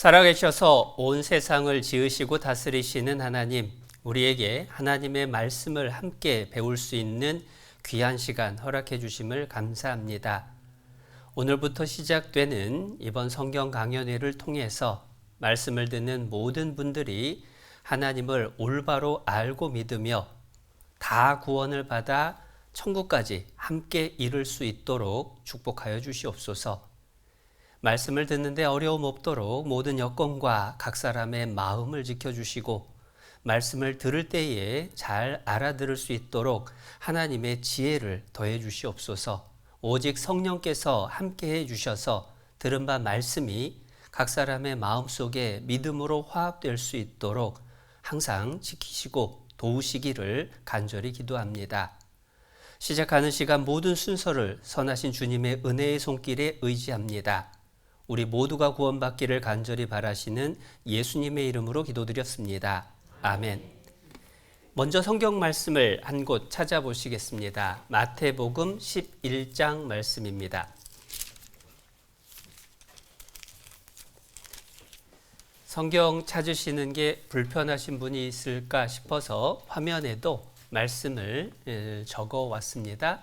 살아계셔서 온 세상을 지으시고 다스리시는 하나님, 우리에게 하나님의 말씀을 함께 배울 수 있는 귀한 시간 허락해 주심을 감사합니다. 오늘부터 시작되는 이번 성경 강연회를 통해서 말씀을 듣는 모든 분들이 하나님을 올바로 알고 믿으며 다 구원을 받아 천국까지 함께 이룰 수 있도록 축복하여 주시옵소서. 말씀을 듣는데 어려움 없도록 모든 여건과 각 사람의 마음을 지켜주시고 말씀을 들을 때에 잘 알아들을 수 있도록 하나님의 지혜를 더해 주시옵소서. 오직 성령께서 함께해 주셔서 들은 바 말씀이 각 사람의 마음속에 믿음으로 화합될 수 있도록 항상 지키시고 도우시기를 간절히 기도합니다. 시작하는 시간 모든 순서를 선하신 주님의 은혜의 손길에 의지합니다. 우리 모두가 구원받기를 간절히 바라시는 예수님의 이름으로 기도드렸습니다. 아멘. 먼저 성경 말씀을 한 곳 찾아보시겠습니다. 마태복음 11장 말씀입니다. 성경 찾으시는 게 불편하신 분이 있을까 싶어서 화면에도 말씀을 적어 왔습니다.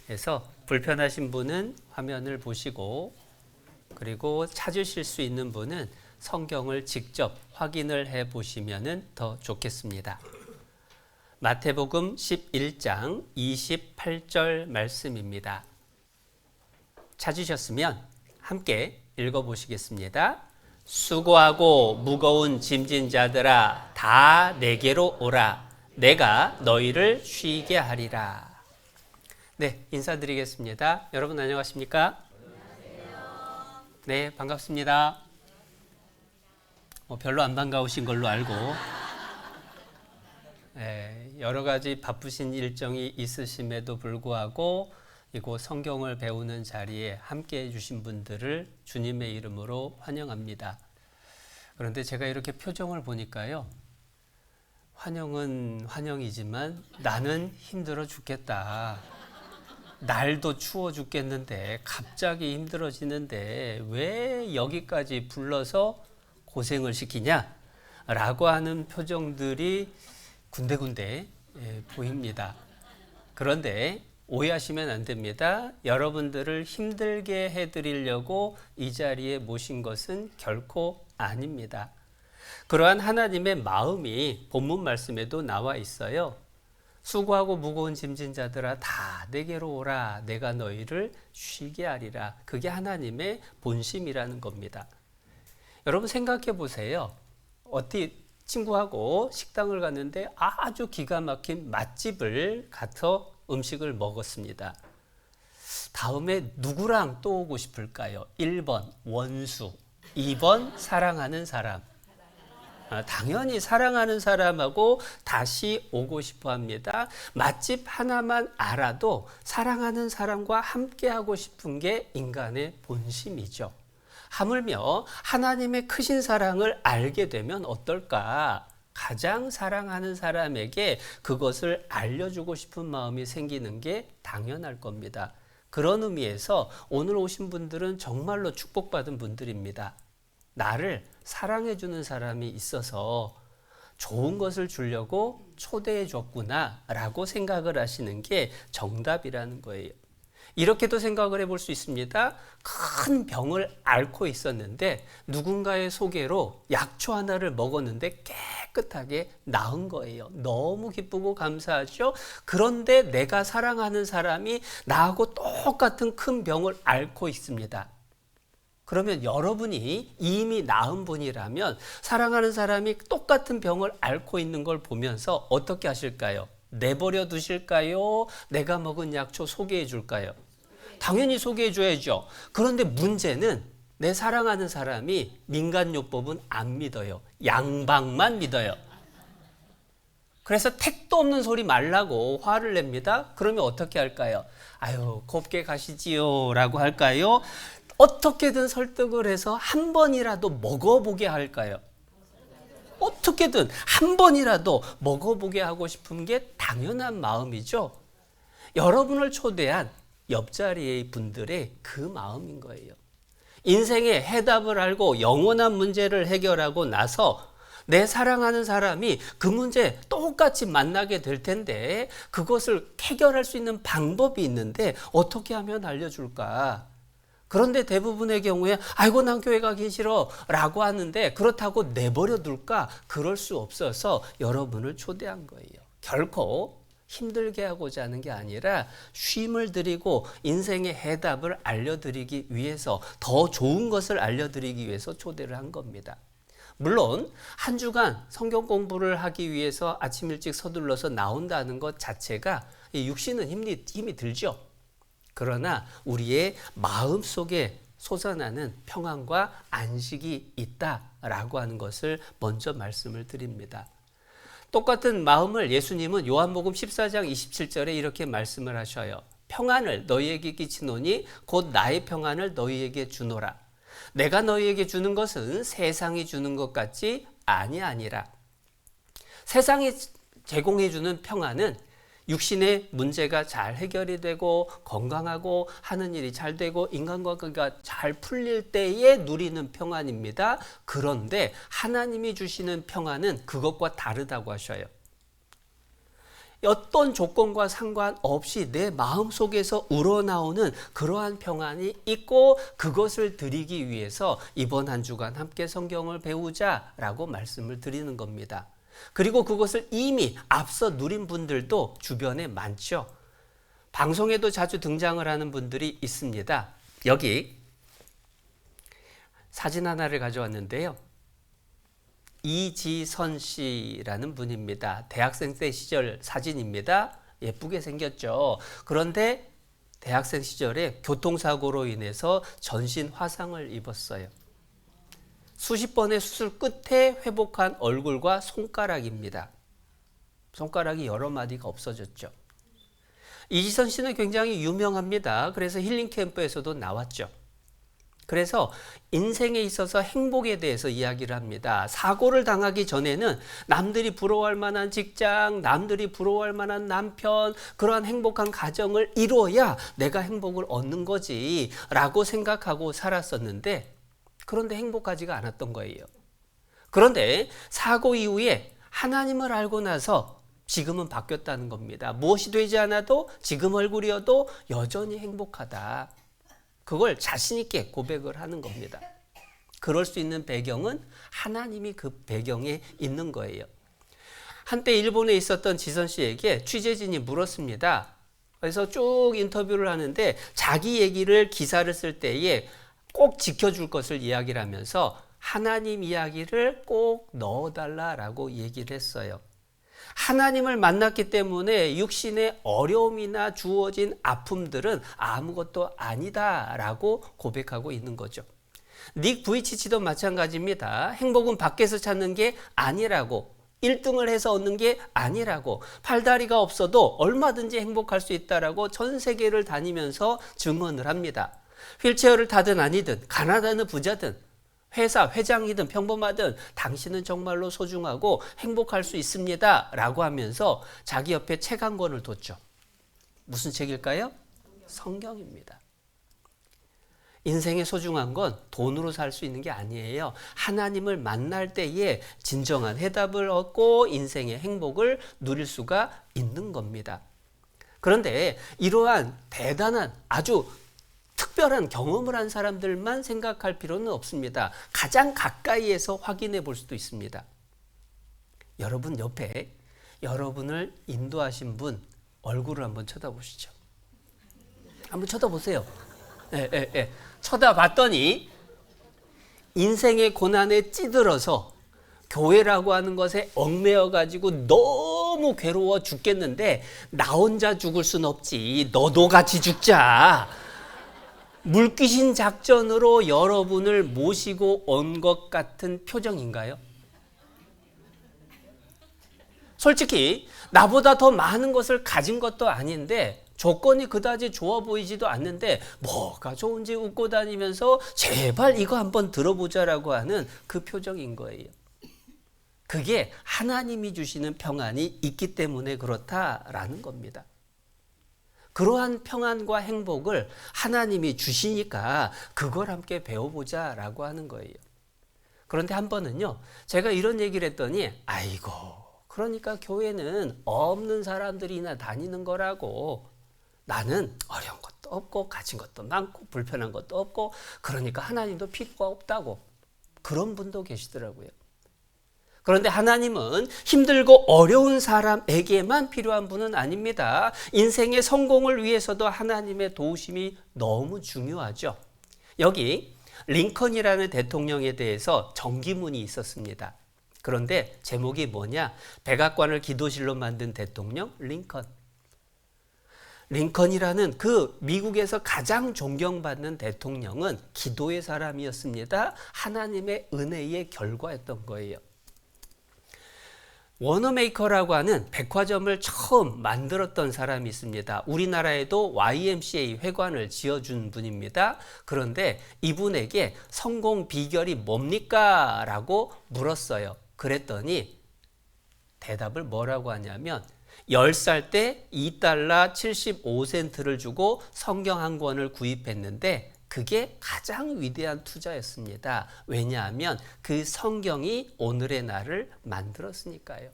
그래서 불편하신 분은 화면을 보시고 그리고 찾으실 수 있는 분은 성경을 직접 확인을 해 보시면 더 좋겠습니다. 마태복음 11장 28절 말씀입니다. 찾으셨으면 함께 읽어보시겠습니다. 수고하고 무거운 짐진 자들아 다 내게로 오라. 내가 너희를 쉬게 하리라. 네, 인사드리겠습니다. 여러분 안녕하십니까? 네, 반갑습니다. 별로 안 반가우신 걸로 알고 여러 가지 바쁘신 일정이 있으심에도 불구하고 이곳 성경을 배우는 자리에 함께해 주신 분들을 주님의 이름으로 환영합니다. 그런데 제가 이렇게 표정을 보니까요, 환영은 환영이지만 나는 힘들어 죽겠다. 날도 추워 죽겠는데 갑자기 힘들어지는데 왜 여기까지 불러서 고생을 시키냐? 라고 하는 표정들이 군데군데 보입니다. 그런데 오해하시면 안 됩니다. 여러분들을 힘들게 해드리려고 이 자리에 모신 것은 결코 아닙니다. 그러한 하나님의 마음이 본문 말씀에도 나와 있어요. 수고하고 무거운 짐진 자들아 다 내게로 오라. 내가 너희를 쉬게 하리라. 그게 하나님의 본심이라는 겁니다. 여러분 생각해 보세요. 어떻게 친구하고 식당을 갔는데 아주 기가 막힌 맛집을 가서 음식을 먹었습니다. 다음에 누구랑 또 오고 싶을까요? 1번 원수, 2번 사랑하는 사람. 당연히 사랑하는 사람하고 다시 오고 싶어 합니다. 맛집 하나만 알아도 사랑하는 사람과 함께 하고 싶은 게 인간의 본심이죠. 하물며 하나님의 크신 사랑을 알게 되면 어떨까? 가장 사랑하는 사람에게 그것을 알려주고 싶은 마음이 생기는 게 당연할 겁니다. 그런 의미에서 오늘 오신 분들은 정말로 축복받은 분들입니다. 나를 사랑해주는 사람이 있어서 좋은 것을 주려고 초대해 줬구나 라고 생각을 하시는 게 정답이라는 거예요. 이렇게도 생각을 해볼 수 있습니다. 큰 병을 앓고 있었는데 누군가의 소개로 약초 하나를 먹었는데 깨끗하게 나은 거예요. 너무 기쁘고 감사하죠. 그런데 내가 사랑하는 사람이 나하고 똑같은 큰 병을 앓고 있습니다. 그러면 여러분이 이미 나은 분이라면 사랑하는 사람이 똑같은 병을 앓고 있는 걸 보면서 어떻게 하실까요? 내버려 두실까요? 내가 먹은 약초 소개해 줄까요? 당연히 소개해 줘야죠. 그런데 문제는 내 사랑하는 사람이 민간요법은 안 믿어요. 양방만 믿어요. 그래서 택도 없는 소리 말라고 화를 냅니다. 그러면 어떻게 할까요? 아유, 곱게 가시지요 라고 할까요? 어떻게든 설득을 해서 한 번이라도 먹어보게 할까요? 어떻게든 한 번이라도 먹어보게 하고 싶은 게 당연한 마음이죠. 여러분을 초대한 옆자리의 분들의 그 마음인 거예요. 인생의 해답을 알고 영원한 문제를 해결하고 나서 내 사랑하는 사람이 그 문제 똑같이 만나게 될 텐데 그것을 해결할 수 있는 방법이 있는데 어떻게 하면 알려줄까? 그런데 대부분의 경우에 아이고 난 교회 가기 싫어 라고 하는데 그렇다고 내버려 둘까? 그럴 수 없어서 여러분을 초대한 거예요. 결코 힘들게 하고자 하는 게 아니라 쉼을 드리고 인생의 해답을 알려드리기 위해서 더 좋은 것을 알려드리기 위해서 초대를 한 겁니다. 물론 한 주간 성경 공부를 하기 위해서 아침 일찍 서둘러서 나온다는 것 자체가 육신은 힘이 들죠. 그러나 우리의 마음속에 솟아나는 평안과 안식이 있다라고 하는 것을 먼저 말씀을 드립니다. 똑같은 마음을 예수님은 요한복음 14장 27절에 이렇게 말씀을 하셔요. 평안을 너희에게 끼치노니 곧 나의 평안을 너희에게 주노라. 내가 너희에게 주는 것은 세상이 주는 것 같지 아니하니라. 세상이 제공해 주는 평안은 육신의 문제가 잘 해결이 되고 건강하고 하는 일이 잘 되고 인간관계가 잘 풀릴 때에 누리는 평안입니다. 그런데 하나님이 주시는 평안은 그것과 다르다고 하셔요. 어떤 조건과 상관없이 내 마음속에서 우러나오는 그러한 평안이 있고 그것을 드리기 위해서 이번 한 주간 함께 성경을 배우자라고 말씀을 드리는 겁니다. 그리고 그것을 이미 앞서 누린 분들도 주변에 많죠. 방송에도 자주 등장을 하는 분들이 있습니다. 여기 사진 하나를 가져왔는데요. 이지선 씨라는 분입니다. 대학생 때 시절 사진입니다. 예쁘게 생겼죠. 그런데 대학생 시절에 교통사고로 인해서 전신 화상을 입었어요. 수십 번의 수술 끝에 회복한 얼굴과 손가락입니다. 손가락이 여러 마디가 없어졌죠. 이지선 씨는 굉장히 유명합니다. 그래서 힐링 캠프에서도 나왔죠. 그래서 인생에 있어서 행복에 대해서 이야기를 합니다. 사고를 당하기 전에는 남들이 부러워할 만한 직장, 남들이 부러워할 만한 남편, 그러한 행복한 가정을 이루어야 내가 행복을 얻는 거지 라고 생각하고 살았었는데 그런데 행복하지가 않았던 거예요. 그런데 사고 이후에 하나님을 알고 나서 지금은 바뀌었다는 겁니다. 무엇이 되지 않아도 지금 얼굴이어도 여전히 행복하다. 그걸 자신 있게 고백을 하는 겁니다. 그럴 수 있는 배경은 하나님이 그 배경에 있는 거예요. 한때 일본에 있었던 지선 씨에게 취재진이 물었습니다. 그래서 쭉 인터뷰를 하는데 자기 얘기를 기사를 쓸 때에 꼭 지켜줄 것을 이야기를 하면서 하나님 이야기를 꼭 넣어달라라고 얘기를 했어요. 하나님을 만났기 때문에 육신의 어려움이나 주어진 아픔들은 아무것도 아니다라고 고백하고 있는 거죠. 닉 부이치치도 마찬가지입니다. 행복은 밖에서 찾는 게 아니라고, 1등을 해서 얻는 게 아니라고, 팔다리가 없어도 얼마든지 행복할 수 있다라고 전 세계를 다니면서 증언을 합니다. 휠체어를 타든 아니든 가난하든 부자든 회사 회장이든 평범하든 당신은 정말로 소중하고 행복할 수 있습니다 라고 하면서 자기 옆에 책 한 권을 뒀죠. 무슨 책일까요? 성경입니다. 인생의 소중한 건 돈으로 살 수 있는 게 아니에요. 하나님을 만날 때에 진정한 해답을 얻고 인생의 행복을 누릴 수가 있는 겁니다. 그런데 이러한 대단한 아주 특별한 경험을 한 사람들만 생각할 필요는 없습니다. 가장 가까이에서 확인해 볼 수도 있습니다. 여러분 옆에 여러분을 인도하신 분 얼굴을 한번 쳐다보시죠. 한번 쳐다보세요. 쳐다봤더니 인생의 고난에 찌들어서 교회라고 하는 것에 얽매여 가지고 너무 괴로워 죽겠는데 나 혼자 죽을 순 없지. 너도 같이 죽자. 물귀신 작전으로 여러분을 모시고 온 것 같은 표정인가요? 솔직히 나보다 더 많은 것을 가진 것도 아닌데 조건이 그다지 좋아 보이지도 않는데 뭐가 좋은지 웃고 다니면서 제발 이거 한번 들어보자라고 하는 그 표정인 거예요. 그게 하나님이 주시는 평안이 있기 때문에 그렇다라는 겁니다. 그러한 평안과 행복을 하나님이 주시니까 그걸 함께 배워보자라고 하는 거예요. 그런데 한 번은요, 제가 이런 얘기를 했더니 아이고, 그러니까 교회는 없는 사람들이나 다니는 거라고. 나는 어려운 것도 없고 가진 것도 많고 불편한 것도 없고 그러니까 하나님도 필요가 없다고. 그런 분도 계시더라고요. 그런데 하나님은 힘들고 어려운 사람에게만 필요한 분은 아닙니다. 인생의 성공을 위해서도 하나님의 도우심이 너무 중요하죠. 여기 링컨이라는 대통령에 대해서 정기문이 있었습니다. 그런데 제목이 뭐냐? 백악관을 기도실로 만든 대통령 링컨. 링컨이라는 그 미국에서 가장 존경받는 대통령은 기도의 사람이었습니다. 하나님의 은혜의 결과였던 거예요. 워너메이커라고 하는 백화점을 처음 만들었던 사람이 있습니다. 우리나라에도 YMCA 회관을 지어준 분입니다. 그런데 이분에게 성공 비결이 뭡니까? 라고 물었어요. 그랬더니 대답을 뭐라고 하냐면 10살 때 $2 75센트를 주고 성경 한 권을 구입했는데 그게 가장 위대한 투자였습니다. 왜냐하면 그 성경이 오늘의 나를 만들었으니까요.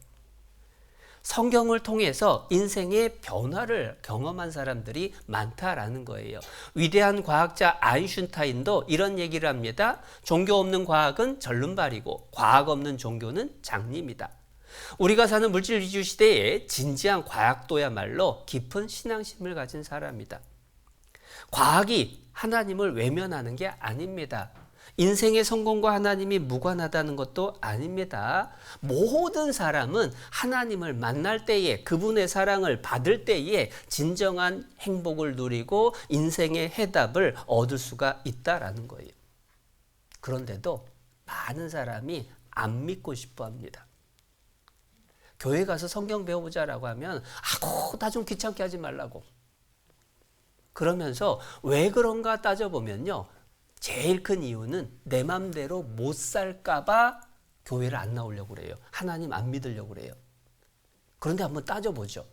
성경을 통해서 인생의 변화를 경험한 사람들이 많다라는 거예요. 위대한 과학자 아인슈타인도 이런 얘기를 합니다. 종교 없는 과학은 절름발이고 과학 없는 종교는 장님이다. 우리가 사는 물질 위주 시대에 진지한 과학도야말로 깊은 신앙심을 가진 사람이다. 과학이 하나님을 외면하는 게 아닙니다. 인생의 성공과 하나님이 무관하다는 것도 아닙니다. 모든 사람은 하나님을 만날 때에 그분의 사랑을 받을 때에 진정한 행복을 누리고 인생의 해답을 얻을 수가 있다라는 거예요. 그런데도 많은 사람이 안 믿고 싶어 합니다. 교회 가서 성경 배워보자라고 하면 나 좀 귀찮게 하지 말라고. 그러면서 왜 그런가 따져보면요. 제일 큰 이유는 내 맘대로 못 살까 봐 교회를 안 나오려고 그래요. 하나님 안 믿으려고 그래요. 그런데 한번 따져보죠.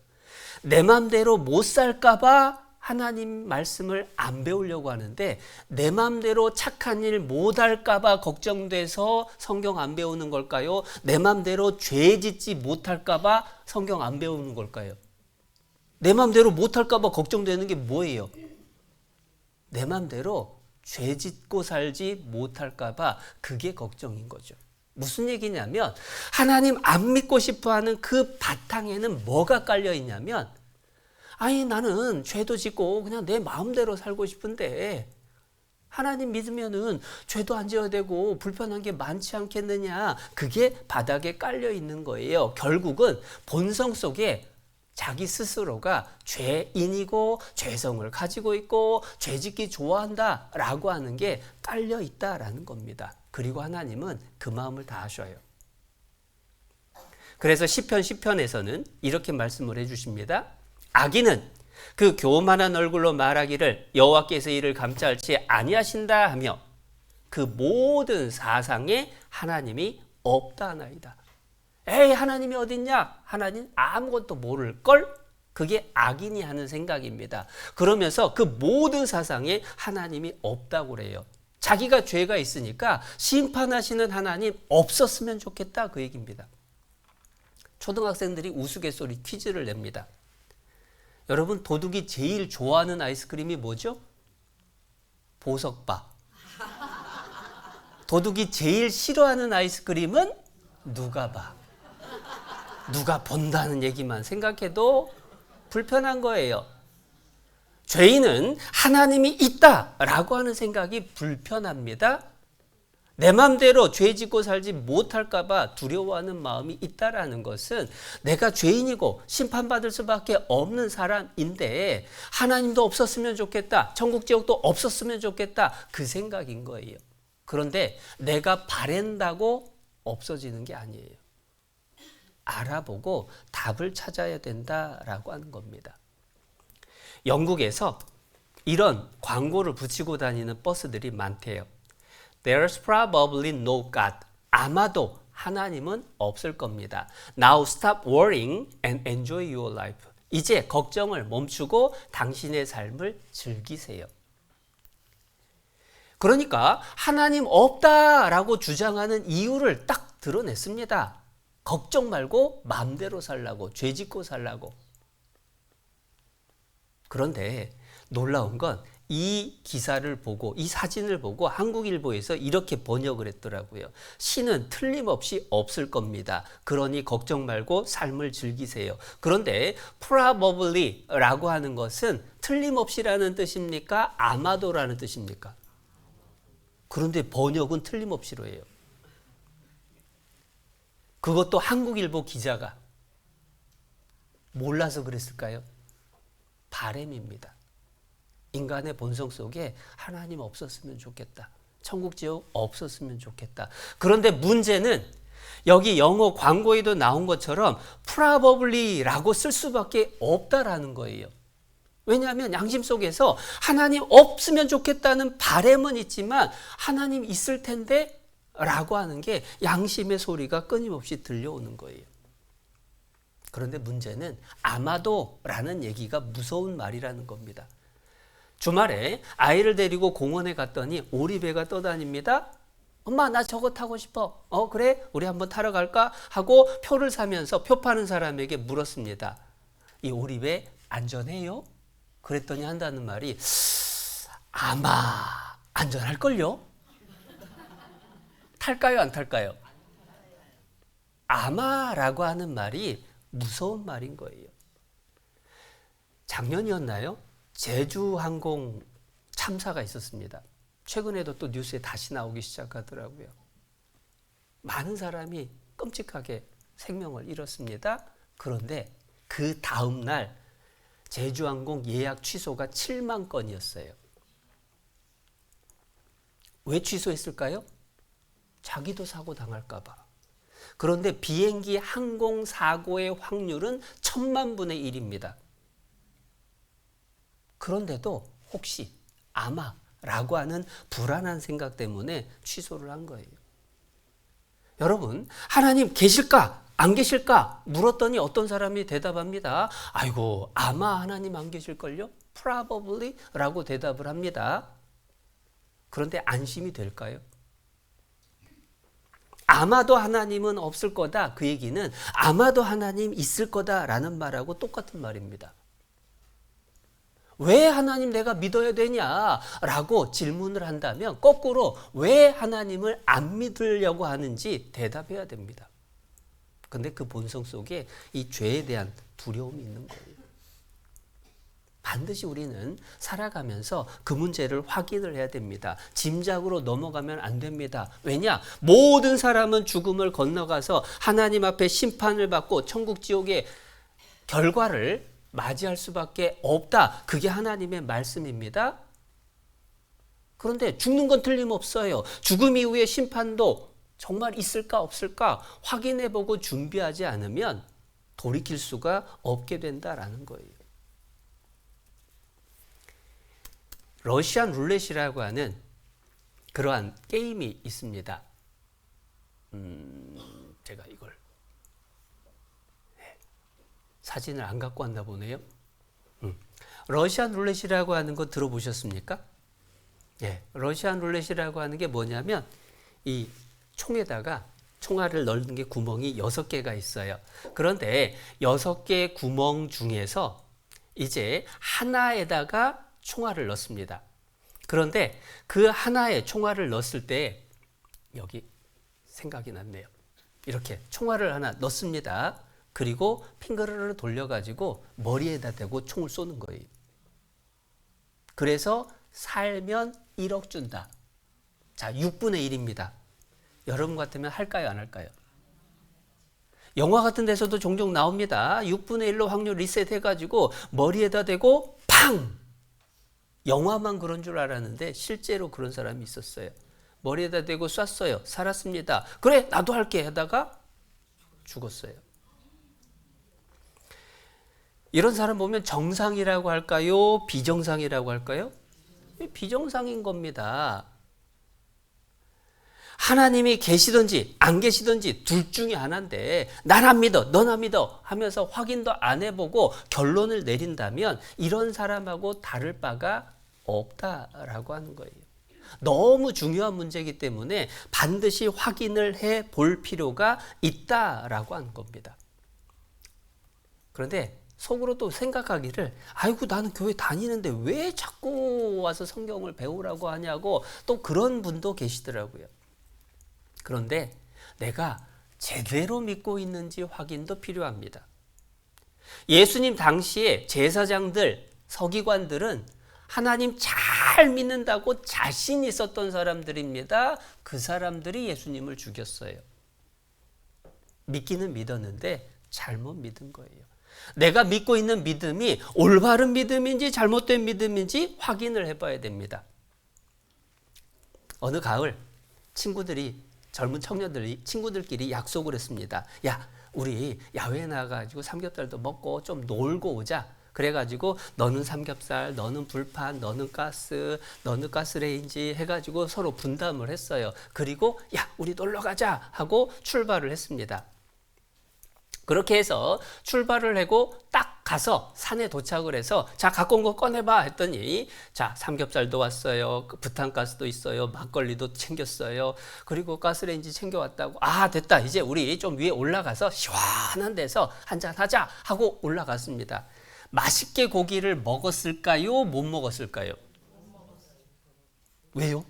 내 맘대로 못 살까 봐 하나님 말씀을 안 배우려고 하는데 내 맘대로 착한 일 못할까 봐 걱정돼서 성경 안 배우는 걸까요? 내 맘대로 죄 짓지 못할까 봐 성경 안 배우는 걸까요? 내 맘대로 못할까 봐 걱정되는 게 뭐예요? 내 맘대로 죄 짓고 살지 못할까 봐 그게 걱정인 거죠. 무슨 얘기냐면 하나님 안 믿고 싶어하는 그 바탕에는 뭐가 깔려 있냐면 아니 나는 죄도 짓고 그냥 내 마음대로 살고 싶은데 하나님 믿으면은 죄도 안 지어야 되고 불편한 게 많지 않겠느냐. 그게 바닥에 깔려 있는 거예요. 결국은 본성 속에 자기 스스로가 죄인이고 죄성을 가지고 있고 죄짓기 좋아한다라고 하는 게 깔려 있다라는 겁니다. 그리고 하나님은 그 마음을 다 아셔요. 그래서 시편 10편에서는 이렇게 말씀을 해주십니다. 악인은 그 교만한 얼굴로 말하기를 여호와께서 이를 감찰치 아니하신다 하며 그 모든 사상에 하나님이 없다 하나이다. 에이 하나님이 어딨냐? 하나님 아무것도 모를걸? 그게 악인이 하는 생각입니다. 그러면서 그 모든 사상에 하나님이 없다고 그래요. 자기가 죄가 있으니까 심판하시는 하나님 없었으면 좋겠다 그 얘기입니다. 초등학생들이 우스갯소리 퀴즈를 냅니다. 여러분 도둑이 제일 좋아하는 아이스크림이 뭐죠? 보석바. 도둑이 제일 싫어하는 아이스크림은 누가 봐. 누가 본다는 얘기만 생각해도 불편한 거예요. 죄인은 하나님이 있다라고 하는 생각이 불편합니다. 내 맘대로 죄 짓고 살지 못할까 봐 두려워하는 마음이 있다라는 것은 내가 죄인이고 심판받을 수밖에 없는 사람인데 하나님도 없었으면 좋겠다. 천국 지옥도 없었으면 좋겠다. 그 생각인 거예요. 그런데 내가 바란다고 없어지는 게 아니에요. 알아보고 답을 찾아야 된다라고 하는 겁니다. 영국에서 이런 광고를 붙이고 다니는 버스들이 많대요. There's probably no God. 아마도 하나님은 없을 겁니다. Now stop worrying and enjoy your life. 이제 걱정을 멈추고 당신의 삶을 즐기세요. 그러니까 하나님 없다라고 주장하는 이유를 딱 드러냈습니다. 걱정 말고 마음대로 살라고, 죄 짓고 살라고. 그런데 놀라운 건 이 기사를 보고, 이 사진을 보고 한국일보에서 이렇게 번역을 했더라고요. 신은 틀림없이 없을 겁니다. 그러니 걱정 말고 삶을 즐기세요. 그런데 probably라고 하는 것은 틀림없이라는 뜻입니까? 아마도라는 뜻입니까? 그런데 번역은 틀림없이로 해요. 그것도 한국일보 기자가 몰라서 그랬을까요? 바램입니다. 인간의 본성 속에 하나님 없었으면 좋겠다. 천국 지옥 없었으면 좋겠다. 그런데 문제는 여기 영어 광고에도 나온 것처럼 probably라고 쓸 수밖에 없다라는 거예요. 왜냐하면 양심 속에서 하나님 없으면 좋겠다는 바람은 있지만 하나님 있을 텐데 라고 하는 게 양심의 소리가 끊임없이 들려오는 거예요. 그런데 문제는 아마도라는 얘기가 무서운 말이라는 겁니다. 주말에 아이를 데리고 공원에 갔더니 오리배가 떠다닙니다. 엄마 나 저거 타고 싶어. 그래? 우리 한번 타러 갈까? 하고 표를 사면서 표 파는 사람에게 물었습니다. 이 오리배 안전해요? 그랬더니 한다는 말이 아마 안전할걸요? 탈까요? 안 탈까요? 아마라고 하는 말이 무서운 말인 거예요. 작년이었나요? 제주항공 참사가 있었습니다. 최근에도 또 뉴스에 다시 나오기 시작하더라고요. 많은 사람이 끔찍하게 생명을 잃었습니다. 그런데 그 다음 날 제주항공 예약 취소가 7만 건이었어요. 왜 취소했을까요? 자기도 사고 당할까 봐. 그런데 비행기 항공사고의 확률은 1000만 분의 1입니다. 그런데도 혹시 아마라고 하는 불안한 생각 때문에 취소를 한 거예요. 여러분, 하나님 계실까? 안 계실까? 물었더니 어떤 사람이 대답합니다. 아이고, 아마 하나님 안 계실걸요? probably라고 대답을 합니다. 그런데 안심이 될까요? 아마도 하나님은 없을 거다. 그 얘기는 아마도 하나님 있을 거다라는 말하고 똑같은 말입니다. 왜 하나님 내가 믿어야 되냐라고 질문을 한다면 거꾸로 왜 하나님을 안 믿으려고 하는지 대답해야 됩니다. 그런데 그 본성 속에 이 죄에 대한 두려움이 있는 거예요. 반드시 우리는 살아가면서 그 문제를 확인을 해야 됩니다. 짐작으로 넘어가면 안 됩니다. 왜냐? 모든 사람은 죽음을 건너가서 하나님 앞에 심판을 받고 천국 지옥의 결과를 맞이할 수밖에 없다. 그게 하나님의 말씀입니다. 그런데 죽는 건 틀림없어요. 죽음 이후의 심판도 정말 있을까 없을까 확인해보고 준비하지 않으면 돌이킬 수가 없게 된다라는 거예요. 러시안 룰렛이라고 하는 그러한 게임이 있습니다. 제가 이걸 사진을 안 갖고 왔나 보네요. 러시안 룰렛이라고 하는 거 들어보셨습니까? 예, 러시안 룰렛이라고 하는 게 뭐냐면 이 총에다가 총알을 넣는 게 구멍이 6개가 있어요. 그런데 6개 구멍 중에서 이제 하나에다가 총알을 넣습니다. 그런데 그 하나에 총알을 넣었을 때 여기 생각이 났네요. 이렇게 총알을 하나 넣습니다. 그리고 핑거를 돌려가지고 머리에다 대고 총을 쏘는 거예요. 그래서 살면 1억 준다. 자, 6분의 1입니다. 여러분 같으면 할까요? 안 할까요? 영화 같은 데서도 종종 나옵니다. 6분의 1로 확률 리셋 해가지고 머리에다 대고 팡! 영화만 그런 줄 알았는데 실제로 그런 사람이 있었어요. 머리에다 대고 쐈어요. 살았습니다. 그래, 나도 할게 하다가 죽었어요. 이런 사람 보면 정상이라고 할까요? 비정상이라고 할까요? 비정상인 겁니다. 하나님이 계시든지 안 계시든지 둘 중에 하나인데 난 안 믿어, 넌 안 믿어 하면서 확인도 안 해보고 결론을 내린다면 이런 사람하고 다를 바가 없다라고 하는 거예요. 너무 중요한 문제이기 때문에 반드시 확인을 해 볼 필요가 있다라고 하는 겁니다. 그런데 속으로 또 생각하기를 아이고 나는 교회 다니는데 왜 자꾸 와서 성경을 배우라고 하냐고 또 그런 분도 계시더라고요. 그런데 내가 제대로 믿고 있는지 확인도 필요합니다. 예수님 당시에 제사장들, 서기관들은 하나님 잘 믿는다고 자신 있었던 사람들입니다. 그 사람들이 예수님을 죽였어요. 믿기는 믿었는데 잘못 믿은 거예요. 내가 믿고 있는 믿음이 올바른 믿음인지 잘못된 믿음인지 확인을 해봐야 됩니다. 어느 가을 젊은 청년들이 친구들끼리 약속을 했습니다. 야, 우리 야외에 나가가지고 삼겹살도 먹고 좀 놀고 오자. 그래가지고 너는 삼겹살, 너는 불판, 너는 가스, 너는 가스레인지 해가지고 서로 분담을 했어요. 그리고 야, 우리 놀러 가자 하고 출발을 했습니다. 그렇게 해서 출발을 하고 딱 가서 산에 도착을 해서 자, 갖고 온 거 꺼내봐 했더니 자, 삼겹살도 왔어요. 부탄가스도 있어요. 막걸리도 챙겼어요. 그리고 가스레인지 챙겨왔다고. 아, 됐다. 이제 우리 좀 위에 올라가서 시원한 데서 한잔 하자 하고 올라갔습니다. 맛있게 고기를 먹었을까요? 못 먹었을까요? 왜요?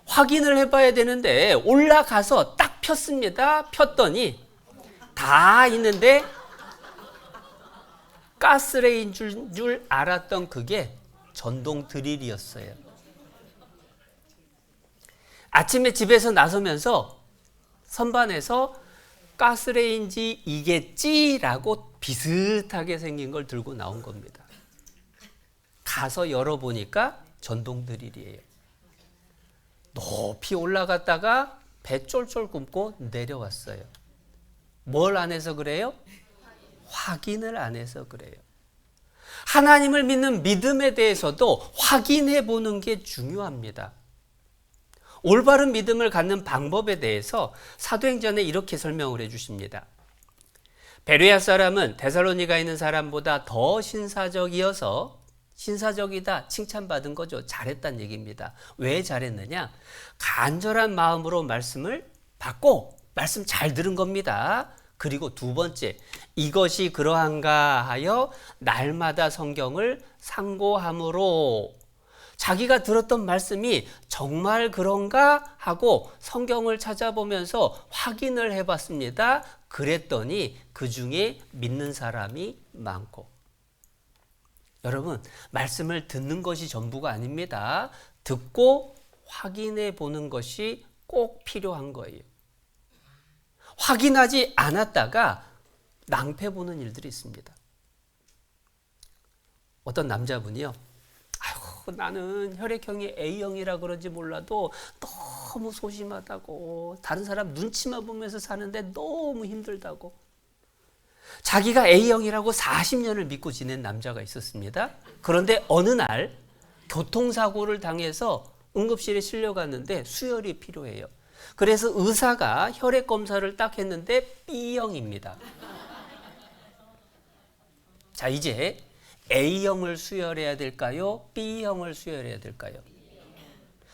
확인을 해봐야 되는데 올라가서 딱 폈습니다. 폈더니 다 있는데 가스레인지인 줄 알았던 그게 전동 드릴이었어요. 아침에 집에서 나서면서 선반에서 가스레인지이겠지라고 비슷하게 생긴 걸 들고 나온 겁니다. 가서 열어보니까 전동 드릴이에요. 높이 올라갔다가 배 쫄쫄 굶고 내려왔어요. 뭘 안 해서 그래요? 확인을 안 해서 그래요. 하나님을 믿는 믿음에 대해서도 확인해 보는 게 중요합니다. 올바른 믿음을 갖는 방법에 대해서 사도행전에 이렇게 설명을 해 주십니다. 베레아 사람은 데살로니가에 있는 사람보다 더 신사적이다 칭찬받은 거죠. 잘했다는 얘기입니다. 왜 잘했느냐? 간절한 마음으로 말씀을 받고 말씀 잘 들은 겁니다. 그리고 두 번째, 이것이 그러한가 하여 날마다 성경을 상고함으로 자기가 들었던 말씀이 정말 그런가 하고 성경을 찾아보면서 확인을 해봤습니다. 그랬더니 그 중에 믿는 사람이 많고. 여러분, 말씀을 듣는 것이 전부가 아닙니다. 듣고 확인해 보는 것이 꼭 필요한 거예요. 확인하지 않았다가 낭패 보는 일들이 있습니다. 어떤 남자분이요. 아이고, 나는 혈액형이 A형이라 그런지 몰라도 너무 소심하다고, 다른 사람 눈치만 보면서 사는데 너무 힘들다고. 자기가 A형이라고 40년을 믿고 지낸 남자가 있었습니다. 그런데 어느 날 교통사고를 당해서 응급실에 실려갔는데 수혈이 필요해요. 그래서 의사가 혈액 검사를 딱 했는데 B형입니다. 자, 이제 A형을 수혈해야 될까요? B형을 수혈해야 될까요?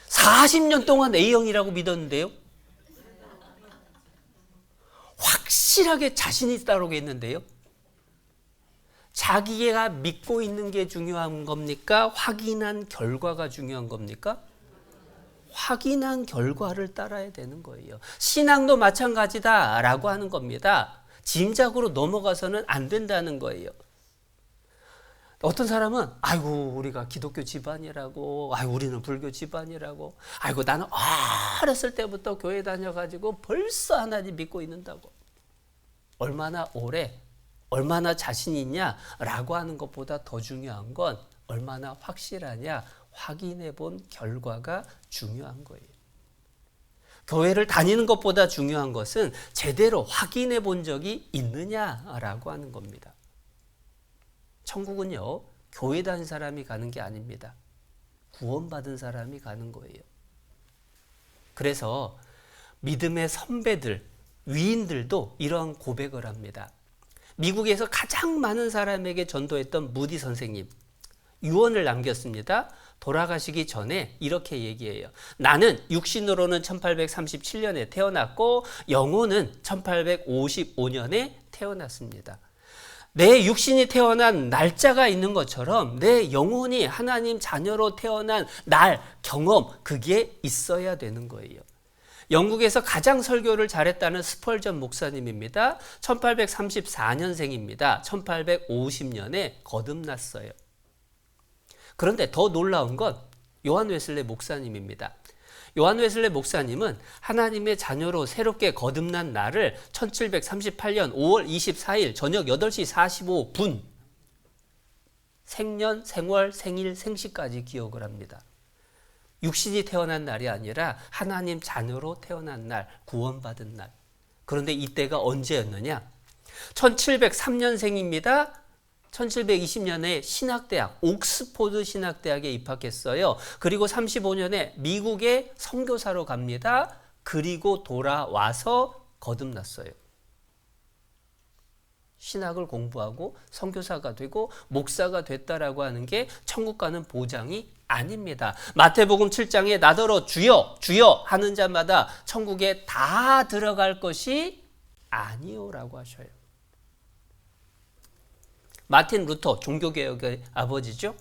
40년 동안 A형이라고 믿었는데요. 확실하게 자신이 있다고 했는데요. 자기가 믿고 있는 게 중요한 겁니까? 확인한 결과가 중요한 겁니까? 확인한 결과를 따라야 되는 거예요. 신앙도 마찬가지다라고 하는 겁니다. 짐작으로 넘어가서는 안 된다는 거예요. 어떤 사람은 아이고 우리가 기독교 집안이라고, 아이고 우리는 불교 집안이라고, 아이고 나는 어렸을 때부터 교회 다녀가지고 벌써 하나님 믿고 있는다고. 얼마나 오래, 얼마나 자신 있냐라고 하는 것보다 더 중요한 건 얼마나 확실하냐, 확인해 본 결과가 중요한 거예요. 교회를 다니는 것보다 중요한 것은 제대로 확인해 본 적이 있느냐라고 하는 겁니다. 천국은요, 교회 다닌 사람이 가는 게 아닙니다. 구원받은 사람이 가는 거예요. 그래서 믿음의 선배들, 위인들도 이런 고백을 합니다. 미국에서 가장 많은 사람에게 전도했던 무디 선생님, 유언을 남겼습니다. 돌아가시기 전에 이렇게 얘기해요. 나는 육신으로는 1837년에 태어났고 영혼은 1855년에 태어났습니다. 내 육신이 태어난 날짜가 있는 것처럼 내 영혼이 하나님 자녀로 태어난 날, 경험, 그게 있어야 되는 거예요. 영국에서 가장 설교를 잘했다는 스펄전 목사님입니다. 1834년생입니다. 1850년에 거듭났어요. 그런데 더 놀라운 건 요한 웨슬레 목사님입니다. 요한 웨슬레 목사님은 하나님의 자녀로 새롭게 거듭난 날을 1738년 5월 24일 저녁 8시 45분 생년, 생월, 생일, 생시까지 기억을 합니다. 육신이 태어난 날이 아니라 하나님 자녀로 태어난 날, 구원받은 날. 그런데 이때가 언제였느냐? 1703년생입니다. 1720년에 신학대학, 옥스포드 신학대학에 입학했어요. 그리고 35년에 미국에 선교사로 갑니다. 그리고 돌아와서 거듭났어요. 신학을 공부하고 선교사가 되고 목사가 됐다라고 하는 게 천국 가는 보장이 아닙니다. 마태복음 7장에 나더러 주여 주여 하는 자마다 천국에 다 들어갈 것이 아니오라고 하셔요. 마틴 루터, 종교개혁의 아버지죠.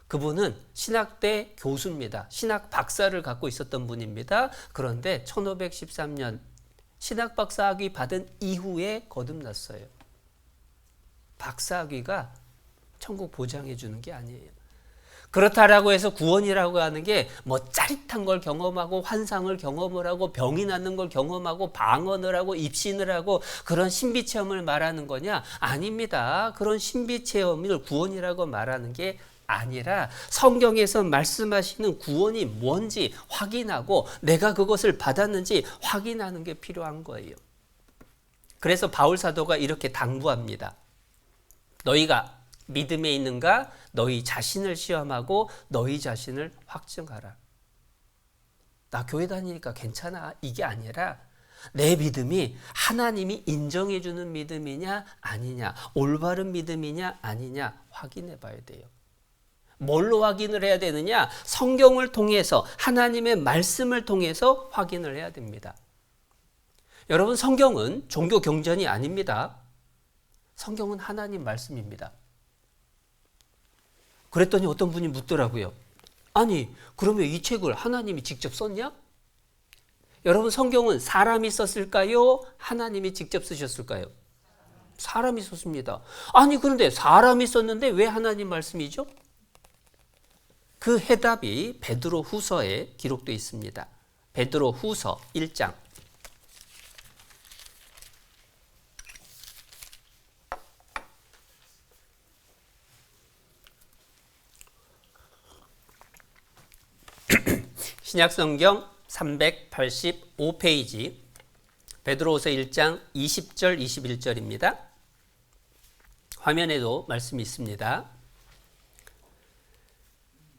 그분은 신학대 교수입니다. 신학 박사를 갖고 있었던 분입니다. 그런데 1513년 신학박사학위 받은 이후에 거듭났어요. 박사학위가 천국 보장해 주는 게 아니에요. 그렇다라고 해서 구원이라고 하는 게 뭐 짜릿한 걸 경험하고 환상을 경험을 하고 병이 낫는 걸 경험하고 방언을 하고 입신을 하고 그런 신비 체험을 말하는 거냐? 아닙니다. 그런 신비 체험을 구원이라고 말하는 게 아니라 성경에서 말씀하시는 구원이 뭔지 확인하고 내가 그것을 받았는지 확인하는 게 필요한 거예요. 그래서 바울 사도가 이렇게 당부합니다. 너희가 믿음에 있는가? 너희 자신을 시험하고 너희 자신을 확증하라. 나 교회 다니니까 괜찮아. 이게 아니라 내 믿음이 하나님이 인정해 주는 믿음이냐 아니냐, 올바른 믿음이냐 아니냐 확인해 봐야 돼요. 뭘로 확인을 해야 되느냐? 성경을 통해서 하나님의 말씀을 통해서 확인을 해야 됩니다. 여러분, 성경은 종교 경전이 아닙니다. 성경은 하나님 말씀입니다. 그랬더니 어떤 분이 묻더라고요. 아니, 그러면 이 책을 하나님이 직접 썼냐? 여러분, 성경은 사람이 썼을까요? 하나님이 직접 쓰셨을까요? 사람이 썼습니다. 아니, 그런데 사람이 썼는데 왜 하나님 말씀이죠? 그 해답이 베드로 후서에 기록되어 있습니다. 베드로 후서 1장. 신약성경 385페이지 베드로후서 1장 20절 21절입니다. 화면에도 말씀이 있습니다.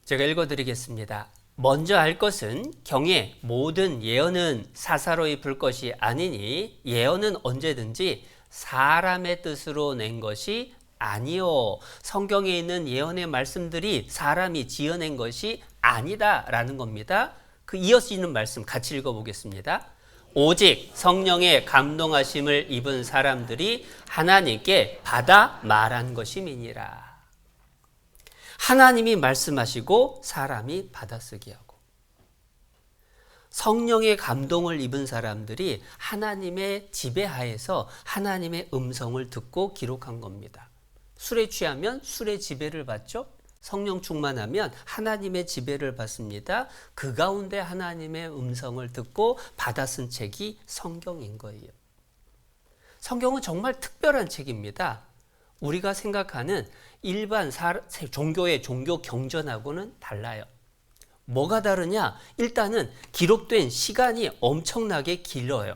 제가 읽어드리겠습니다. 먼저 알 것은 경에 모든 예언은 사사로이 불 것이 아니니 예언은 언제든지 사람의 뜻으로 낸 것이 아니요. 성경에 있는 예언의 말씀들이 사람이 지어낸 것이 아니다라는 겁니다. 그 이어지는 말씀 같이 읽어보겠습니다. 오직 성령의 감동하심을 입은 사람들이 하나님께 받아 말한 것임이니라. 하나님이 말씀하시고 사람이 받아쓰기 하고 성령의 감동을 입은 사람들이 하나님의 지배하에서 하나님의 음성을 듣고 기록한 겁니다. 술에 취하면 술의 지배를 받죠. 성령 충만하면 하나님의 지배를 받습니다. 그 가운데 하나님의 음성을 듣고 받아 쓴 책이 성경인 거예요. 성경은 정말 특별한 책입니다. 우리가 생각하는 일반 종교의 종교 경전하고는 달라요. 뭐가 다르냐? 일단은 기록된 시간이 엄청나게 길어요.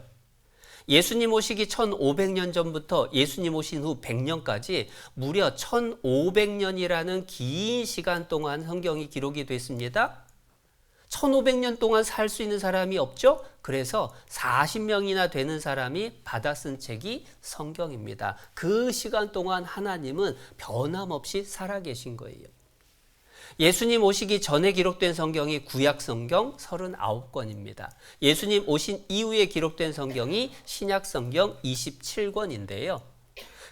예수님 오시기 1500년 전부터 예수님 오신 후 100년까지 무려 1500년이라는 긴 시간 동안 성경이 기록이 됐습니다. 1500년 동안 살 수 있는 사람이 없죠? 그래서 40명이나 되는 사람이 받아 쓴 책이 성경입니다. 그 시간 동안 하나님은 변함없이 살아계신 거예요. 예수님 오시기 전에 기록된 성경이 구약 성경 39권입니다. 예수님 오신 이후에 기록된 성경이 신약 성경 27권인데요.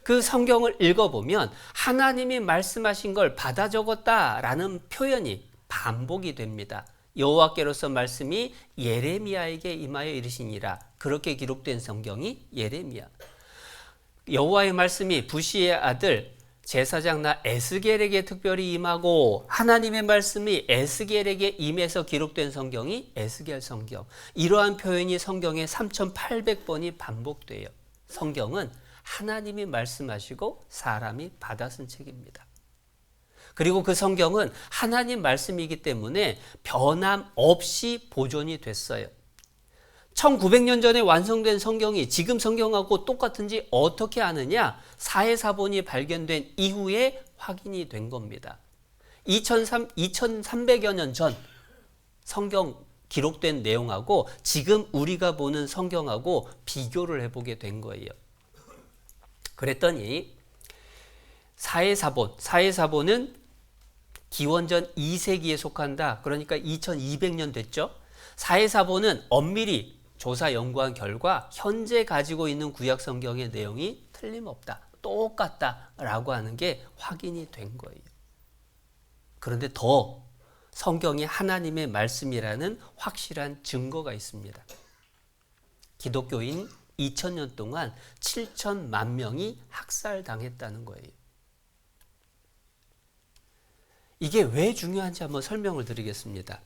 그 성경을 읽어보면 하나님이 말씀하신 걸 받아 적었다라는 표현이 반복이 됩니다. 여호와께로서 말씀이 예레미야에게 임하여 이르시니라. 그렇게 기록된 성경이 예레미야. 여호와의 말씀이 부시의 아들 제사장 나 에스겔에게 특별히 임하고 하나님의 말씀이 에스겔에게 임해서 기록된 성경이 에스겔 성경. 이러한 표현이 성경에 3800번이 반복돼요. 성경은 하나님이 말씀하시고 사람이 받아 쓴 책입니다. 그리고 그 성경은 하나님 말씀이기 때문에 변함없이 보존이 됐어요. 1900년 전에 완성된 성경이 지금 성경하고 똑같은지 어떻게 아느냐? 사해사본이 발견된 이후에 확인이 된 겁니다. 2300여 년 전 성경 기록된 내용하고 지금 우리가 보는 성경하고 비교를 해보게 된 거예요. 그랬더니 사해사본은 기원전 2세기에 속한다. 그러니까 2200년 됐죠. 사해사본은 엄밀히 조사 연구한 결과 현재 가지고 있는 구약 성경의 내용이 틀림없다. 똑같다라고 하는 게 확인이 된 거예요. 그런데 더 성경이 하나님의 말씀이라는 확실한 증거가 있습니다. 기독교인 2000년 동안 7천만 명이 학살당했다는 거예요. 이게 왜 중요한지 한번 설명을 드리겠습니다.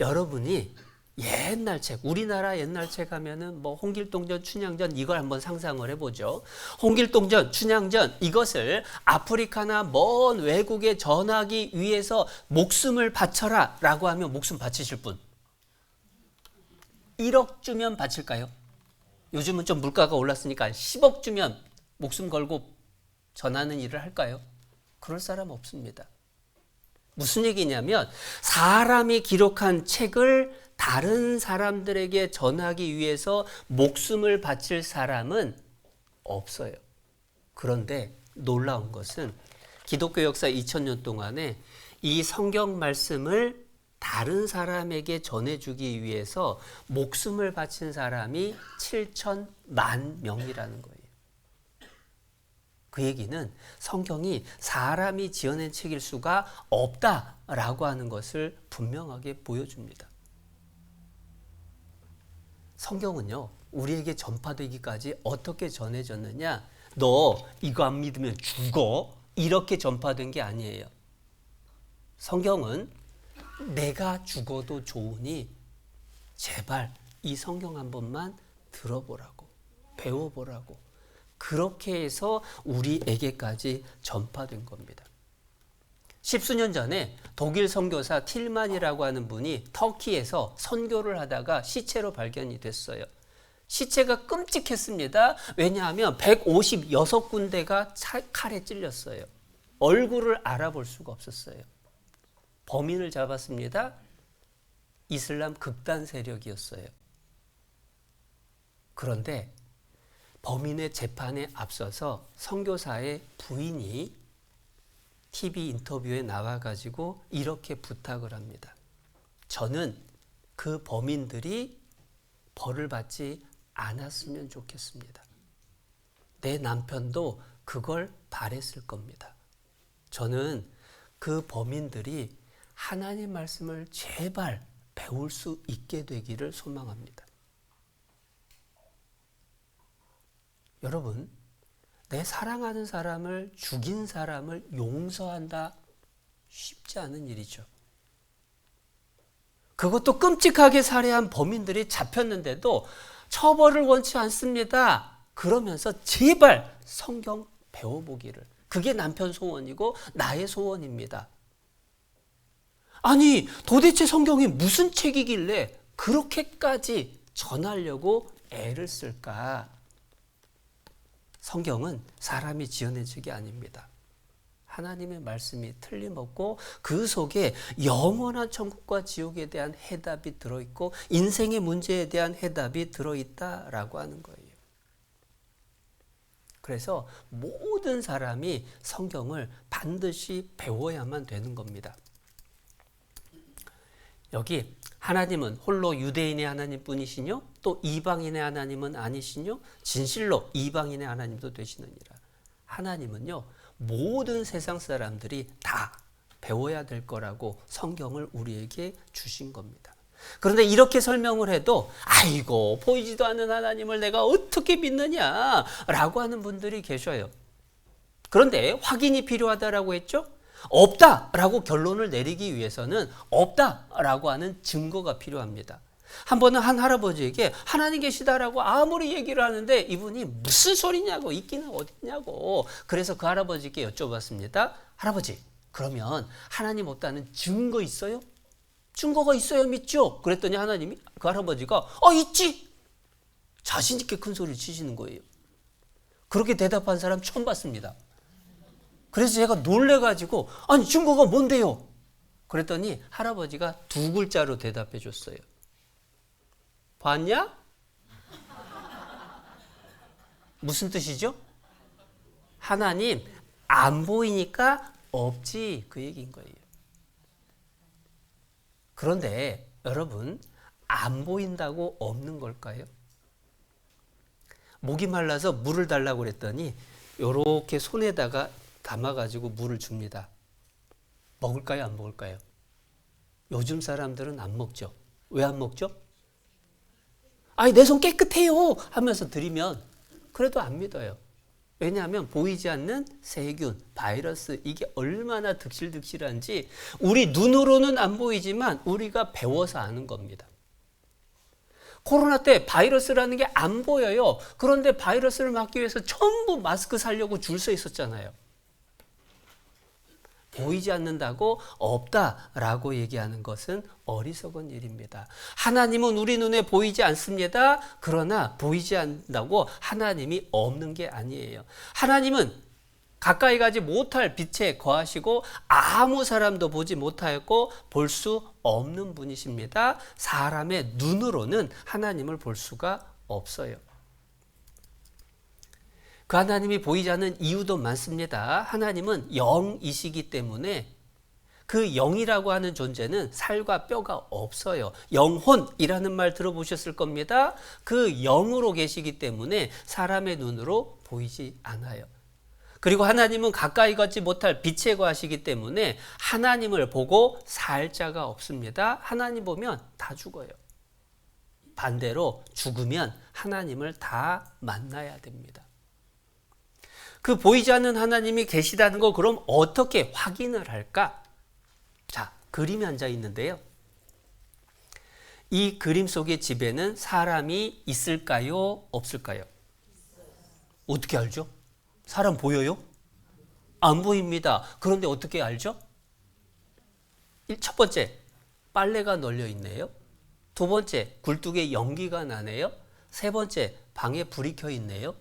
여러분이 옛날 책, 우리나라 옛날 책 하면은 뭐 홍길동전, 춘향전 이걸 한번 상상을 해보죠. 홍길동전, 춘향전 이것을 아프리카나 먼 외국에 전하기 위해서 목숨을 바쳐라 라고 하면 목숨 바치실 분 1억 주면 바칠까요? 요즘은 좀 물가가 올랐으니까 10억 주면 목숨 걸고 전하는 일을 할까요? 그럴 사람 없습니다. 무슨 얘기냐면 사람이 기록한 책을 다른 사람들에게 전하기 위해서 목숨을 바칠 사람은 없어요. 그런데 놀라운 것은 기독교 역사 2000년 동안에 이 성경 말씀을 다른 사람에게 전해주기 위해서 목숨을 바친 사람이 7천만 명이라는 거예요. 그 얘기는 성경이 사람이 지어낸 책일 수가 없다라고 하는 것을 분명하게 보여줍니다. 성경은요, 우리에게 전파되기까지 어떻게 전해졌느냐? 너 이거 안 믿으면 죽어? 이렇게 전파된 게 아니에요. 성경은 내가 죽어도 좋으니 제발 이 성경 한 번만 들어보라고, 배워보라고. 그렇게 해서 우리에게까지 전파된 겁니다. 십수년 전에 독일 선교사 틸만이라고 하는 분이 터키에서 선교를 하다가 시체로 발견이 됐어요. 시체가 끔찍했습니다. 왜냐하면 156군데가 칼에 찔렸어요. 얼굴을 알아볼 수가 없었어요. 범인을 잡았습니다. 이슬람 극단 세력이었어요. 그런데 범인의 재판에 앞서서 선교사의 부인이 TV 인터뷰에 나와가지고 이렇게 부탁을 합니다. 저는 그 범인들이 벌을 받지 않았으면 좋겠습니다. 내 남편도 그걸 바랬을 겁니다. 저는 그 범인들이 하나님 말씀을 제발 배울 수 있게 되기를 소망합니다. 여러분, 내 사랑하는 사람을 죽인 사람을 용서한다 쉽지 않은 일이죠. 그것도 끔찍하게 살해한 범인들이 잡혔는데도 처벌을 원치 않습니다. 그러면서 제발 성경 배워보기를. 그게 남편 소원이고 나의 소원입니다. 아니, 도대체 성경이 무슨 책이길래 그렇게까지 전하려고 애를 쓸까? 성경은 사람이 지어낸 책이 아닙니다. 하나님의 말씀이 틀림없고 그 속에 영원한 천국과 지옥에 대한 해답이 들어있고 인생의 문제에 대한 해답이 들어있다라고 하는 거예요. 그래서 모든 사람이 성경을 반드시 배워야만 되는 겁니다. 여기 하나님은 홀로 유대인의 하나님뿐이시뇨 또 이방인의 하나님은 아니시뇨 진실로 이방인의 하나님도 되시느니라. 하나님은요 모든 세상 사람들이 다 배워야 될 거라고 성경을 우리에게 주신 겁니다. 그런데 이렇게 설명을 해도 아이고 보이지도 않는 하나님을 내가 어떻게 믿느냐라고 하는 분들이 계셔요. 그런데 확인이 필요하다라고 했죠? 없다라고 결론을 내리기 위해서는 없다라고 하는 증거가 필요합니다. 한 번은 한 할아버지에게 하나님 계시다라고 아무리 얘기를 하는데 이분이 무슨 소리냐고 있기는 어딨냐고 그래서 그 할아버지께 여쭤봤습니다. 할아버지 그러면 하나님 없다는 증거 있어요? 증거가 있어야 믿죠? 그랬더니 하나님이 그 할아버지가 있지! 자신 있게 큰 소리를 치시는 거예요. 그렇게 대답한 사람 처음 봤습니다. 그래서 제가 놀래가지고 아니 증거가 뭔데요? 그랬더니 할아버지가 두 글자로 대답해 줬어요. 봤냐? 무슨 뜻이죠? 하나님 안 보이니까 없지 그 얘기인 거예요. 그런데 여러분 안 보인다고 없는 걸까요? 목이 말라서 물을 달라고 그랬더니 이렇게 손에다가 담아가지고 물을 줍니다. 먹을까요? 안 먹을까요? 요즘 사람들은 안 먹죠. 왜 안 먹죠? 아니 내 손 깨끗해요 하면서 드리면 그래도 안 믿어요. 왜냐하면 보이지 않는 세균, 바이러스 이게 얼마나 득실득실한지 우리 눈으로는 안 보이지만 우리가 배워서 아는 겁니다. 코로나 때 바이러스라는 게 안 보여요. 그런데 바이러스를 막기 위해서 전부 마스크 사려고 줄 서 있었잖아요. 보이지 않는다고 없다라고 얘기하는 것은 어리석은 일입니다. 하나님은 우리 눈에 보이지 않습니다. 그러나 보이지 않는다고 하나님이 없는 게 아니에요. 하나님은 가까이 가지 못할 빛에 거하시고 아무 사람도 보지 못하였고 볼 수 없는 분이십니다. 사람의 눈으로는 하나님을 볼 수가 없어요. 그 하나님이 보이지 않는 이유도 많습니다. 하나님은 영이시기 때문에 그 영이라고 하는 존재는 살과 뼈가 없어요. 영혼이라는 말 들어보셨을 겁니다. 그 영으로 계시기 때문에 사람의 눈으로 보이지 않아요. 그리고 하나님은 가까이 걷지 못할 빛에 거하시기 때문에 하나님을 보고 살 자가 없습니다. 하나님 보면 다 죽어요. 반대로 죽으면 하나님을 다 만나야 됩니다. 그 보이지 않는 하나님이 계시다는 걸 그럼 어떻게 확인을 할까? 자, 그림이 앉아 있는데요. 이 그림 속의 집에는 사람이 있을까요? 없을까요? 어떻게 알죠? 사람 보여요? 안 보입니다. 그런데 어떻게 알죠? 첫 번째, 빨래가 널려 있네요. 두 번째, 굴뚝에 연기가 나네요. 세 번째, 방에 불이 켜 있네요.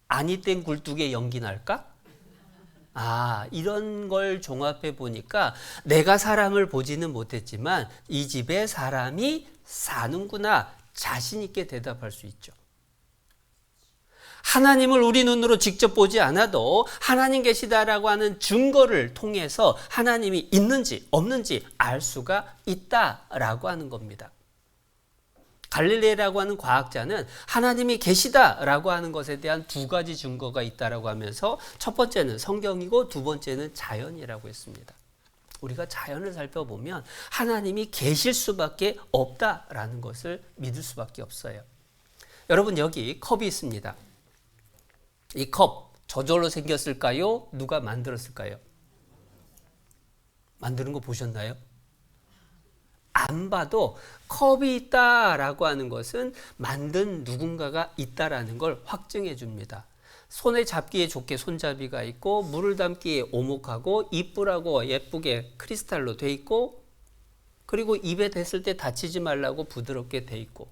아니 땐 굴뚝에 연기 날까? 이런 걸 종합해 보니까 내가 사람을 보지는 못했지만 이 집에 사람이 사는구나 자신 있게 대답할 수 있죠. 하나님을 우리 눈으로 직접 보지 않아도 하나님 계시다라고 하는 증거를 통해서 하나님이 있는지 없는지 알 수가 있다라고 하는 겁니다. 갈릴레라고 하는 과학자는 하나님이 계시다라고 하는 것에 대한 두 가지 증거가 있다라고 하면서 첫 번째는 성경이고 두 번째는 자연이라고 했습니다. 우리가 자연을 살펴보면 하나님이 계실 수밖에 없다라는 것을 믿을 수밖에 없어요. 여러분 여기 컵이 있습니다. 이 컵 저절로 생겼을까요? 누가 만들었을까요? 만드는 거 보셨나요? 안 봐도 컵이 있다라고 하는 것은 만든 누군가가 있다라는 걸 확증해 줍니다. 손에 잡기에 좋게 손잡이가 있고 물을 담기에 오목하고 이쁘라고 예쁘게 크리스탈로 돼 있고 그리고 입에 댔을 때 다치지 말라고 부드럽게 돼 있고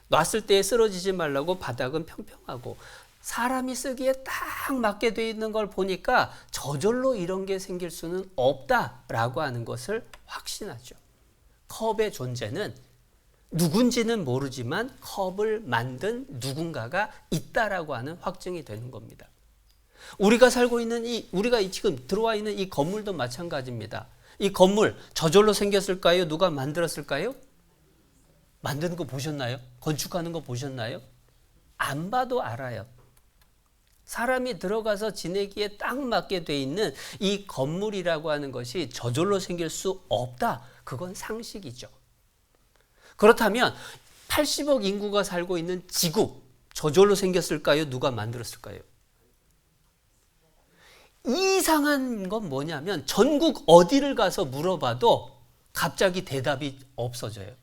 놨을 때 쓰러지지 말라고 바닥은 평평하고 사람이 쓰기에 딱 맞게 되어 있는 걸 보니까 저절로 이런 게 생길 수는 없다라고 하는 것을 확신하죠. 컵의 존재는 누군지는 모르지만 컵을 만든 누군가가 있다라고 하는 확증이 되는 겁니다. 우리가 살고 있는 우리가 지금 들어와 있는 이 건물도 마찬가지입니다. 이 건물 저절로 생겼을까요? 누가 만들었을까요? 만드는 거 보셨나요? 건축하는 거 보셨나요? 안 봐도 알아요. 사람이 들어가서 지내기에 딱 맞게 돼 있는 이 건물이라고 하는 것이 저절로 생길 수 없다. 그건 상식이죠. 그렇다면 80억 인구가 살고 있는 지구 저절로 생겼을까요? 누가 만들었을까요? 이상한 건 뭐냐면 전국 어디를 가서 물어봐도 갑자기 대답이 없어져요.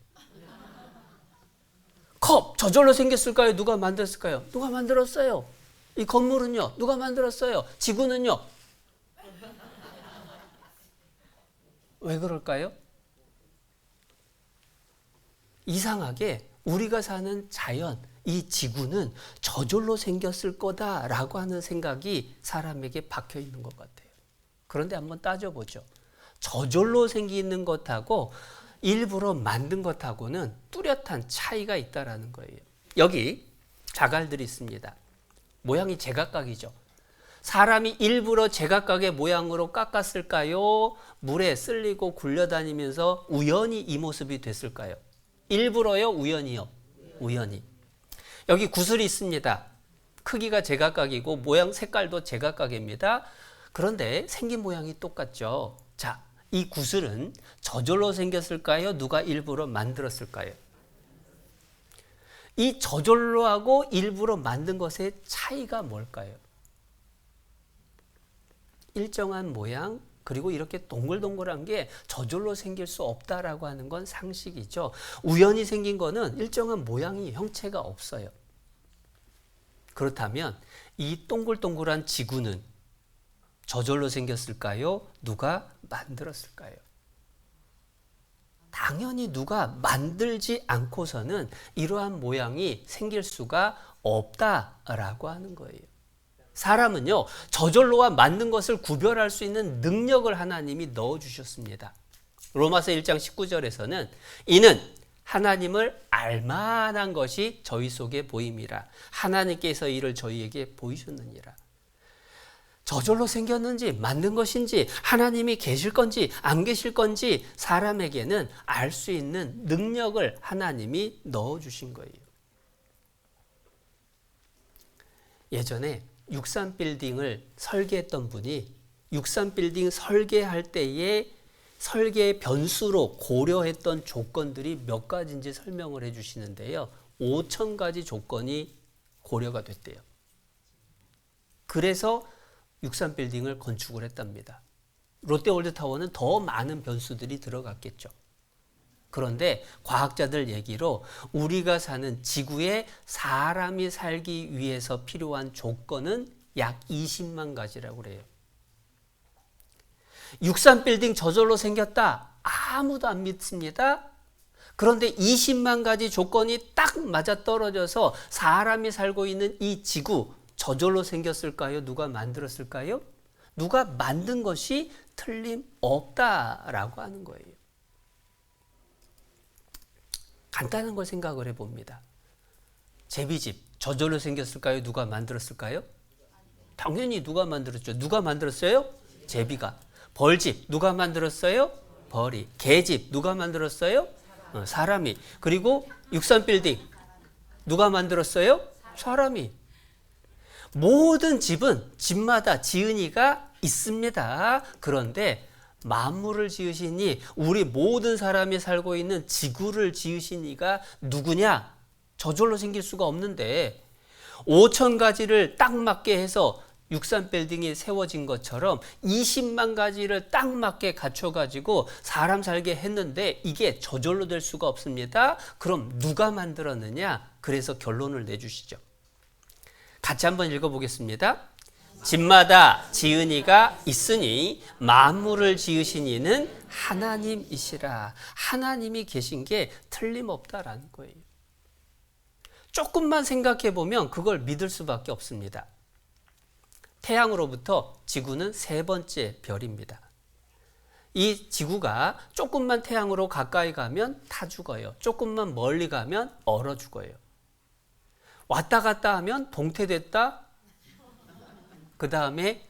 컵 저절로 생겼을까요? 누가 만들었을까요? 누가 만들었어요? 이 건물은요? 누가 만들었어요? 지구는요? 왜 그럴까요? 이상하게 우리가 사는 자연, 이 지구는 저절로 생겼을 거다라고 하는 생각이 사람에게 박혀 있는 것 같아요. 그런데 한번 따져보죠. 저절로 생기는 것하고 일부러 만든 것하고는 뚜렷한 차이가 있다라는 거예요. 여기 자갈들이 있습니다. 모양이 제각각이죠. 사람이 일부러 제각각의 모양으로 깎았을까요? 물에 쓸리고 굴려다니면서 우연히 이 모습이 됐을까요? 일부러요? 우연히요? 우연히. 여기 구슬이 있습니다. 크기가 제각각이고 모양 색깔도 제각각입니다. 그런데 생긴 모양이 똑같죠. 자, 이 구슬은 저절로 생겼을까요? 누가 일부러 만들었을까요? 이 저절로 하고 일부러 만든 것의 차이가 뭘까요? 일정한 모양, 그리고 이렇게 동글동글한 게 저절로 생길 수 없다라고 하는 건 상식이죠. 우연히 생긴 거는 일정한 모양이 형체가 없어요. 그렇다면 이 동글동글한 지구는 저절로 생겼을까요? 누가 만들었을까요? 당연히 누가 만들지 않고서는 이러한 모양이 생길 수가 없다라고 하는 거예요. 사람은요, 저절로와 만든 것을 구별할 수 있는 능력을 하나님이 넣어주셨습니다. 로마서 1장 19절에서는 이는 하나님을 알만한 것이 저희 속에 보임이라. 하나님께서 이를 저희에게 보이셨느니라. 저절로 생겼는지 만든 것인지 하나님이 계실 건지 안 계실 건지 사람에게는 알 수 있는 능력을 하나님이 넣어주신 거예요. 예전에 63빌딩을 설계했던 분이 63빌딩 설계할 때에 설계 변수로 고려했던 조건들이 몇 가지인지 설명을 해 주시는데요. 5,000가지 조건이 고려가 됐대요. 그래서 63빌딩을 건축을 했답니다. 롯데월드타워는 더 많은 변수들이 들어갔겠죠. 그런데 과학자들 얘기로 우리가 사는 지구에 사람이 살기 위해서 필요한 조건은 약 20만 가지라고 그래요. 63빌딩 저절로 생겼다. 아무도 안 믿습니다. 그런데 20만 가지 조건이 딱 맞아떨어져서 사람이 살고 있는 이 지구 저절로 생겼을까요? 누가 만들었을까요? 누가 만든 것이 틀림없다라고 하는 거예요. 간단한 걸 생각을 해봅니다. 제비집 저절로 생겼을까요? 누가 만들었을까요? 당연히 누가 만들었죠. 누가 만들었어요? 제비가. 벌집 누가 만들었어요? 벌이. 개집 누가 만들었어요? 사람이. 그리고 63빌딩 누가 만들었어요? 사람이. 모든 집은 집마다 지은이가 있습니다. 그런데 만물을 지으신 이, 우리 모든 사람이 살고 있는 지구를 지으신 이가 누구냐? 저절로 생길 수가 없는데 5,000가지를 딱 맞게 해서 63빌딩이 세워진 것처럼 20만 가지를 딱 맞게 갖춰가지고 사람 살게 했는데 이게 저절로 될 수가 없습니다. 그럼 누가 만들었느냐? 그래서 결론을 내주시죠. 같이 한번 읽어보겠습니다. 집마다 지은 이가 있으니 만물을 지으신 이는 하나님이시라. 하나님이 계신 게 틀림없다라는 거예요. 조금만 생각해 보면 그걸 믿을 수밖에 없습니다. 태양으로부터 지구는 세 번째 별입니다. 이 지구가 조금만 태양으로 가까이 가면 타 죽어요. 조금만 멀리 가면 얼어 죽어요. 왔다 갔다 하면 동태됐다, 그 다음에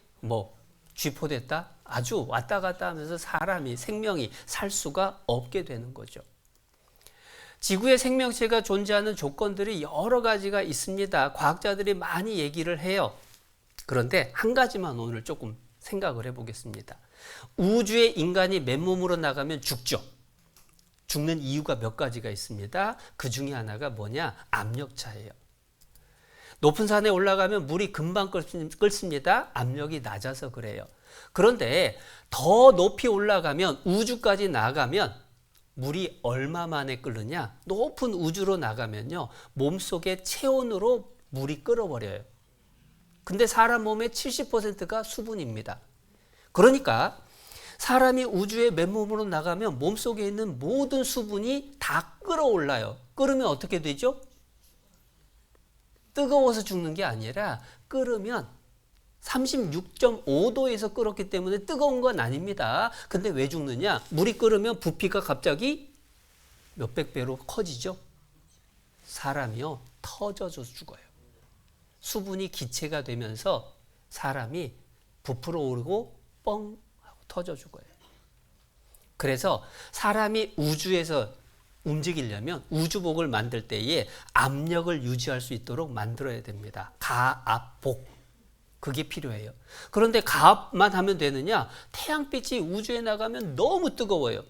쥐포됐다, 아주 왔다 갔다 하면서 사람이, 생명이 살 수가 없게 되는 거죠. 지구의 생명체가 존재하는 조건들이 여러 가지가 있습니다. 과학자들이 많이 얘기를 해요. 그런데 한 가지만 오늘 조금 생각을 해보겠습니다. 우주에 인간이 맨몸으로 나가면 죽죠. 죽는 이유가 몇 가지가 있습니다. 그 중에 하나가 뭐냐? 압력차예요. 높은 산에 올라가면 물이 금방 끓습니다. 압력이 낮아서 그래요. 그런데 더 높이 올라가면, 우주까지 나가면 물이 얼마 만에 끓느냐? 높은 우주로 나가면요, 몸속의 체온으로 물이 끓어버려요. 근데 사람 몸의 70%가 수분입니다. 그러니까 사람이 우주에 맨몸으로 나가면 몸속에 있는 모든 수분이 다 끓어올라요. 끓으면 어떻게 되죠? 뜨거워서 죽는 게 아니라 끓으면 36.5도에서 끓었기 때문에 뜨거운 건 아닙니다. 근데 왜 죽느냐? 물이 끓으면 부피가 갑자기 몇백 배로 커지죠. 사람이요, 터져서 죽어요. 수분이 기체가 되면서 사람이 부풀어 오르고 뻥 하고 터져 죽어요. 그래서 사람이 우주에서 움직이려면 우주복을 만들 때에 압력을 유지할 수 있도록 만들어야 됩니다. 가압복. 그게 필요해요. 그런데 가압만 하면 되느냐? 태양빛이 우주에 나가면 너무 뜨거워요.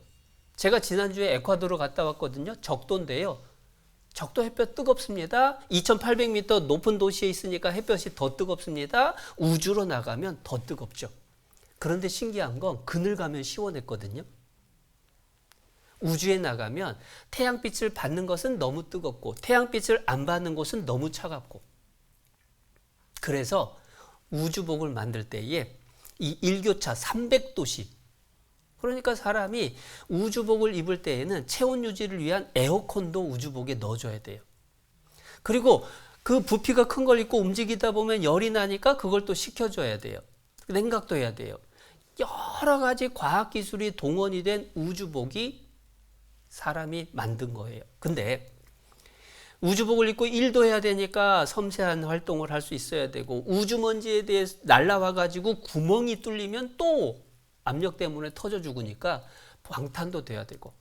제가 지난주에 에콰도르 갔다 왔거든요. 적도인데요. 적도 햇볕 뜨겁습니다. 2800m 높은 도시에 있으니까 햇볕이 더 뜨겁습니다. 우주로 나가면 더 뜨겁죠. 그런데 신기한 건 그늘 가면 시원했거든요. 우주에 나가면 태양빛을 받는 것은 너무 뜨겁고 태양빛을 안 받는 곳은 너무 차갑고, 그래서 우주복을 만들 때에 이 일교차 300도씨, 그러니까 사람이 우주복을 입을 때에는 체온 유지를 위한 에어컨도 우주복에 넣어줘야 돼요. 그리고 그 부피가 큰 걸 입고 움직이다 보면 열이 나니까 그걸 또 식혀줘야 돼요. 냉각도 해야 돼요. 여러 가지 과학기술이 동원이 된 우주복이 사람이 만든 거예요. 근데 우주복을 입고 일도 해야 되니까 섬세한 활동을 할 수 있어야 되고, 우주먼지에 대해 날라와 가지고 구멍이 뚫리면 또 압력 때문에 터져 죽으니까 방탄도 돼야 되고,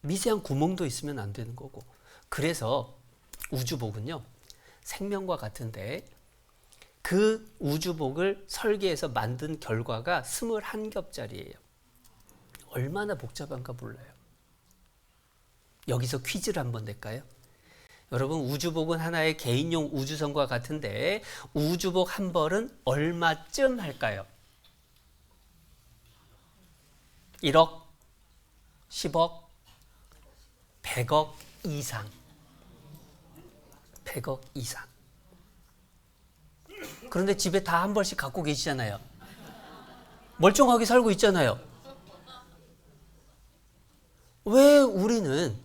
미세한 구멍도 있으면 안 되는 거고. 그래서 우주복은요, 생명과 같은데 그 우주복을 설계해서 만든 결과가 21겹짜리예요. 얼마나 복잡한가 몰라요. 여기서 퀴즈를 한번 낼까요? 여러분, 우주복은 하나의 개인용 우주선과 같은데 우주복 한 벌은 얼마쯤 할까요? 1억, 10억, 100억 이상. 100억 이상. 그런데 집에 다 한 벌씩 갖고 계시잖아요. 멀쩡하게 살고 있잖아요. 왜 우리는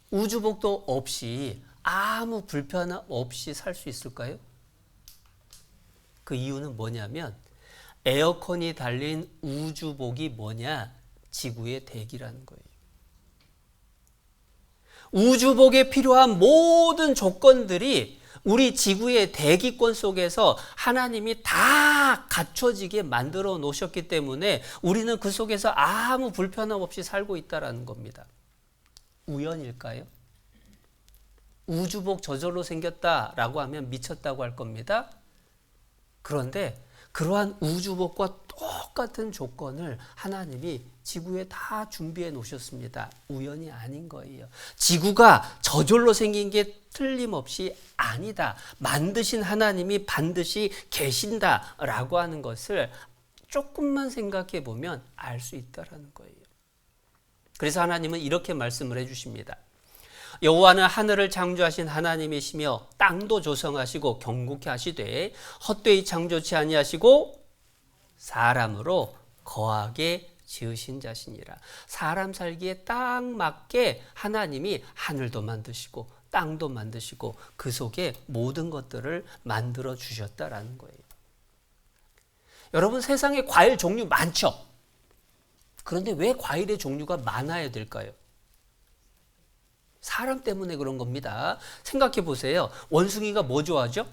우주복도 없이 아무 불편함 없이 살 수 있을까요? 그 이유는 뭐냐면 에어컨이 달린 우주복이 뭐냐? 지구의 대기라는 거예요. 우주복에 필요한 모든 조건들이 우리 지구의 대기권 속에서 하나님이 다 갖춰지게 만들어 놓으셨기 때문에 우리는 그 속에서 아무 불편함 없이 살고 있다는 겁니다. 우연일까요? 우주복 저절로 생겼다라고 하면 미쳤다고 할 겁니다. 그런데 그러한 우주복과 똑같은 조건을 하나님이 지구에 다 준비해 놓으셨습니다. 우연이 아닌 거예요. 지구가 저절로 생긴 게 틀림없이 아니다. 만드신 하나님이 반드시 계신다라고 하는 것을 조금만 생각해 보면 알 수 있다라는 거예요. 그래서 하나님은 이렇게 말씀을 해주십니다. 여호와는 하늘을 창조하신 하나님이시며 땅도 조성하시고 경고케 하시되 헛되이 창조치 아니하시고 사람으로 거하게 지으신 자시니라. 사람 살기에 딱 맞게 하나님이 하늘도 만드시고 땅도 만드시고 그 속에 모든 것들을 만들어 주셨다라는 거예요. 여러분, 세상에 과일 종류 많죠? 그런데 왜 과일의 종류가 많아야 될까요? 사람 때문에 그런 겁니다. 생각해 보세요. 원숭이가 뭐 좋아하죠?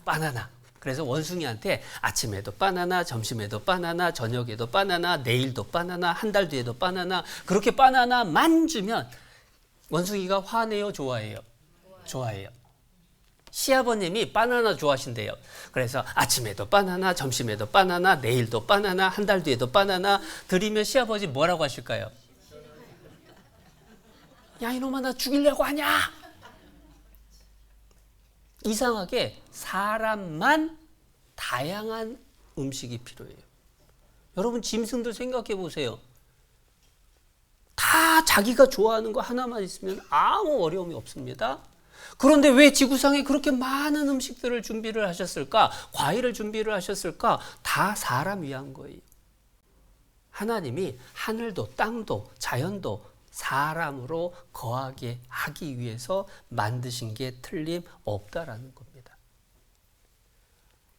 바나나. 그래서 원숭이한테 아침에도 바나나, 점심에도 바나나, 저녁에도 바나나, 내일도 바나나, 한 달 뒤에도 바나나, 그렇게 바나나만 주면 원숭이가 화내요, 좋아해요? 좋아해요. 시아버님이 바나나 좋아하신대요. 그래서 아침에도 바나나, 점심에도 바나나, 내일도 바나나, 한 달 뒤에도 바나나 드리면 시아버지 뭐라고 하실까요? 야, 이놈아, 나 죽이려고 하냐? 이상하게 사람만 다양한 음식이 필요해요. 여러분, 짐승들 생각해 보세요. 다 자기가 좋아하는 거 하나만 있으면 아무 어려움이 없습니다. 그런데 왜 지구상에 그렇게 많은 음식들을 준비를 하셨을까? 과일을 준비를 하셨을까? 다 사람 위한 거예요. 하나님이 하늘도 땅도 자연도 사람으로 거하게 하기 위해서 만드신 게 틀림없다라는 겁니다.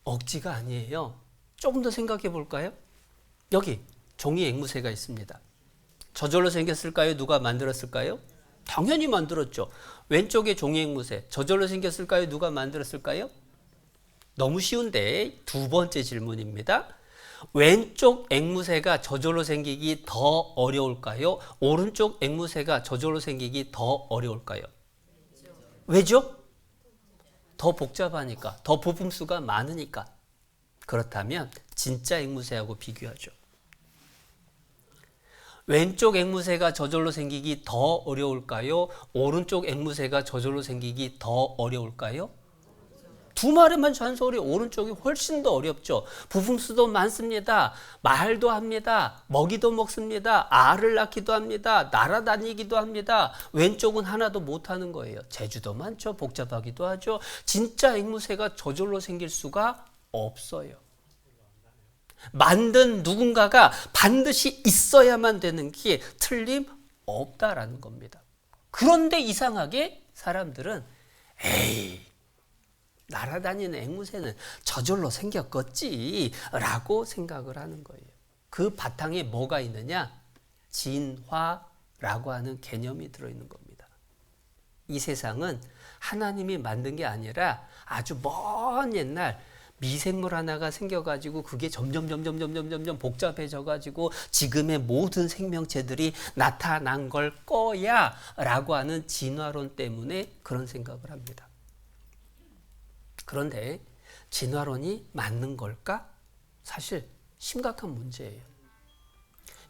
억지가 아니에요. 조금 더 생각해 볼까요? 여기 종이 앵무새가 있습니다. 저절로 생겼을까요? 누가 만들었을까요? 당연히 만들었죠. 왼쪽에 종이 앵무새 저절로 생겼을까요? 누가 만들었을까요? 너무 쉬운데 두 번째 질문입니다. 왼쪽 앵무새가 저절로 생기기 더 어려울까요? 오른쪽 앵무새가 저절로 생기기 더 어려울까요? 왜죠? 더 복잡하니까, 더 부품수가 많으니까. 그렇다면 진짜 앵무새하고 비교하죠. 왼쪽 앵무새가 저절로 생기기 더 어려울까요? 오른쪽 앵무새가 저절로 생기기 더 어려울까요? 두 마리만 잔소리, 오른쪽이 훨씬 더 어렵죠. 부품수도 많습니다. 말도 합니다. 먹이도 먹습니다. 알을 낳기도 합니다. 날아다니기도 합니다. 왼쪽은 하나도 못하는 거예요. 재주도 많죠. 복잡하기도 하죠. 진짜 앵무새가 저절로 생길 수가 없어요. 만든 누군가가 반드시 있어야만 되는 게 틀림없다라는 겁니다. 그런데 이상하게 사람들은 에이, 날아다니는 앵무새는 저절로 생겼겠지 라고 생각을 하는 거예요. 그 바탕에 뭐가 있느냐? 진화라고 하는 개념이 들어있는 겁니다. 이 세상은 하나님이 만든 게 아니라 아주 먼 옛날 미생물 하나가 생겨가지고 그게 점점 복잡해져가지고 지금의 모든 생명체들이 나타난 걸 거야 라고 하는 진화론 때문에 그런 생각을 합니다. 그런데 진화론이 맞는 걸까? 사실 심각한 문제예요.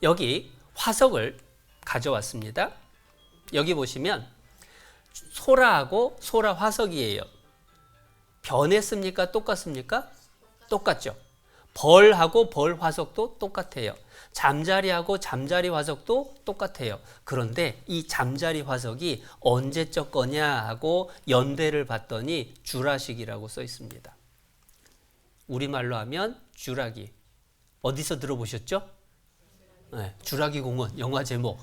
여기 화석을 가져왔습니다. 여기 보시면 소라하고 소라 화석이에요. 변했습니까? 똑같습니까? 똑같죠. 벌하고 벌 화석도 똑같아요. 잠자리하고 잠자리 화석도 똑같아요. 그런데 이 잠자리 화석이 언제적 거냐 하고 연대를 봤더니 주라식이라고 써 있습니다. 우리말로 하면 주라기. 어디서 들어보셨죠? 네, 주라기 공원 영화 제목.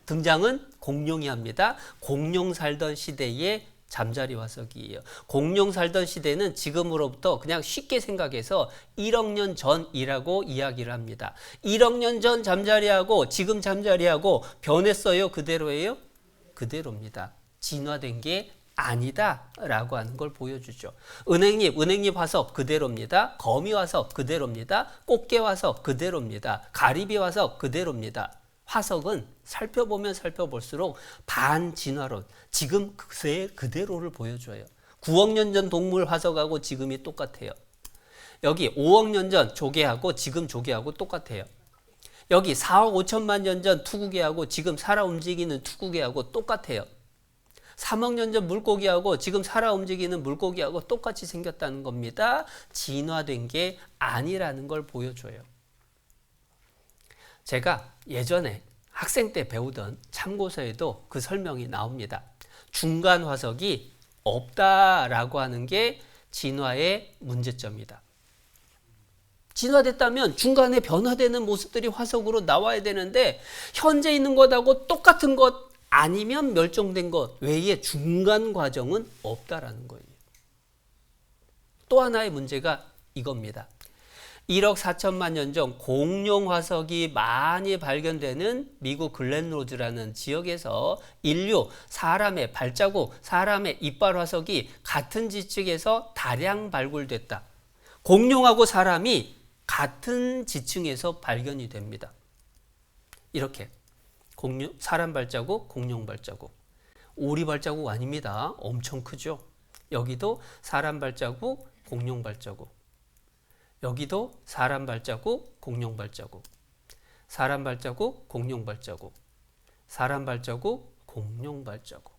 등장은 공룡이 합니다. 공룡 살던 시대의 잠자리 화석이에요. 공룡 살던 시대는 지금으로부터 그냥 쉽게 생각해서 1억 년 전이라고 이야기를 합니다. 1억 년 전 잠자리하고 지금 잠자리하고 변했어요? 그대로예요? 그대로입니다. 진화된 게 아니다 라고 하는 걸 보여주죠. 은행잎 화석 그대로입니다. 거미 화석 그대로입니다. 꽃게 화석 그대로입니다. 가리비 화석 그대로입니다. 화석은 살펴보면 살펴볼수록 반진화론, 지금 그대로를 보여줘요. 9억 년 전 동물 화석하고 지금이 똑같아요. 여기 5억 년 전 조개하고 지금 조개하고 똑같아요. 여기 4억 5천만 년 전 투구개하고 지금 살아 움직이는 투구개하고 똑같아요. 3억 년 전 물고기하고 지금 살아 움직이는 물고기하고 똑같이 생겼다는 겁니다. 진화된 게 아니라는 걸 보여줘요. 제가 예전에 학생 때 배우던 참고서에도 그 설명이 나옵니다. 중간 화석이 없다라고 하는 게 진화의 문제점이다. 진화됐다면 중간에 변화되는 모습들이 화석으로 나와야 되는데 현재 있는 것하고 똑같은 것 아니면 멸종된 것 외에 중간 과정은 없다라는 거예요. 또 하나의 문제가 이겁니다. 1억 4천만 년 전 공룡 화석이 많이 발견되는 미국 글렌로즈라는 지역에서 인류, 사람의 발자국, 사람의 이빨 화석이 같은 지층에서 다량 발굴됐다. 공룡하고 사람이 같은 지층에서 발견이 됩니다. 이렇게 사람 발자국, 공룡 발자국. 오리 발자국 아닙니다. 엄청 크죠. 여기도 사람 발자국, 공룡 발자국. 여기도 사람 발자국, 공룡 발자국. 사람 발자국, 공룡 발자국. 사람 발자국, 공룡 발자국.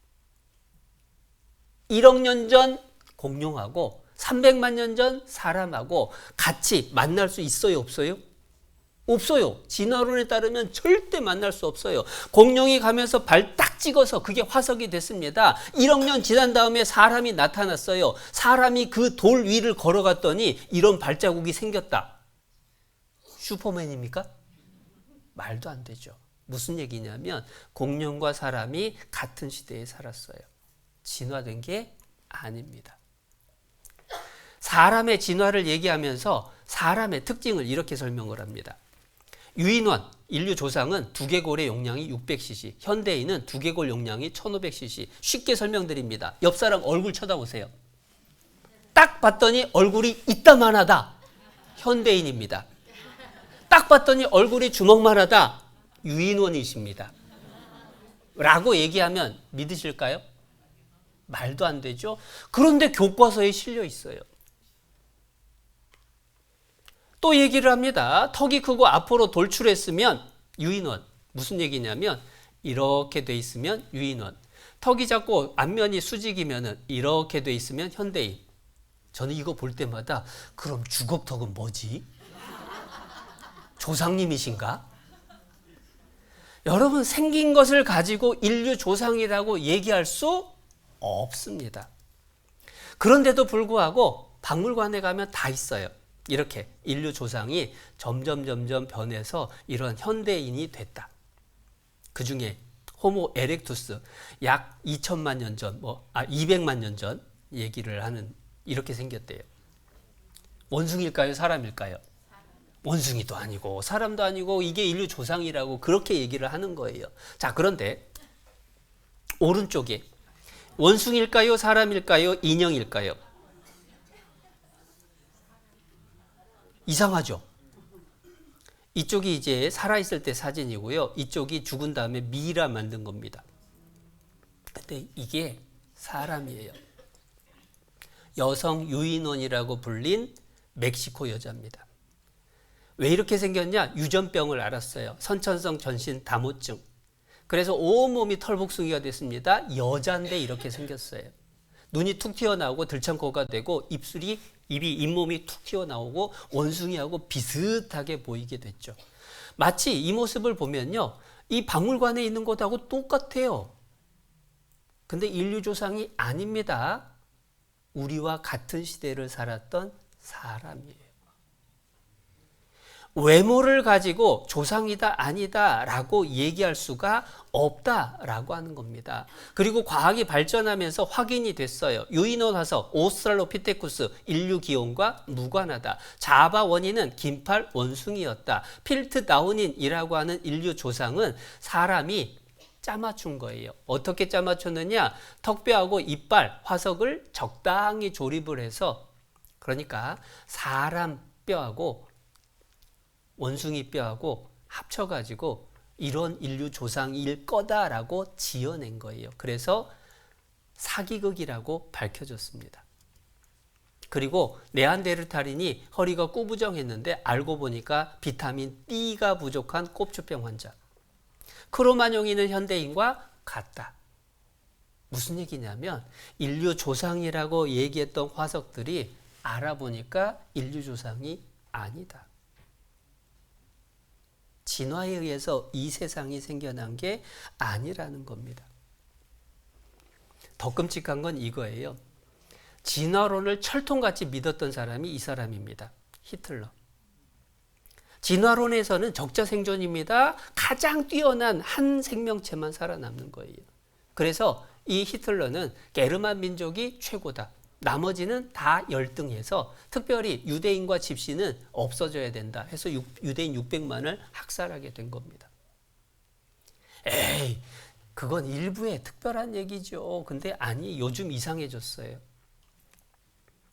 1억 년 전 공룡하고 300만 년 전 사람하고 같이 만날 수 있어요, 없어요? 없어요. 진화론에 따르면 절대 만날 수 없어요. 공룡이 가면서 발 딱 찍어서 그게 화석이 됐습니다. 1억 년 지난 다음에 사람이 나타났어요. 사람이 그 돌 위를 걸어갔더니 이런 발자국이 생겼다. 슈퍼맨입니까? 말도 안 되죠. 무슨 얘기냐면 공룡과 사람이 같은 시대에 살았어요. 진화된 게 아닙니다. 사람의 진화를 얘기하면서 사람의 특징을 이렇게 설명을 합니다. 유인원, 인류 조상은 두개골의 용량이 600cc, 현대인은 두개골 용량이 1500cc. 쉽게 설명드립니다. 옆 사람 얼굴 쳐다보세요. 딱 봤더니 얼굴이 이따만하다. 현대인입니다. 딱 봤더니 얼굴이 주먹만하다. 유인원이십니다. 라고 얘기하면 믿으실까요? 말도 안 되죠. 그런데 교과서에 실려 있어요. 또 얘기를 합니다. 턱이 크고 앞으로 돌출했으면 유인원. 무슨 얘기냐면 이렇게 돼 있으면 유인원. 턱이 작고 앞면이 수직이면 이렇게 돼 있으면 현대인. 저는 이거 볼 때마다 그럼 주걱턱은 뭐지? 조상님이신가? 여러분, 생긴 것을 가지고 인류 조상이라고 얘기할 수 없습니다. 그런데도 불구하고 박물관에 가면 다 있어요. 이렇게 인류 조상이 점점 변해서 이런 현대인이 됐다. 그 중에 호모 에렉투스 약 2천만 년 전, 200만 년 전 얘기를 하는 이렇게 생겼대요. 원숭이일까요? 사람일까요? 원숭이도 아니고 사람도 아니고 이게 인류 조상이라고 그렇게 얘기를 하는 거예요. 자, 그런데 오른쪽에 원숭이일까요? 사람일까요? 인형일까요? 이상하죠? 이쪽이 이제 살아있을 때 사진이고요. 이쪽이 죽은 다음에 미라 만든 겁니다. 근데 이게 사람이에요. 여성 유인원이라고 불린 멕시코 여자입니다. 왜 이렇게 생겼냐? 유전병을 앓았어요. 선천성 전신 다모증. 그래서 온몸이 털복숭이가 됐습니다. 여자인데 이렇게 생겼어요. 눈이 툭 튀어나오고 들창코가 되고 잇몸이 툭 튀어나오고 원숭이하고 비슷하게 보이게 됐죠. 마치 이 모습을 보면요, 이 박물관에 있는 것하고 똑같아요. 근데 인류 조상이 아닙니다. 우리와 같은 시대를 살았던 사람이에요. 외모를 가지고 조상이다 아니다 라고 얘기할 수가 없다라고 하는 겁니다. 그리고 과학이 발전하면서 확인이 됐어요. 유인원 화석 오스트랄로피테쿠스 인류 기원과 무관하다. 자바 원인은 긴팔 원숭이였다. 필트 다우닌이라고 하는 인류 조상은 사람이 짜맞춘 거예요. 어떻게 짜맞췄느냐? 턱뼈하고 이빨, 화석을 적당히 조립을 해서, 그러니까 사람 뼈하고 원숭이 뼈하고 합쳐가지고 이런 인류 조상일 거다라고 지어낸 거예요. 그래서 사기극이라고 밝혀졌습니다. 그리고 네안데르탈인이 허리가 꾸부정했는데 알고 보니까 비타민 D가 부족한 꼽주병 환자. 크로마뇽이는 현대인과 같다. 무슨 얘기냐면 인류 조상이라고 얘기했던 화석들이 알아보니까 인류 조상이 아니다. 진화에 의해서 이 세상이 생겨난 게 아니라는 겁니다. 더 끔찍한 건 이거예요. 진화론을 철통같이 믿었던 사람이 이 사람입니다. 히틀러. 진화론에서는 적자 생존입니다. 가장 뛰어난 한 생명체만 살아남는 거예요. 그래서 이 히틀러는 게르만 민족이 최고다. 나머지는 다 열등해서 특별히 유대인과 집시는 없어져야 된다 해서 유대인 600만을 학살하게 된 겁니다. 에이, 그건 일부의 특별한 얘기죠. 근데 아니, 요즘 이상해졌어요.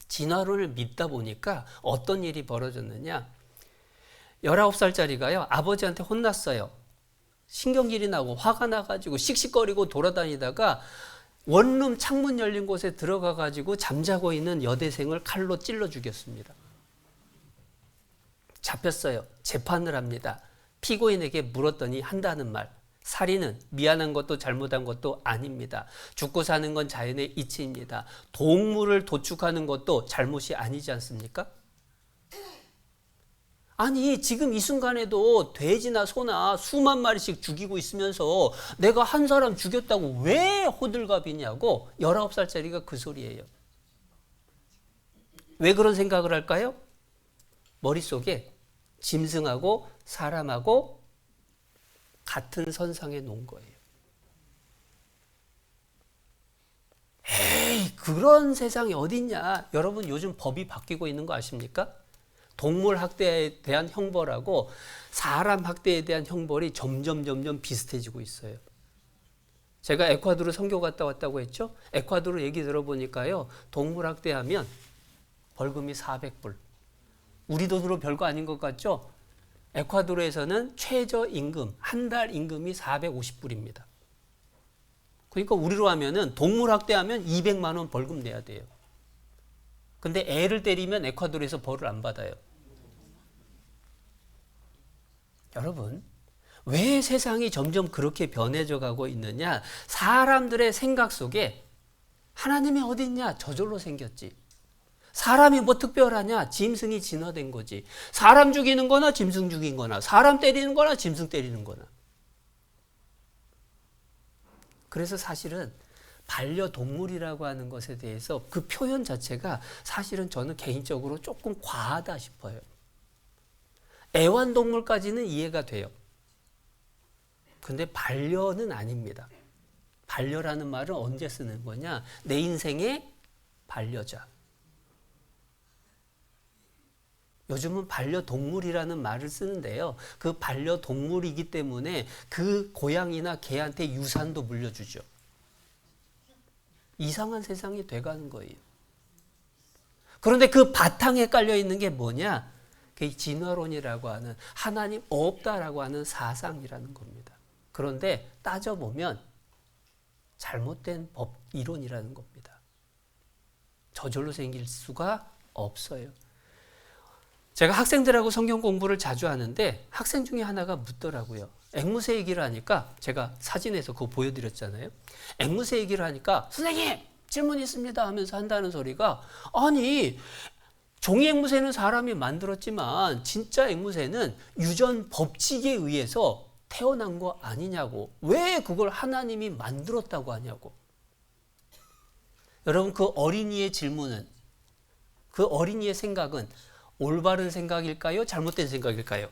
진화론을 믿다 보니까 어떤 일이 벌어졌느냐. 19살짜리가요, 아버지한테 혼났어요. 신경질이 나고 화가 나가지고 씩씩거리고 돌아다니다가 원룸 창문 열린 곳에 들어가가지고 잠자고 있는 여대생을 칼로 찔러 죽였습니다. 잡혔어요. 재판을 합니다. 피고인에게 물었더니 한다는 말. 살인은 미안한 것도 잘못한 것도 아닙니다. 죽고 사는 건 자연의 이치입니다. 동물을 도축하는 것도 잘못이 아니지 않습니까? 아니, 지금 이 순간에도 돼지나 소나 수만 마리씩 죽이고 있으면서 내가 한 사람 죽였다고 왜 호들갑이냐고 19살짜리가 그 소리예요. 왜 그런 생각을 할까요? 머릿속에 짐승하고 사람하고 같은 선상에 놓은 거예요. 에이, 그런 세상이 어딨냐. 여러분, 요즘 법이 바뀌고 있는 거 아십니까? 동물 학대에 대한 형벌하고 사람 학대에 대한 형벌이 점점 비슷해지고 있어요. 제가 에콰도르 선교 갔다 왔다고 했죠? 에콰도르 얘기 들어보니까요, 동물 학대하면 벌금이 400불. 우리 돈으로 별거 아닌 것 같죠? 에콰도르에서는 최저임금, 한 달 임금이 450불입니다. 그러니까 우리로 하면은 동물 학대하면 200만 원 벌금 내야 돼요. 근데 애를 때리면 에콰도르에서 벌을 안 받아요. 여러분, 왜 세상이 점점 그렇게 변해져 가고 있느냐? 사람들의 생각 속에 하나님이 어디 있냐? 저절로 생겼지. 사람이 뭐 특별하냐? 짐승이 진화된 거지. 사람 죽이는 거나 짐승 죽인 거나, 사람 때리는 거나 짐승 때리는 거나. 그래서 사실은 반려동물이라고 하는 것에 대해서 그 표현 자체가 사실은 저는 개인적으로 조금 과하다 싶어요. 애완동물까지는 이해가 돼요. 근데 반려는 아닙니다. 반려라는 말은 언제 쓰는 거냐? 내 인생의 반려자. 요즘은 반려동물이라는 말을 쓰는데요. 그 반려동물이기 때문에 그 고양이나 개한테 유산도 물려주죠. 이상한 세상이 돼가는 거예요. 그런데 그 바탕에 깔려 있는 게 뭐냐? 그게 진화론이라고 하는 하나님 없다라고 하는 사상이라는 겁니다. 그런데 따져보면 잘못된 법 이론이라는 겁니다. 저절로 생길 수가 없어요. 제가 학생들하고 성경 공부를 자주 하는데 학생 중에 하나가 묻더라고요. 앵무새 얘기를 하니까 제가 사진에서 그거 보여드렸잖아요. 앵무새 얘기를 하니까 선생님 질문 있습니다 하면서 한다는 소리가 아니 종이 앵무새는 사람이 만들었지만 진짜 앵무새는 유전 법칙에 의해서 태어난 거 아니냐고. 왜 그걸 하나님이 만들었다고 하냐고. 여러분 그 어린이의 질문은 그 어린이의 생각은 올바른 생각일까요? 잘못된 생각일까요?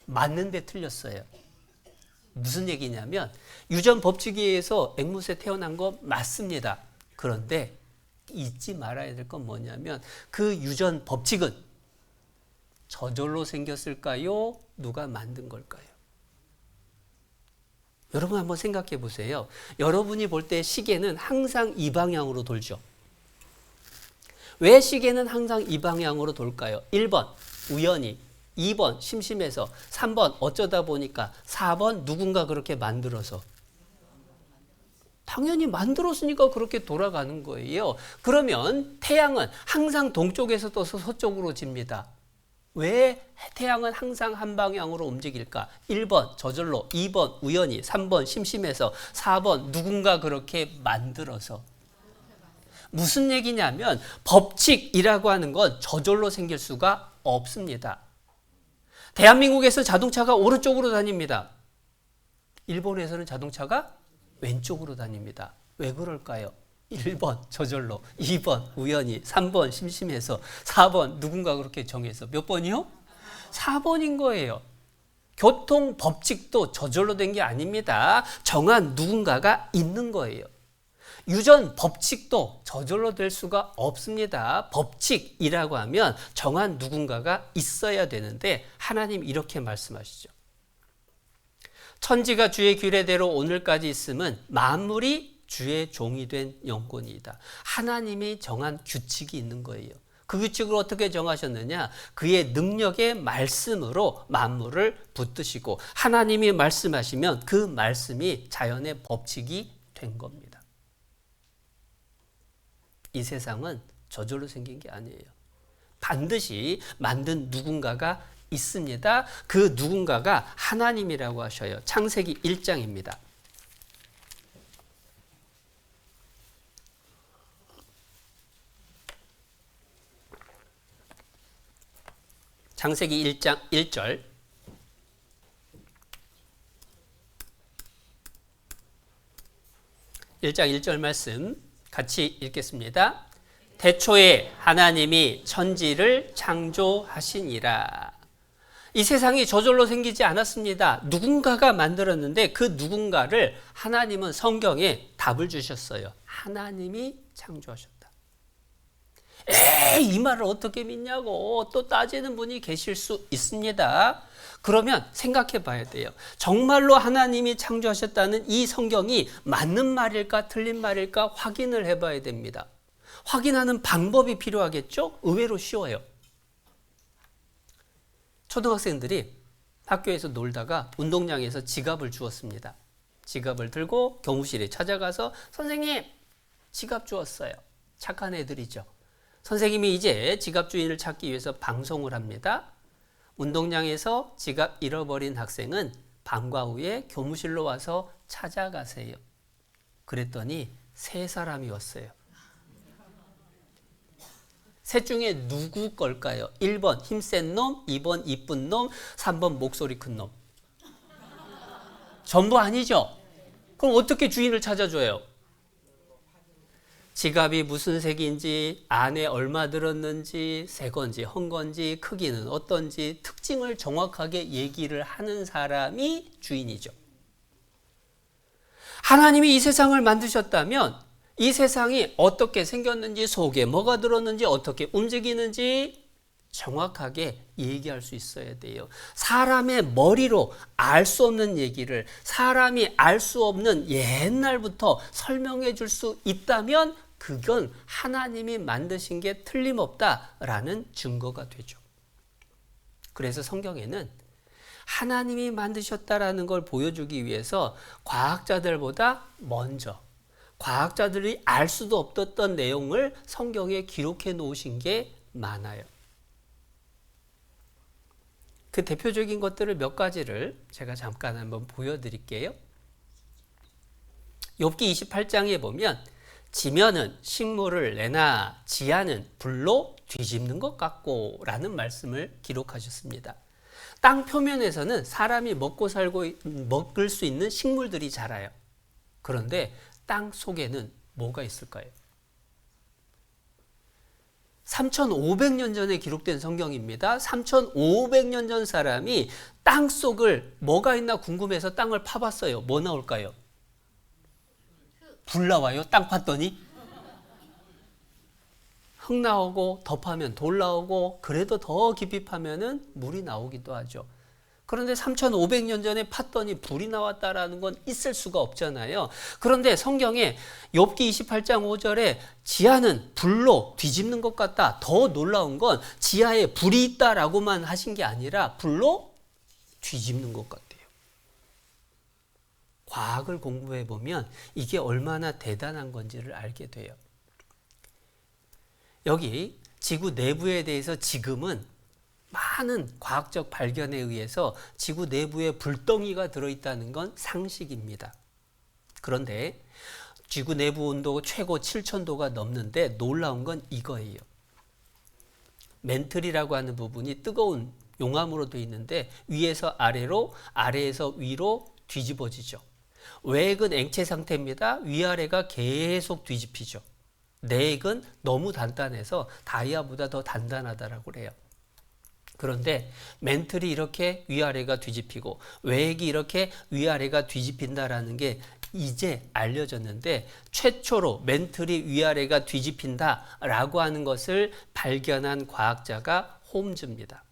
맞는데 틀렸어요. 무슨 얘기냐면 유전 법칙에 의해서 앵무새 태어난 거 맞습니다. 그런데 잊지 말아야 될 건 뭐냐면 그 유전 법칙은 저절로 생겼을까요? 누가 만든 걸까요? 여러분 한번 생각해 보세요. 여러분이 볼 때 시계는 항상 이 방향으로 돌죠. 왜 시계는 항상 이 방향으로 돌까요? 1번 우연히, 2번 심심해서, 3번 어쩌다 보니까, 4번 누군가 그렇게 만들어서. 당연히 만들었으니까 그렇게 돌아가는 거예요. 그러면 태양은 항상 동쪽에서 떠서 서쪽으로 집니다. 왜 태양은 항상 한 방향으로 움직일까? 1번 저절로, 2번 우연히, 3번 심심해서, 4번 누군가 그렇게 만들어서. 무슨 얘기냐면 법칙이라고 하는 건 저절로 생길 수가 없습니다. 대한민국에서 자동차가 오른쪽으로 다닙니다. 일본에서는 자동차가 왼쪽으로 다닙니다. 왜 그럴까요? 1번 저절로, 2번 우연히, 3번 심심해서, 4번 누군가 그렇게 정해서. 몇 번이요? 4번인 거예요. 교통 법칙도 저절로 된 게 아닙니다. 정한 누군가가 있는 거예요. 유전 법칙도 저절로 될 수가 없습니다. 법칙이라고 하면 정한 누군가가 있어야 되는데 하나님 이렇게 말씀하시죠. 천지가 주의 규례대로 오늘까지 있음은 만물이 주의 종이 된 영권이다. 하나님이 정한 규칙이 있는 거예요. 그 규칙을 어떻게 정하셨느냐? 그의 능력의 말씀으로 만물을 붙드시고 하나님이 말씀하시면 그 말씀이 자연의 법칙이 된 겁니다. 이 세상은 저절로 생긴 게 아니에요. 반드시 만든 누군가가 있습니다. 그 누군가가 하나님이라고 하셔요. 창세기 1장입니다. 창세기 1장 1절. (1장 1절) 말씀 같이 읽겠습니다. 태초에 하나님이 천지를 창조하시니라. 이 세상이 저절로 생기지 않았습니다. 누군가가 만들었는데 그 누군가를 하나님은 성경에 답을 주셨어요. 하나님이 창조하셨다. 이 말을 어떻게 믿냐고 또 따지는 분이 계실 수 있습니다. 그러면 생각해 봐야 돼요. 정말로 하나님이 창조하셨다는 이 성경이 맞는 말일까 틀린 말일까 확인을 해봐야 됩니다. 확인하는 방법이 필요하겠죠? 의외로 쉬워요. 초등학생들이 학교에서 놀다가 운동장에서 지갑을 주웠습니다. 지갑을 들고 교무실에 찾아가서 선생님, 지갑 주웠어요. 착한 애들이죠. 선생님이 이제 지갑 주인을 찾기 위해서 방송을 합니다. 운동장에서 지갑 잃어버린 학생은 방과 후에 교무실로 와서 찾아가세요. 그랬더니 세 사람이 왔어요. 셋 중에 누구 걸까요? 1번 힘센 놈, 2번 이쁜 놈, 3번 목소리 큰 놈. 전부 아니죠? 그럼 어떻게 주인을 찾아줘요? 지갑이 무슨 색인지, 안에 얼마 들었는지, 새 건지 헌 건지, 크기는 어떤지 특징을 정확하게 얘기를 하는 사람이 주인이죠. 하나님이 이 세상을 만드셨다면 이 세상이 어떻게 생겼는지, 속에 뭐가 들었는지, 어떻게 움직이는지 정확하게 얘기할 수 있어야 돼요. 사람의 머리로 알 수 없는 얘기를 사람이 알 수 없는 옛날부터 설명해 줄 수 있다면 그건 하나님이 만드신 게 틀림없다라는 증거가 되죠. 그래서 성경에는 하나님이 만드셨다라는 걸 보여주기 위해서 과학자들보다 먼저 과학자들이 알 수도 없었던 내용을 성경에 기록해 놓으신 게 많아요. 그 대표적인 것들을 몇 가지를 제가 잠깐 한번 보여드릴게요. 욥기 28장에 보면 지면은 식물을 내나 지하는 불로 뒤집는 것 같고 라는 말씀을 기록하셨습니다. 땅 표면에서는 사람이 먹을 수 있는 식물들이 자라요. 그런데 땅 속에는 뭐가 있을까요? 3,500년 전에 기록된 성경입니다. 3,500년 전 사람이 땅 속을 뭐가 있나 궁금해서 땅을 파봤어요. 뭐 나올까요? 불 나와요. 땅 팠더니 흙 나오고 더 파면 돌 나오고 그래도 더 깊이 파면은 물이 나오기도 하죠. 그런데 3,500년 전에 팠더니 불이 나왔다라는 건 있을 수가 없잖아요. 그런데 성경에 욥기 28장 5절에 지하는 불로 뒤집는 것 같다. 더 놀라운 건 지하에 불이 있다라고만 하신 게 아니라 불로 뒤집는 것 같아요. 과학을 공부해 보면 이게 얼마나 대단한 건지를 알게 돼요. 여기 지구 내부에 대해서 지금은 많은 과학적 발견에 의해서 지구 내부에 불덩이가 들어있다는 건 상식입니다. 그런데 지구 내부 온도 최고 7,000도가 넘는데 놀라운 건 이거예요. 멘틀이라고 하는 부분이 뜨거운 용암으로 되어 있는데 위에서 아래로, 아래에서 위로 뒤집어지죠. 외액은 액체 상태입니다. 위아래가 계속 뒤집히죠. 내액은 너무 단단해서 다이아보다 더 단단하다라고 그래요. 그런데 멘틀이 이렇게 위아래가 뒤집히고 외액이 이렇게 위아래가 뒤집힌다라는 게 이제 알려졌는데, 최초로 멘틀이 위아래가 뒤집힌다라고 하는 것을 발견한 과학자가 홈즈입니다.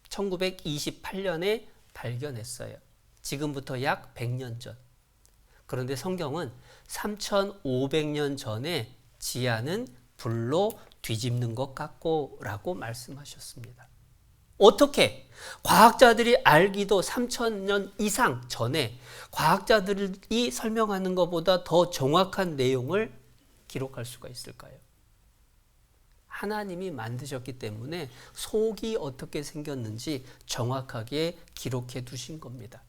1928년에 발견했어요. 지금부터 약 100년 전. 그런데 성경은 3500년 전에 지하는 불로 뒤집는 것 같고 라고 말씀하셨습니다. 어떻게? 과학자들이 알기도 3000년 이상 전에 과학자들이 설명하는 것보다 더 정확한 내용을 기록할 수가 있을까요? 하나님이 만드셨기 때문에 속이 어떻게 생겼는지 정확하게 기록해 두신 겁니다.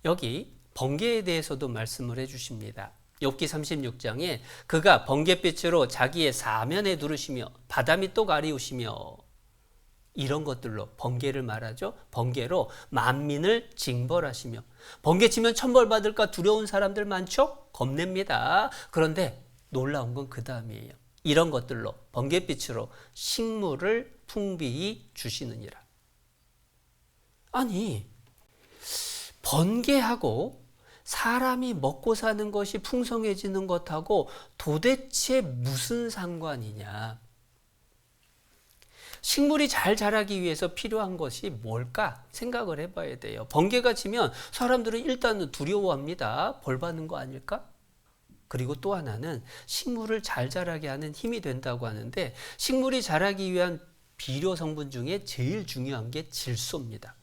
여기 번개에 대해서도 말씀을 해주십니다. 욥기 36장에 그가 번갯빛으로 자기의 사면에 두르시며 바다밑 또 가리우시며, 이런 것들로 번개를 말하죠. 번개로 만민을 징벌하시며, 번개 치면 천벌 받을까 두려운 사람들 많죠? 겁냅니다. 그런데 놀라운 건 그 다음이에요. 이런 것들로 번갯빛으로 식물을 풍비히 주시느니라. 아니, 번개하고 사람이 먹고 사는 것이 풍성해지는 것하고 도대체 무슨 상관이냐? 식물이 잘 자라기 위해서 필요한 것이 뭘까 생각을 해봐야 돼요. 번개가 치면 사람들은 일단은 두려워합니다. 벌 받는 거 아닐까? 그리고 또 하나는 식물을 잘 자라게 하는 힘이 된다고 하는데, 식물이 자라기 위한 비료 성분 중에 제일 중요한 게 질소입니다.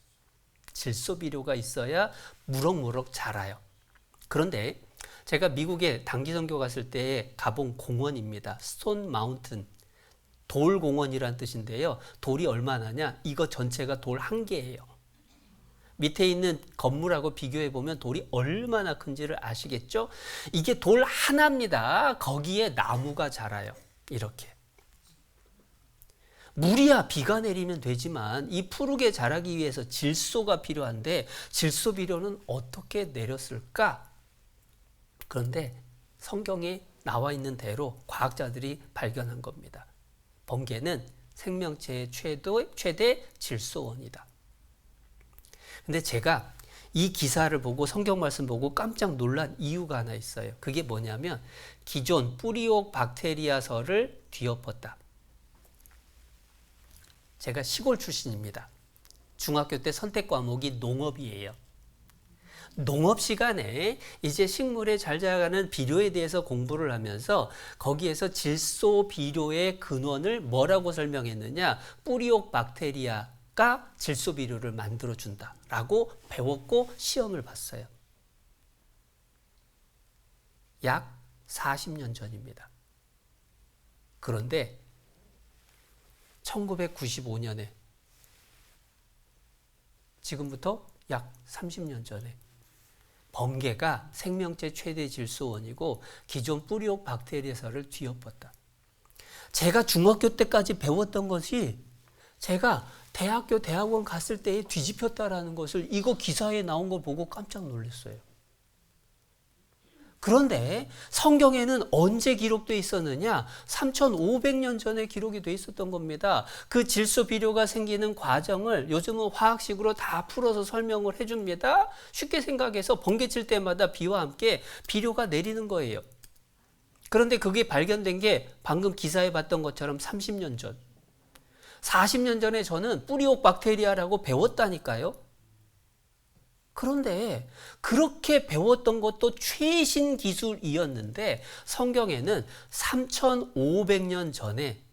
질소 비료가 있어야 무럭무럭 자라요. 그런데 제가 미국에 단기 선교 갔을 때 가본 공원입니다. 스톤 마운튼, 돌 공원이란 뜻인데요. 돌이 얼마나냐? 이거 전체가 돌 한 개예요. 밑에 있는 건물하고 비교해 보면 돌이 얼마나 큰지를 아시겠죠? 이게 돌 하나입니다. 거기에 나무가 자라요. 이렇게. 물이야 비가 내리면 되지만 이 푸르게 자라기 위해서 질소가 필요한데 질소 비료는 어떻게 내렸을까? 그런데 성경에 나와 있는 대로 과학자들이 발견한 겁니다. 번개는 생명체의 최대 질소원이다. 근데 제가 이 기사를 보고 성경 말씀 보고 깜짝 놀란 이유가 하나 있어요. 그게 뭐냐면 기존 뿌리옥 박테리아서를 뒤엎었다. 제가 시골 출신입니다. 중학교 때 선택 과목이 농업이에요. 농업 시간에 이제 식물에 잘 자라가는 비료에 대해서 공부를 하면서 거기에서 질소 비료의 근원을 뭐라고 설명했느냐? 뿌리옥 박테리아가 질소 비료를 만들어준다라고 배웠고 시험을 봤어요. 약 40년 전입니다. 그런데 1995년에 지금부터 약 30년 전에 번개가 생명체 최대 질소원이고 기존 뿌리옥 박테리아서를 뒤엎었다. 제가 중학교 때까지 배웠던 것이 제가 대학원 갔을 때에 뒤집혔다라는 것을 이거 기사에 나온 걸 보고 깜짝 놀랐어요. 그런데 성경에는 언제 기록되어 있었느냐? 3500년 전에 기록이 되어 있었던 겁니다. 그 질소 비료가 생기는 과정을 요즘은 화학식으로 다 풀어서 설명을 해줍니다. 쉽게 생각해서 번개 칠 때마다 비와 함께 비료가 내리는 거예요. 그런데 그게 발견된 게 방금 기사에 봤던 것처럼 30년 전. 40년 전에 저는 뿌리옥 박테리아라고 배웠다니까요. 그런데 그렇게 배웠던 것도 최신 기술이었는데 성경에는 3500년 전에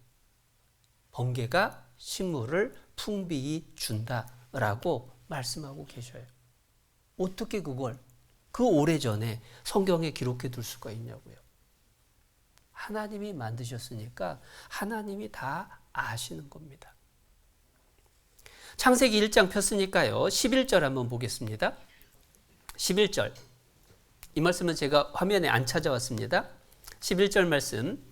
번개가 식물을 풍비히 준다라고 말씀하고 계셔요. 어떻게 그걸 그 오래전에 성경에 기록해 둘 수가 있냐고요. 하나님이 만드셨으니까 하나님이 다 아시는 겁니다. 창세기 1장 폈으니까요. 11절 한번 보겠습니다. 11절. 이 말씀은 제가 화면에 안 찾아왔습니다. 11절 말씀.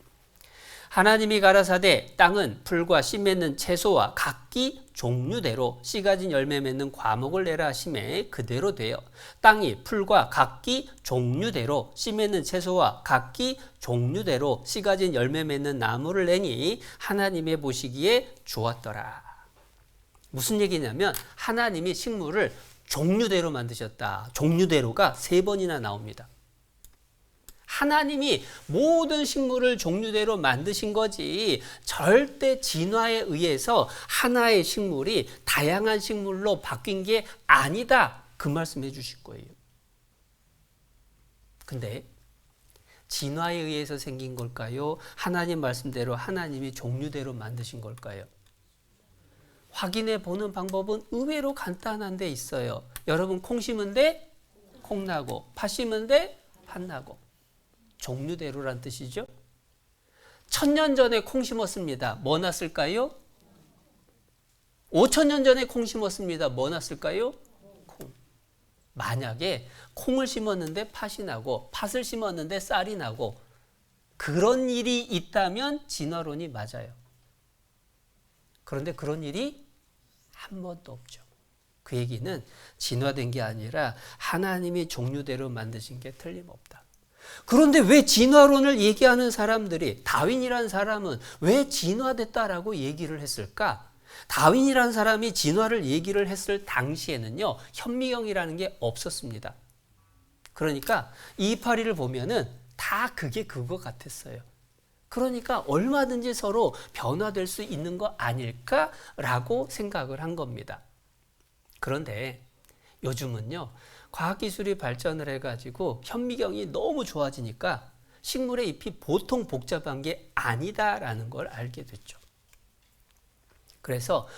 하나님이 가라사대 땅은 풀과 씨 맺는 채소와 각기 종류대로 씨 가진 열매 맺는 과목을 내라 하심에 그대로 되어 땅이 풀과 각기 종류대로 씨 맺는 채소와 각기 종류대로 씨 가진 열매 맺는 나무를 내니 하나님의 보시기에 좋았더라. 무슨 얘기냐면 하나님이 식물을 종류대로 만드셨다. 종류대로가 3번이나 나옵니다. 하나님이 모든 식물을 종류대로 만드신 거지 절대 진화에 의해서 하나의 식물이 다양한 식물로 바뀐 게 아니다. 그 말씀해 주실 거예요. 근데 진화에 의해서 생긴 걸까요? 하나님 말씀대로 하나님이 종류대로 만드신 걸까요? 확인해 보는 방법은 의외로 간단한 데 있어요. 여러분 콩 심은 데 콩 나고 팥 심은 데 팥 나고 종류대로란 뜻이죠. 1000년 전에 콩 심었습니다. 뭐 났을까요? 5000년 전에 콩 심었습니다. 뭐 났을까요? 콩. 만약에 콩을 심었는데 팥이 나고 팥을 심었는데 쌀이 나고 그런 일이 있다면 진화론이 맞아요. 그런데 그런 일이 한 번도 없죠. 그 얘기는 진화된 게 아니라 하나님이 종류대로 만드신 게 틀림없다. 그런데 왜 진화론을 얘기하는 사람들이 다윈이라는 사람은 왜 진화됐다라고 얘기를 했을까? 다윈이라는 사람이 진화를 얘기를 했을 당시에는요, 현미경이라는 게 없었습니다. 그러니까 228을 보면은 다 그게 그거 같았어요. 그러니까 얼마든지 서로 변화될 수 있는 거 아닐까라고 생각을 한 겁니다. 그런데 요즘은요, 과학기술이 발전을 해가지고 현미경이 너무 좋아지니까 식물의 잎이 보통 복잡한 게 아니다라는 걸 알게 됐죠. 그래서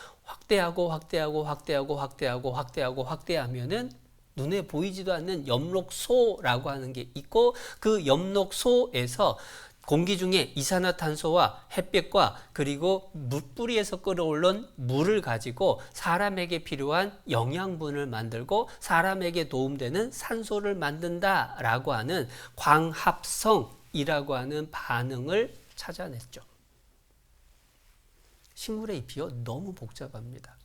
확대하면은 눈에 보이지도 않는 엽록소라고 하는 게 있고 그 엽록소에서 공기 중에 이산화탄소와 햇빛과 그리고 물뿌리에서 끌어올른 물을 가지고 사람에게 필요한 영양분을 만들고 사람에게 도움되는 산소를 만든다라고 하는 광합성이라고 하는 반응을 찾아냈죠. 식물의 잎이요, 너무 복잡합니다.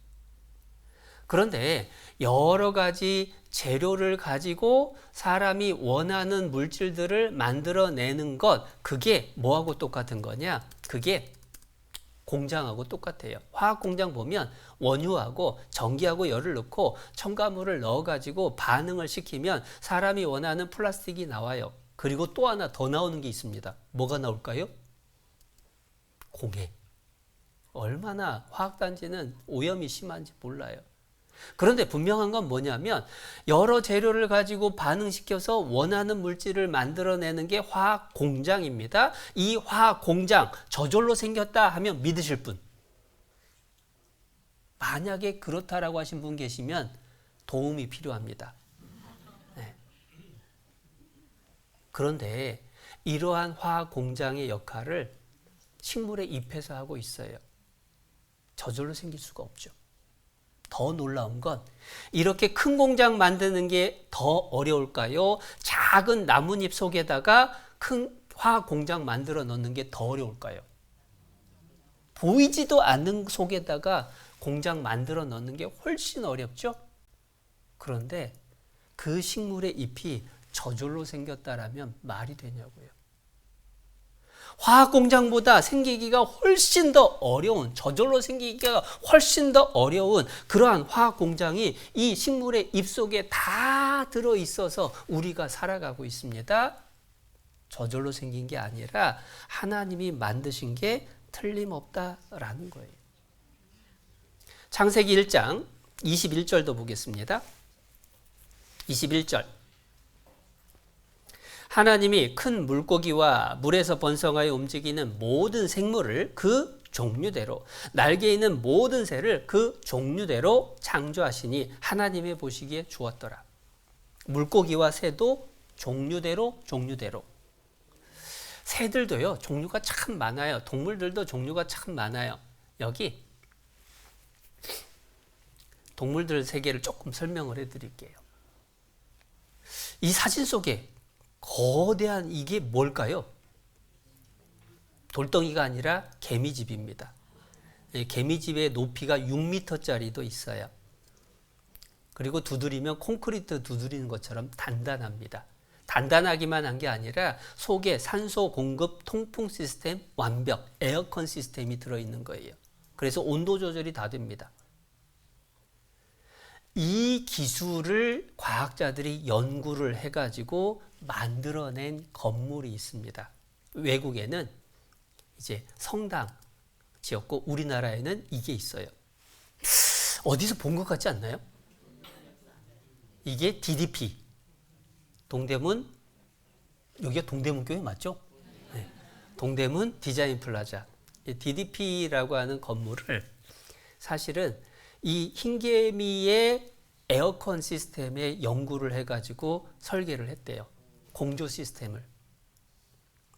그런데 여러 가지 재료를 가지고 사람이 원하는 물질들을 만들어내는 것, 그게 뭐하고 똑같은 거냐? 그게 공장하고 똑같아요. 화학공장 보면 원유하고 전기하고 열을 넣고 첨가물을 넣어가지고 반응을 시키면 사람이 원하는 플라스틱이 나와요. 그리고 또 하나 더 나오는 게 있습니다. 뭐가 나올까요? 공해. 얼마나 화학단지는 오염이 심한지 몰라요. 그런데 분명한 건 뭐냐면 여러 재료를 가지고 반응시켜서 원하는 물질을 만들어내는 게 화학 공장입니다. 이 화학 공장 저절로 생겼다 하면 믿으실 분? 만약에 그렇다라고 하신 분 계시면 도움이 필요합니다. 네. 그런데 이러한 화학 공장의 역할을 식물의 잎에서 하고 있어요. 저절로 생길 수가 없죠. 더 놀라운 건 이렇게 큰 공장 만드는 게 더 어려울까요? 작은 나뭇잎 속에다가 큰 화학 공장 만들어 넣는 게 더 어려울까요? 보이지도 않는 속에다가 공장 만들어 넣는 게 훨씬 어렵죠? 그런데 그 식물의 잎이 저절로 생겼다라면 말이 되냐고요. 화학공장보다 생기기가 훨씬 더 어려운, 저절로 생기기가 훨씬 더 어려운 그러한 화학공장이 이 식물의 잎 속에 다 들어있어서 우리가 살아가고 있습니다. 저절로 생긴 게 아니라 하나님이 만드신 게 틀림없다라는 거예요. 창세기 1장 21절도 보겠습니다. 21절. 하나님이 큰 물고기와 물에서 번성하여 움직이는 모든 생물을 그 종류대로 날개 있는 모든 새를 그 종류대로 창조하시니 하나님이 보시기에 좋았더라. 물고기와 새도 종류대로 새들도요 종류가 참 많아요. 동물들도 종류가 참 많아요. 여기 동물들 세계를 조금 설명을 해드릴게요. 이 사진 속에 거대한 이게 뭘까요? 돌덩이가 아니라 개미집입니다. 개미집의 높이가 6m짜리도 있어요. 그리고 두드리면 콘크리트 두드리는 것처럼 단단합니다. 단단하기만 한 게 아니라 속에 산소 공급 통풍 시스템 완벽, 에어컨 시스템이 들어있는 거예요. 그래서 온도 조절이 다 됩니다. 이 기술을 과학자들이 연구를 해가지고 만들어낸 건물이 있습니다. 외국에는 이제 성당 지었고 우리나라에는 이게 있어요. 어디서 본 것 같지 않나요? 이게 DDP 동대문, 여기가 동대문 교회 맞죠? 네. 동대문 디자인 플라자 DDP라고 하는 건물을 사실은 이 흰개미의 에어컨 시스템에 연구를 해가지고 설계를 했대요. 공조 시스템을.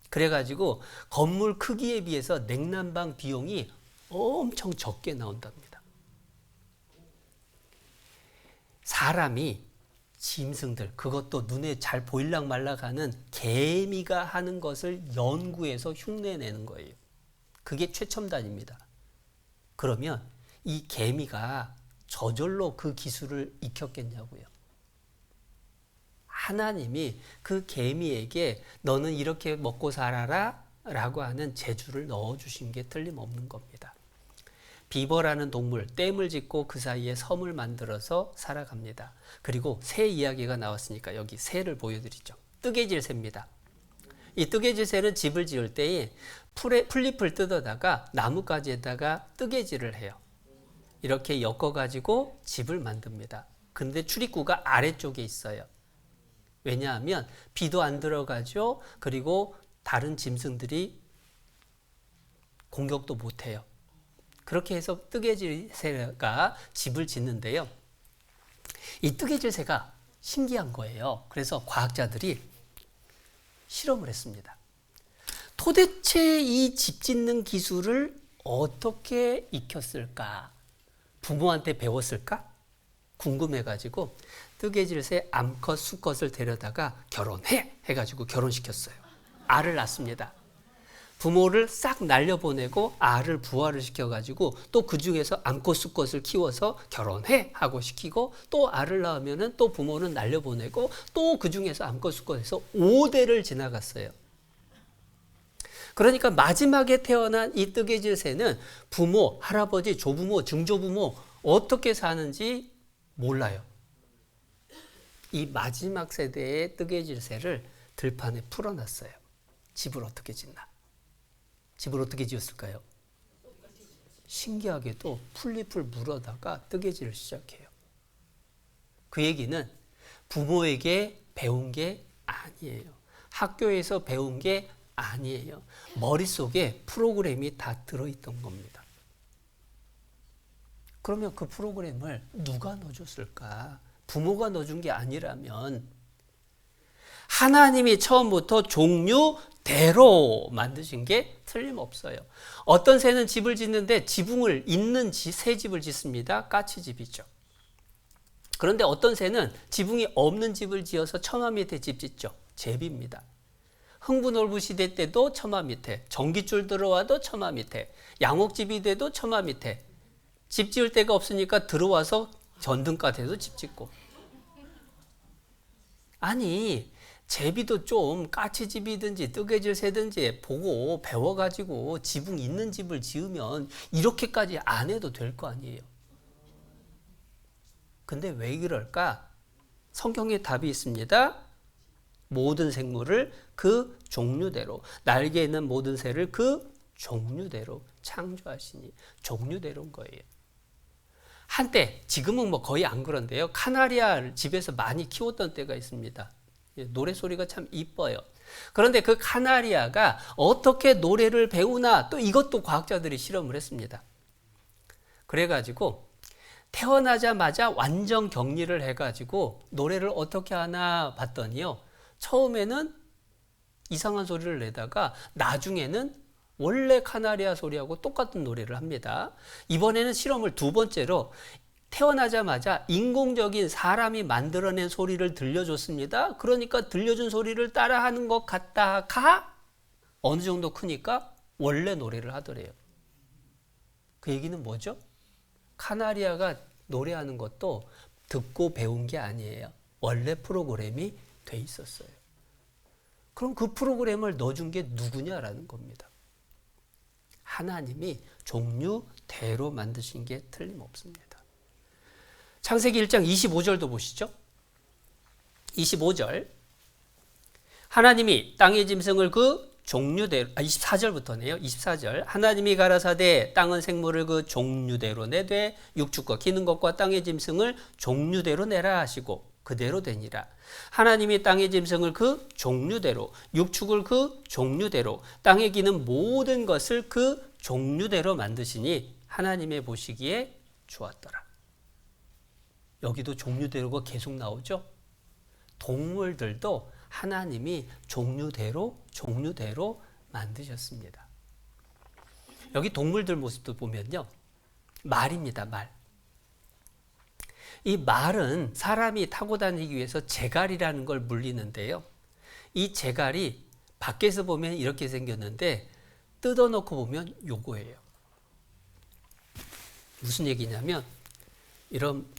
그래가지고 건물 크기에 비해서 냉난방 비용이 엄청 적게 나온답니다. 사람이 짐승들, 그것도 눈에 잘 보일락 말락 하는 개미가 하는 것을 연구해서 흉내내는 거예요. 그게 최첨단입니다. 그러면 이 개미가 저절로 그 기술을 익혔겠냐고요. 하나님이 그 개미에게 너는 이렇게 먹고 살아라 라고 하는 재주를 넣어주신 게 틀림없는 겁니다. 비버라는 동물, 댐을 짓고 그 사이에 섬을 만들어서 살아갑니다. 그리고 새 이야기가 나왔으니까 여기 새를 보여드리죠. 뜨개질 새입니다. 이 뜨개질 새는 집을 지을 때에 풀잎을 뜯어다가 나뭇가지에다가 뜨개질을 해요. 이렇게 엮어가지고 집을 만듭니다. 근데 출입구가 아래쪽에 있어요. 왜냐하면 비도 안 들어가죠. 그리고 다른 짐승들이 공격도 못해요. 그렇게 해서 뜨개질 새가 집을 짓는데요. 이 뜨개질 새가 신기한 거예요. 그래서 과학자들이 실험을 했습니다. 도대체 이 집 짓는 기술을 어떻게 익혔을까? 부모한테 배웠을까? 궁금해가지고 뜨개질 새 암컷 수컷을 데려다가 결혼해! 해가지고 결혼시켰어요. 알을 낳습니다. 부모를 싹 날려보내고 알을 부화를 시켜가지고 또 그 중에서 암컷 수컷을 키워서 결혼해! 하고 시키고 또 알을 낳으면 또 부모는 날려보내고 또 그 중에서 암컷 수컷에서 5대를 지나갔어요. 그러니까 마지막에 태어난 이 뜨개질 새는 부모, 할아버지, 조부모, 증조부모 어떻게 사는지 몰라요. 이 마지막 세대의 뜨개질 새를 들판에 풀어놨어요. 집을 어떻게 짓나? 집을 어떻게 지었을까요? 신기하게도 풀잎을 물어다가 뜨개질을 시작해요. 그 얘기는 부모에게 배운 게 아니에요. 학교에서 배운 게 아니에요. 머릿속에 프로그램이 다 들어있던 겁니다. 그러면 그 프로그램을 누가 넣어줬을까? 부모가 넣어준 게 아니라면 하나님이 처음부터 종류대로 만드신 게 틀림없어요. 어떤 새는 집을 짓는데 지붕을 잇는 새 집을 짓습니다. 까치집이죠. 그런데 어떤 새는 지붕이 없는 집을 지어서 처마 밑에 집 짓죠. 제비입니다. 흥부놀부 시대 때도 처마 밑에, 전깃줄 들어와도 처마 밑에, 양옥집이 돼도 처마 밑에, 집 지을 데가 없으니까 들어와서 전등가에도 집 짓고. 아니 제비도 좀 까치집이든지 뜨개질 새든지 보고 배워가지고 지붕 있는 집을 지으면 이렇게까지 안 해도 될 거 아니에요. 근데 왜 그럴까? 성경에 답이 있습니다. 모든 생물을 그 종류대로, 날개 있는 모든 새를 그 종류대로 창조하시니, 종류대로인 거예요. 한때, 지금은 뭐 거의 안 그런데요. 카나리아를 집에서 많이 키웠던 때가 있습니다. 노래소리가 참 이뻐요. 그런데 그 카나리아가 어떻게 노래를 배우나, 또 이것도 과학자들이 실험을 했습니다. 그래가지고 태어나자마자 완전 격리를 해가지고 노래를 어떻게 하나 봤더니요. 처음에는 이상한 소리를 내다가 나중에는 원래 카나리아 소리하고 똑같은 노래를 합니다. 이번에는 실험을 두 번째로 태어나자마자 인공적인 사람이 만들어낸 소리를 들려줬습니다. 그러니까 들려준 소리를 따라하는 것 같다가 어느 정도 크니까 원래 노래를 하더래요. 그 얘기는 뭐죠? 카나리아가 노래하는 것도 듣고 배운 게 아니에요. 원래 프로그램이 돼 있었어요. 그럼 그 프로그램을 넣어준 게 누구냐라는 겁니다. 하나님이 종류대로 만드신 게 틀림없습니다. 창세기 1장 25절도 보시죠. 25절. 하나님이 땅의 짐승을 그 종류대로, 24절부터네요. 24절. 하나님이 가라사대 땅은 생물을 그 종류대로 내되 육축과 기는 것과 땅의 짐승을 종류대로 내라 하시고 그대로 되니라. 하나님이 땅의 짐승을 그 종류대로, 육축을 그 종류대로, 땅에 기는 모든 것을 그 종류대로 만드시니 하나님의 보시기에 좋았더라. 여기도 종류대로가 계속 나오죠. 동물들도 하나님이 종류대로 만드셨습니다. 여기 동물들 모습도 보면요. 말입니다. 말. 이 말은 사람이 타고 다니기 위해서 제갈이라는 걸 물리는데요. 이 제갈이 밖에서 보면 이렇게 생겼는데 뜯어놓고 보면 요거예요. 무슨 얘기냐면 이런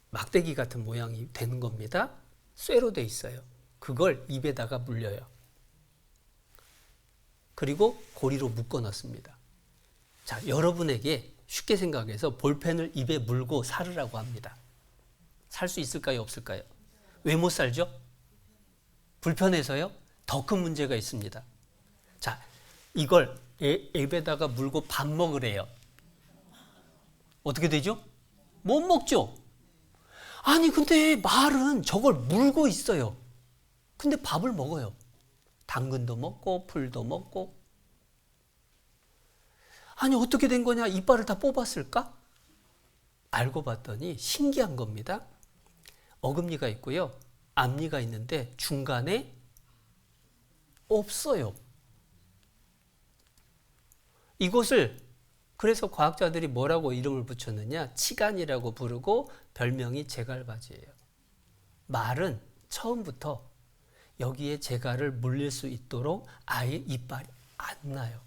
막대기 같은 모양이 되는 겁니다. 쇠로 돼 있어요. 그걸 입에다가 물려요. 그리고 고리로 묶어 놨습니다. 자, 여러분에게 쉽게 생각해서 볼펜을 입에 물고 살으라고 합니다. 살 수 있을까요? 없을까요? 왜 못 살죠? 불편해서요? 더 큰 문제가 있습니다. 자, 이걸 입에다가 물고 밥 먹으래요. 어떻게 되죠? 못 먹죠? 아니, 근데 말은 저걸 물고 있어요. 근데 밥을 먹어요. 당근도 먹고 풀도 먹고. 아니, 어떻게 된 거냐? 이빨을 다 뽑았을까? 알고 봤더니 신기한 겁니다. 어금니가 있고요. 앞니가 있는데 중간에 없어요. 이것을 그래서 과학자들이 뭐라고 이름을 붙였느냐? 치간이라고 부르고 별명이 제갈바지예요. 말은 처음부터 여기에 제갈을 물릴 수 있도록 아예 이빨이 안 나요.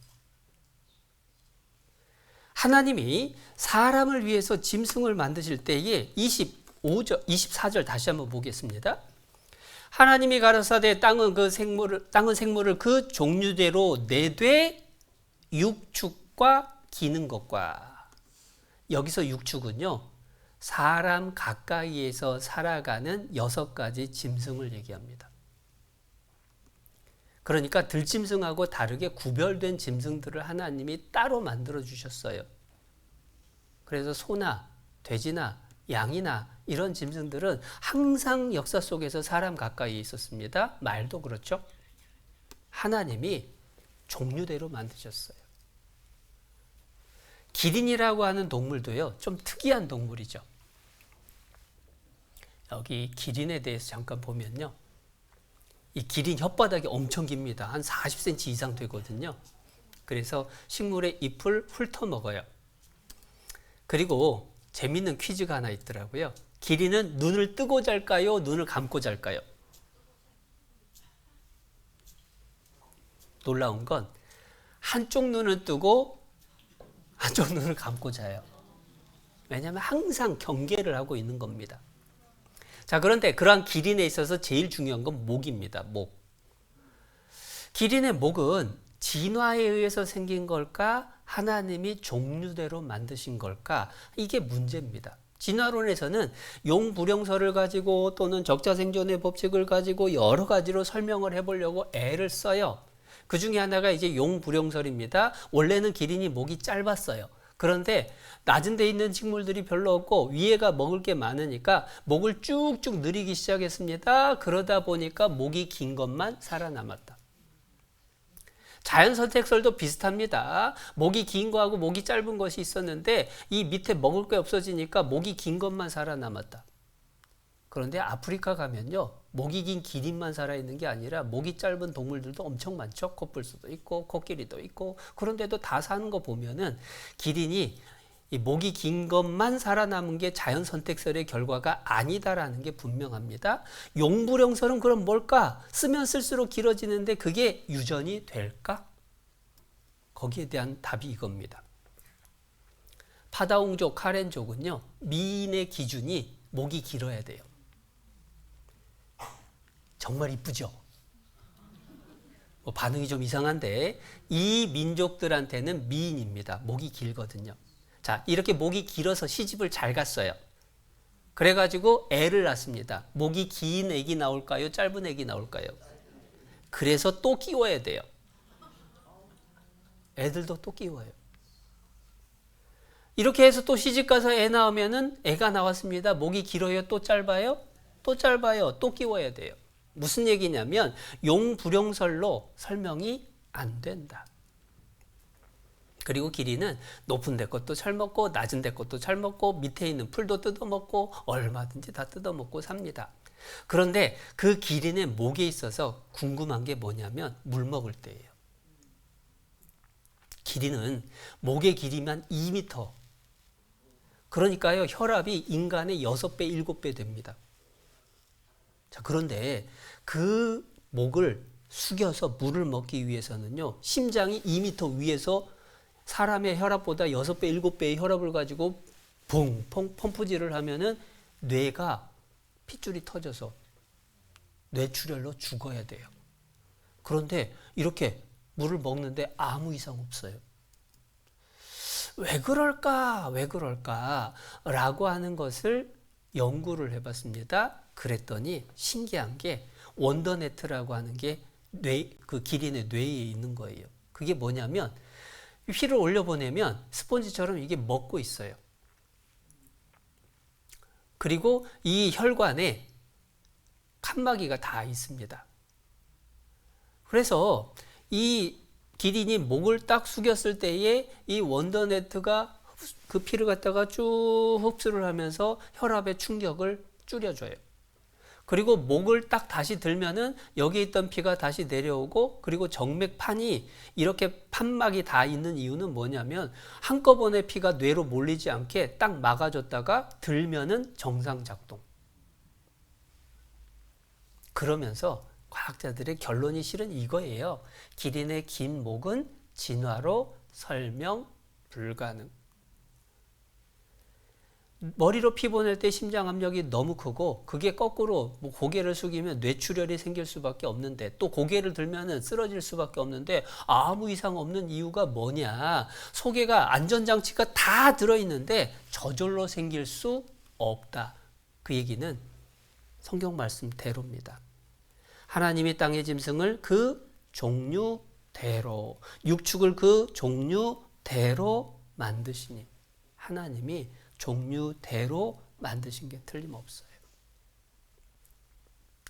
하나님이 사람을 위해서 짐승을 만드실 때에 24절 다시 한번 보겠습니다. 하나님이 가라사대 땅은 생물을 그 종류대로 내되 육축과 기는 것과. 여기서 육축은요, 사람 가까이에서 살아가는 6가지 짐승을 얘기합니다. 그러니까 들짐승하고 다르게 구별된 짐승들을 하나님이 따로 만들어 주셨어요. 그래서 소나 돼지나 양이나 이런 짐승들은 항상 역사 속에서 사람 가까이에 있었습니다. 말도 그렇죠. 하나님이 종류대로 만드셨어요. 기린이라고 하는 동물도요, 좀 특이한 동물이죠. 여기 기린에 대해서 잠깐 보면요. 이 기린 혓바닥이 엄청 깁니다. 한 40cm 이상 되거든요. 그래서 식물의 잎을 훑어먹어요. 그리고 재밌는 퀴즈가 하나 있더라고요. 기린은 눈을 뜨고 잘까요? 눈을 감고 잘까요? 놀라운 건 한쪽 눈을 뜨고 한쪽 눈을 감고 자요. 왜냐하면 항상 경계를 하고 있는 겁니다. 자, 그런데 그러한 기린에 있어서 제일 중요한 건 목입니다. 목. 기린의 목은 진화에 의해서 생긴 걸까? 하나님이 종류대로 만드신 걸까? 이게 문제입니다. 진화론에서는 용불용설을 가지고 또는 적자생존의 법칙을 가지고 여러 가지로 설명을 해보려고 애를 써요. 그 중에 하나가 이제 용불용설입니다. 원래는 기린이 목이 짧았어요. 그런데 낮은 데 있는 식물들이 별로 없고 위에가 먹을 게 많으니까 목을 쭉쭉 늘리기 시작했습니다. 그러다 보니까 목이 긴 것만 살아남았다. 자연선택설도 비슷합니다. 목이 긴 거하고 목이 짧은 것이 있었는데 이 밑에 먹을 게 없어지니까 목이 긴 것만 살아남았다. 그런데 아프리카 가면요, 목이 긴 기린만 살아있는 게 아니라 목이 짧은 동물들도 엄청 많죠. 코뿔소도 있고 코끼리도 있고. 그런데도 다 사는 거 보면은 기린이 이 목이 긴 것만 살아남은 게 자연선택설의 결과가 아니다라는 게 분명합니다. 용불용설은 그럼 뭘까? 쓰면 쓸수록 길어지는데 그게 유전이 될까? 거기에 대한 답이 이겁니다. 파다옹족, 카렌족은요, 미인의 기준이 목이 길어야 돼요. 정말 이쁘죠? 반응이 좀 이상한데 이 민족들한테는 미인입니다. 목이 길거든요. 자, 이렇게 목이 길어서 시집을 잘 갔어요. 그래가지고 애를 낳습니다. 목이 긴 애기 나올까요? 짧은 애기 나올까요? 그래서 또 끼워야 돼요. 애들도 또 끼워요. 이렇게 해서 또 시집가서 애 낳으면은 애가 나왔습니다. 목이 길어요? 또 짧아요? 또 짧아요. 또 끼워야 돼요. 무슨 얘기냐면 용불용설로 설명이 안 된다. 그리고 길이는 높은 데 것도 잘 먹고 낮은 데 것도 잘 먹고 밑에 있는 풀도 뜯어먹고 얼마든지 다 뜯어먹고 삽니다. 그런데 그 기린의 목에 있어서 궁금한 게 뭐냐면 물 먹을 때예요. 기린은 목의 길이만 2m. 그러니까요, 혈압이 인간의 6배, 7배 됩니다. 자, 그런데 그 목을 숙여서 물을 먹기 위해서는요, 심장이 2m 위에서 사람의 혈압보다 6배, 7배의 혈압을 가지고 붕 펌프질을 하면은 뇌가 핏줄이 터져서 뇌출혈로 죽어야 돼요. 그런데 이렇게 물을 먹는데 아무 이상 없어요. 왜 그럴까? 라고 하는 것을 연구를 해봤습니다. 그랬더니 신기한 게 원더네트라고 하는 게 그 기린의 뇌에 있는 거예요. 그게 뭐냐면 피를 올려보내면 스폰지처럼 이게 먹고 있어요. 그리고 이 혈관에 칸막이가 다 있습니다. 그래서 이 기린이 목을 딱 숙였을 때에 이 원더네트가 그 피를 갖다가 쭉 흡수를 하면서 혈압의 충격을 줄여줘요. 그리고 목을 딱 다시 들면은 여기 있던 피가 다시 내려오고, 그리고 정맥판이 이렇게 판막이 다 있는 이유는 뭐냐면 한꺼번에 피가 뇌로 몰리지 않게 딱 막아줬다가 들면은 정상 작동. 그러면서 과학자들의 결론이 실은 이거예요. 기린의 긴 목은 진화로 설명 불가능. 머리로 피 보낼 때 심장 압력이 너무 크고 그게 거꾸로 고개를 숙이면 뇌출혈이 생길 수밖에 없는데, 또 고개를 들면 쓰러질 수밖에 없는데 아무 이상 없는 이유가 뭐냐? 속에가 안전장치가 다 들어있는데 저절로 생길 수 없다. 그 얘기는 성경 말씀대로입니다. 하나님이 땅의 짐승을 그 종류대로, 육축을 그 종류대로 만드시니, 하나님이 종류대로 만드신 게 틀림없어요.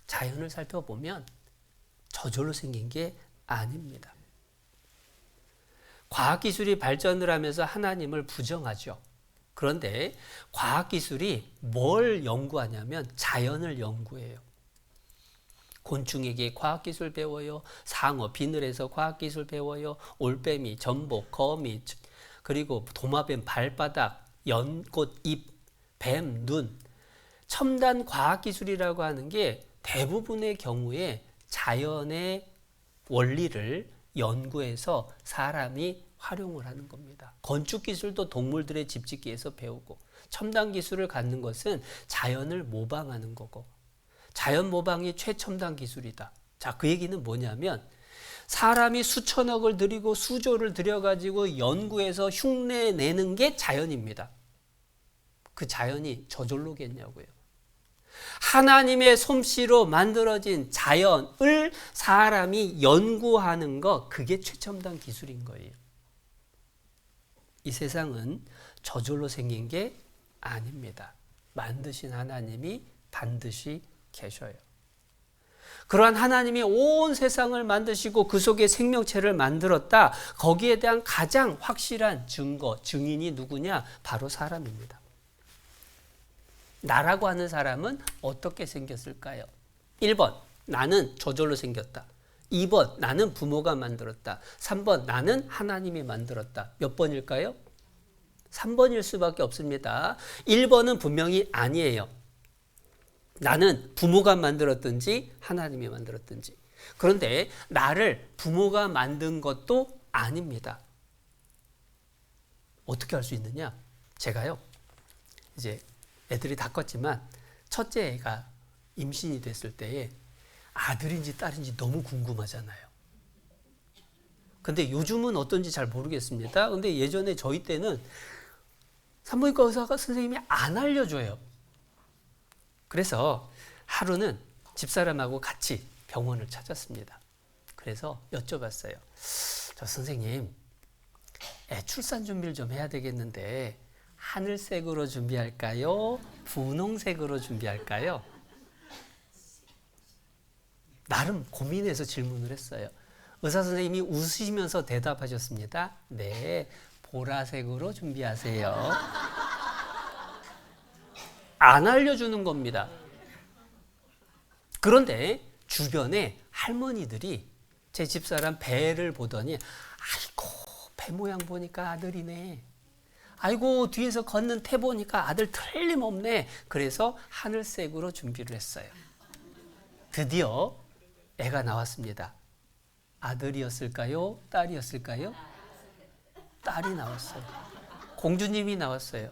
자연을 살펴보면 저절로 생긴 게 아닙니다. 과학기술이 발전을 하면서 하나님을 부정하죠. 그런데 과학기술이 뭘 연구하냐면 자연을 연구해요. 곤충에게 과학기술 배워요. 상어, 비늘에서 과학기술 배워요. 올빼미, 전복, 거미, 그리고 도마뱀 발바닥, 연꽃, 잎, 뱀, 눈. 첨단 과학기술이라고 하는 게 대부분의 경우에 자연의 원리를 연구해서 사람이 활용을 하는 겁니다. 건축기술도 동물들의 집짓기에서 배우고, 첨단 기술을 갖는 것은 자연을 모방하는 거고, 자연 모방이 최첨단 기술이다. 자, 그 얘기는 뭐냐면 사람이 수천억을 들이고 수조를 들여가지고 연구해서 흉내내는 게 자연입니다. 그 자연이 저절로겠냐고요. 하나님의 솜씨로 만들어진 자연을 사람이 연구하는 것, 그게 최첨단 기술인 거예요. 이 세상은 저절로 생긴 게 아닙니다. 만드신 하나님이 반드시 계셔요. 그러한 하나님이 온 세상을 만드시고 그 속에 생명체를 만들었다. 거기에 대한 가장 확실한 증거, 증인이 누구냐? 바로 사람입니다. 나라고 하는 사람은 어떻게 생겼을까요? 1번, 나는 저절로 생겼다. 2번, 나는 부모가 만들었다. 3번, 나는 하나님이 만들었다. 몇 번일까요? 3번일 수밖에 없습니다. 1번은 분명히 아니에요. 나는 부모가 만들었든지 하나님이 만들었든지. 그런데 나를 부모가 만든 것도 아닙니다. 어떻게 할 수 있느냐? 제가요, 이제 애들이 다 컸지만 첫째 애가 임신이 됐을 때에 아들인지 딸인지 너무 궁금하잖아요. 근데 요즘은 어떤지 잘 모르겠습니다. 근데 예전에 저희 때는 산부인과 의사가 선생님이 안 알려줘요. 그래서 하루는 집사람하고 같이 병원을 찾았습니다. 그래서 여쭤봤어요. 저 선생님, 애 출산 준비를 좀 해야 되겠는데 하늘색으로 준비할까요? 분홍색으로 준비할까요? 나름 고민해서 질문을 했어요. 의사 선생님이 웃으시면서 대답하셨습니다. 네, 보라색으로 준비하세요. 안 알려주는 겁니다. 그런데 주변에 할머니들이 제 집사람 배를 보더니 아이고, 배 모양 보니까 아들이네. 아이고, 뒤에서 걷는 태 보니까 아들 틀림없네. 그래서 하늘색으로 준비를 했어요. 드디어 애가 나왔습니다. 아들이었을까요? 딸이었을까요? 딸이 나왔어요. 공주님이 나왔어요.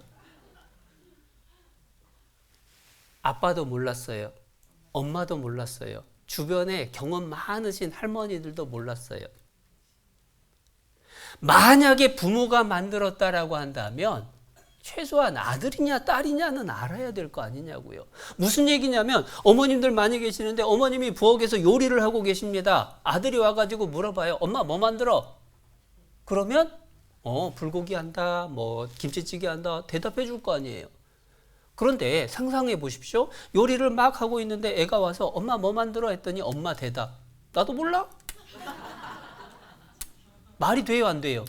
아빠도 몰랐어요. 엄마도 몰랐어요. 주변에 경험 많으신 할머니들도 몰랐어요. 만약에 부모가 만들었다라고 한다면 최소한 아들이냐 딸이냐는 알아야 될 거 아니냐고요. 무슨 얘기냐면 어머님들 많이 계시는데 어머님이 부엌에서 요리를 하고 계십니다. 아들이 와가지고 물어봐요. 엄마 뭐 만들어? 그러면 불고기 한다, 뭐 김치찌개 한다 대답해 줄 거 아니에요. 그런데 상상해 보십시오. 요리를 막 하고 있는데 애가 와서 엄마 뭐 만들어? 했더니 엄마 대답. 나도 몰라? 말이 돼요, 안 돼요?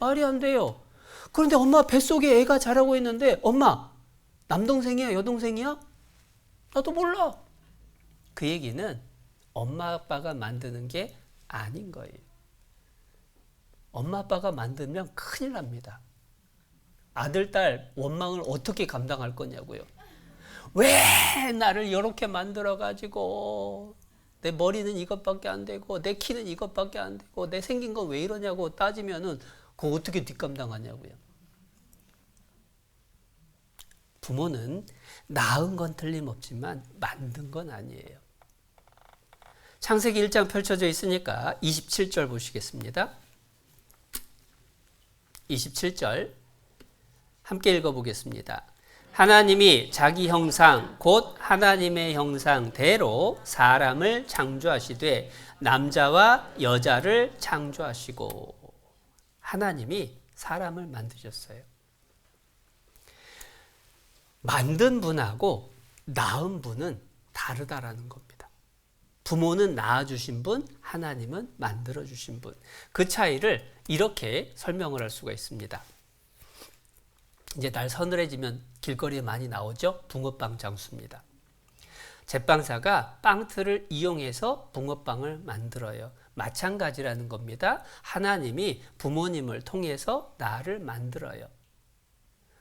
말이 안 돼요. 그런데 엄마 뱃속에 애가 자라고 있는데 엄마 남동생이야, 여동생이야? 나도 몰라. 그 얘기는 엄마 아빠가 만드는 게 아닌 거예요. 엄마 아빠가 만들면 큰일 납니다. 아들, 딸 원망을 어떻게 감당할 거냐고요. 왜 나를 이렇게 만들어가지고 내 머리는 이것밖에 안 되고 내 키는 이것밖에 안 되고 내 생긴 건 왜 이러냐고 따지면은 그거 어떻게 뒷감당하냐고요. 부모는 낳은 건 틀림없지만 만든 건 아니에요. 창세기 1장 펼쳐져 있으니까 27절 보시겠습니다. 27절 함께 읽어보겠습니다. 하나님이 자기 형상 곧 하나님의 형상대로 사람을 창조하시되 남자와 여자를 창조하시고. 하나님이 사람을 만드셨어요. 만든 분하고 낳은 분은 다르다라는 겁니다. 부모는 낳아주신 분, 하나님은 만들어주신 분. 그 차이를 이렇게 설명을 할 수가 있습니다. 이제 날 서늘해지면 길거리에 많이 나오죠? 붕어빵 장수입니다. 제빵사가 빵틀을 이용해서 붕어빵을 만들어요. 마찬가지라는 겁니다. 하나님이 부모님을 통해서 나를 만들어요.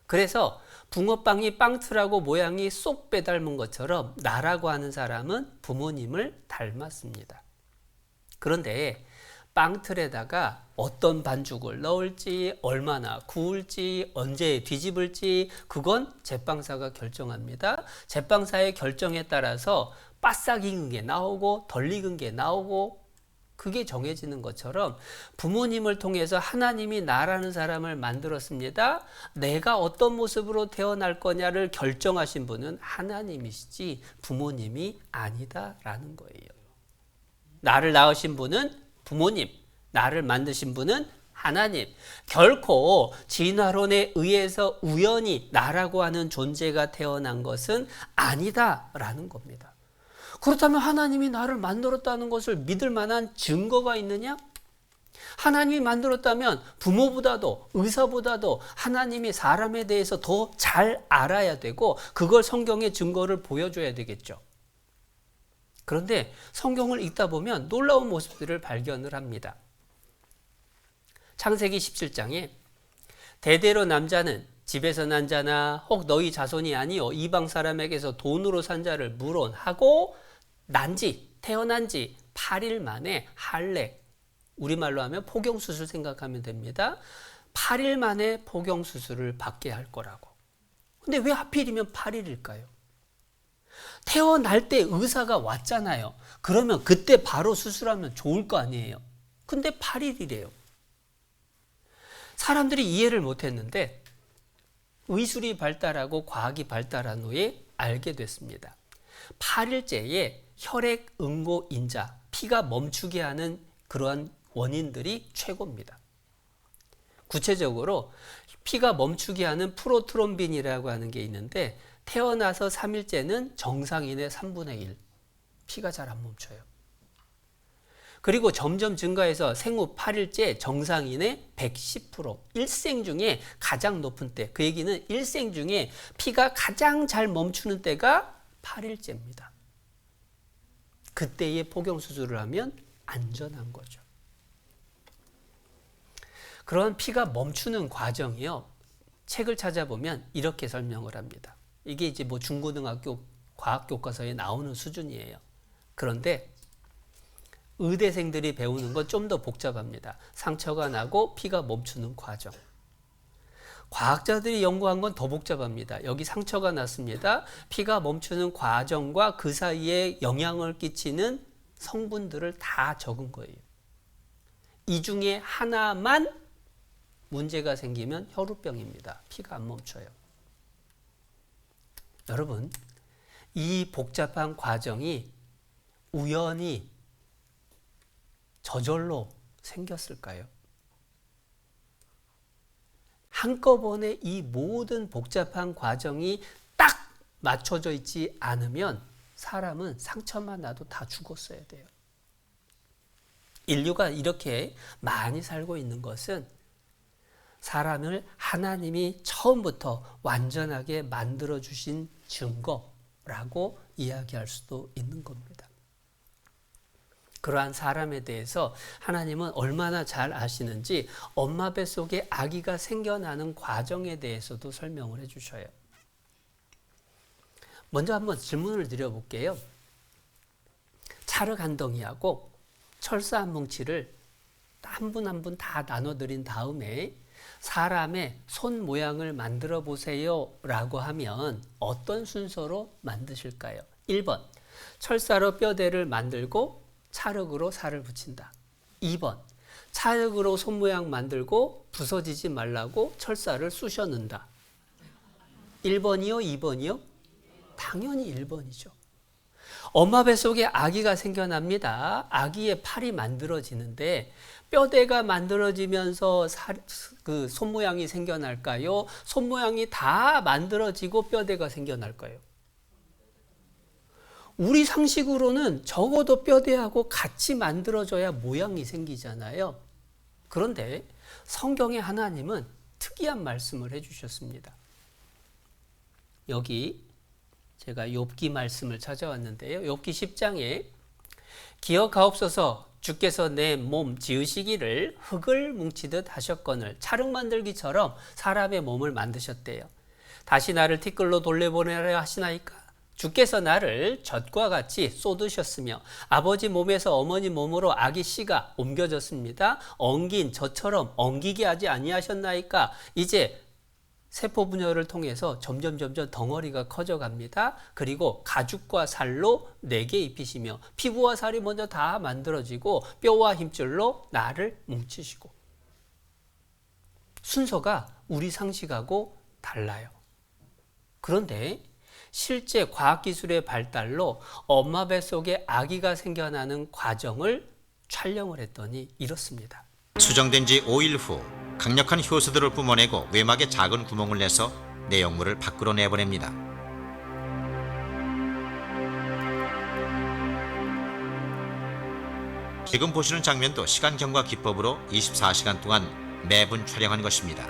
그래서 붕어빵이 빵틀하고 모양이 쏙 빼닮은 것처럼 나라고 하는 사람은 부모님을 닮았습니다. 그런데 빵틀에다가 어떤 반죽을 넣을지, 얼마나 구울지, 언제 뒤집을지 그건 제빵사가 결정합니다. 제빵사의 결정에 따라서 바싹 익은 게 나오고 덜 익은 게 나오고 그게 정해지는 것처럼 부모님을 통해서 하나님이 나라는 사람을 만들었습니다. 내가 어떤 모습으로 태어날 거냐를 결정하신 분은 하나님이시지 부모님이 아니다라는 거예요. 나를 낳으신 분은 부모님, 나를 만드신 분은 하나님. 결코 진화론에 의해서 우연히 나라고 하는 존재가 태어난 것은 아니다라는 겁니다. 그렇다면 하나님이 나를 만들었다는 것을 믿을 만한 증거가 있느냐? 하나님이 만들었다면 부모보다도 의사보다도 하나님이 사람에 대해서 더 잘 알아야 되고 그걸 성경의 증거를 보여줘야 되겠죠. 그런데 성경을 읽다 보면 놀라운 모습들을 발견을 합니다. 창세기 17장에 대대로 남자는 집에서 난 자나 혹 너희 자손이 아니요 이방 사람에게서 돈으로 산 자를 물어하고 난지 태어난 지 8일 만에 할례, 우리말로 하면 포경수술 생각하면 됩니다. 8일 만에 포경 수술을 받게 할 거라고. 근데 왜 하필이면 8일일까요? 태어날 때 의사가 왔잖아요. 그러면 그때 바로 수술하면 좋을 거 아니에요. 근데 8일이래요. 사람들이 이해를 못했는데 의술이 발달하고 과학이 발달한 후에 알게 됐습니다. 8일째에 혈액 응고 인자, 피가 멈추게 하는 그러한 원인들이 최고입니다. 구체적으로 피가 멈추게 하는 프로트롬빈이라고 하는 게 있는데 태어나서 3일째는 정상인의 3분의 1, 피가 잘 안 멈춰요. 그리고 점점 증가해서 생후 8일째 정상인의 110%, 일생 중에 가장 높은 때, 그 얘기는 일생 중에 피가 가장 잘 멈추는 때가 8일째입니다. 그때에 포경수술을 하면 안전한 거죠. 그런 피가 멈추는 과정이요. 책을 찾아보면 이렇게 설명을 합니다. 이게 이제 뭐 중고등학교 과학교과서에 나오는 수준이에요. 그런데 의대생들이 배우는 건 좀 더 복잡합니다. 상처가 나고 피가 멈추는 과정. 과학자들이 연구한 건 더 복잡합니다. 여기 상처가 났습니다. 피가 멈추는 과정과 그 사이에 영향을 끼치는 성분들을 다 적은 거예요. 이 중에 하나만 문제가 생기면 혈우병입니다. 피가 안 멈춰요. 여러분, 이 복잡한 과정이 우연히 저절로 생겼을까요? 한꺼번에 이 모든 복잡한 과정이 딱 맞춰져 있지 않으면 사람은 상처만 나도 다 죽었어야 돼요. 인류가 이렇게 많이 살고 있는 것은 사람을 하나님이 처음부터 완전하게 만들어 주신 증거라고 이야기할 수도 있는 겁니다. 그러한 사람에 대해서 하나님은 얼마나 잘 아시는지 엄마 뱃속에 아기가 생겨나는 과정에 대해서도 설명을 해 주셔요. 먼저 한번 질문을 드려볼게요. 찰흙 한 덩이하고 철사 한 뭉치를 한 분 한 분 다 나눠드린 다음에 사람의 손 모양을 만들어 보세요 라고 하면 어떤 순서로 만드실까요? 1번, 철사로 뼈대를 만들고 찰흙으로 살을 붙인다. 2번, 찰흙으로 손 모양 만들고 부서지지 말라고 철사를 쑤셔 넣는다. 1번이요? 2번이요? 당연히 1번이죠. 엄마 뱃속에 아기가 생겨납니다. 아기의 팔이 만들어지는데 뼈대가 만들어지면서 그 손 모양이 생겨날까요? 손 모양이 다 만들어지고 뼈대가 생겨날까요? 우리 상식으로는 적어도 뼈대하고 같이 만들어져야 모양이 생기잖아요. 그런데 성경의 하나님은 특이한 말씀을 해주셨습니다. 여기 제가 욥기 말씀을 찾아왔는데요. 욥기 10장에 기억하옵소서 주께서 내 몸 지으시기를 흙을 뭉치듯 하셨거늘 찰흙 만들기처럼 사람의 몸을 만드셨대요. 다시 나를 티끌로 돌려보내려 하시나이까? 주께서 나를 젖과 같이 쏟으셨으며 아버지 몸에서 어머니 몸으로 아기 씨가 옮겨졌습니다. 엉긴 젖처럼 엉기게 하지 아니하셨나이까? 이제 세포 분열을 통해서 점점 덩어리가 커져갑니다. 그리고 가죽과 살로 내게 입히시며 피부와 살이 먼저 다 만들어지고 뼈와 힘줄로 나를 뭉치시고. 순서가 우리 상식하고 달라요. 그런데 실제 과학기술의 발달로 엄마 뱃속에 아기가 생겨나는 과정을 촬영을 했더니 이렇습니다. 수정된 지 5일 후 강력한 효소들을 뿜어내고 외막에 작은 구멍을 내서 내용물을 밖으로 내보냅니다. 지금 보시는 장면도 시간경과 기법으로 24시간 동안 매분 촬영한 것입니다.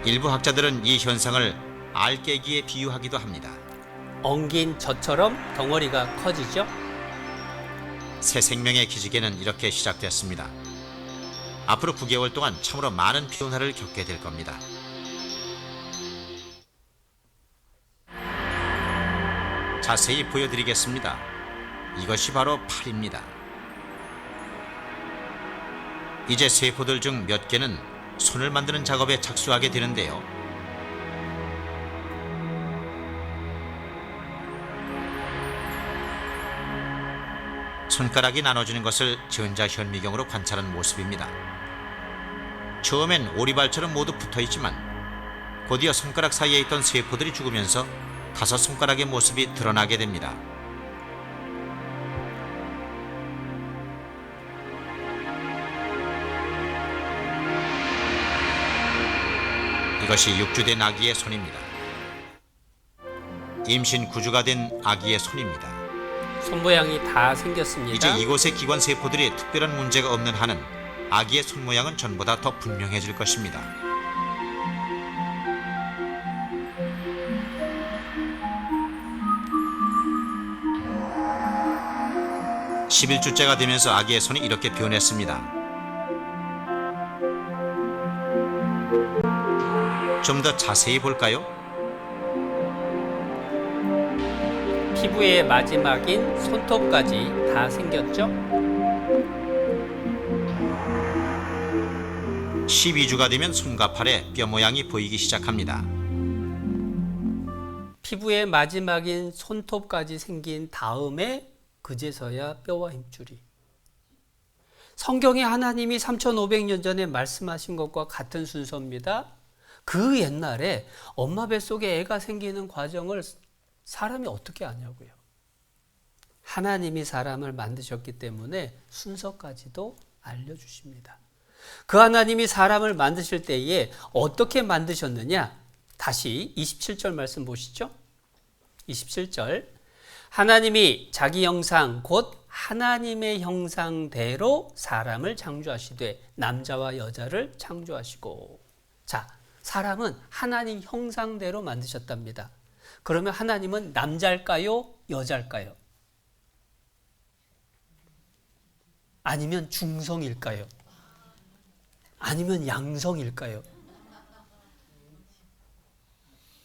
일부 학자들은 이 현상을 알 깨기에 비유하기도 합니다. 엉긴 젖처럼 덩어리가 커지죠? 새 생명의 기지개는 이렇게 시작됐습니다. 앞으로 9개월 동안 참으로 많은 변화를 겪게 될 겁니다. 자세히 보여드리겠습니다. 이것이 바로 팔입니다. 이제 세포들 중 몇 개는 손을 만드는 작업에 착수하게 되는데요. 손가락이 나눠지는 것을 전자현미경으로 관찰한 모습입니다. 처음엔 오리발처럼 모두 붙어 있지만 곧이어 손가락 사이에 있던 세포들이 죽으면서 5손가락의 모습이 드러나게 됩니다. 이것이 육주된 아기의 손입니다. 임신 9주가 된 아기의 손입니다. 손 모양이 다 생겼습니다. 이제 이곳의 기관 세포들이 특별한 문제가 없는 한은 아기의 손 모양은 전보다 더 분명해질 것입니다. 11주째가 되면서 아기의 손이 이렇게 변했습니다. 좀 더 자세히 볼까요? 피부의 마지막인 손톱까지 다 생겼죠? 12주가 되면 손과 팔에 뼈 모양이 보이기 시작합니다. 피부의 마지막인 손톱까지 생긴 다음에 그제서야 뼈와 힘줄이. 성경에 하나님이 3,500년 전에 말씀하신 것과 같은 순서입니다. 그 옛날에 엄마 뱃속에 애가 생기는 과정을 사람이 어떻게 아냐고요. 하나님이 사람을 만드셨기 때문에 순서까지도 알려주십니다. 그 하나님이 사람을 만드실 때에 어떻게 만드셨느냐? 다시 27절 말씀 보시죠. 27절. 하나님이 자기 형상 곧 하나님의 형상대로 사람을 창조하시되 남자와 여자를 창조하시고. 자, 사람은 하나님 형상대로 만드셨답니다. 그러면 하나님은 남자일까요? 여자일까요? 아니면 중성일까요? 아니면 양성일까요?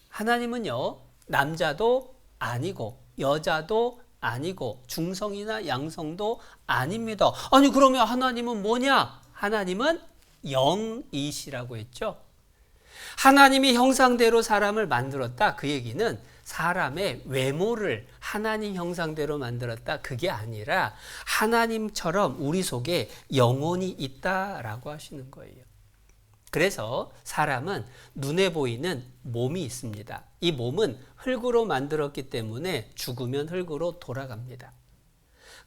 하나님은요, 남자도 아니고 여자도 아니고 중성이나 양성도 아닙니다. 아니 그러면 하나님은 뭐냐? 하나님은 영이시라고 했죠. 하나님이 형상대로 사람을 만들었다. 그 얘기는 사람의 외모를 하나님 형상대로 만들었다. 그게 아니라 하나님처럼 우리 속에 영혼이 있다라고 하시는 거예요. 그래서 사람은 눈에 보이는 몸이 있습니다. 이 몸은 흙으로 만들었기 때문에 죽으면 흙으로 돌아갑니다.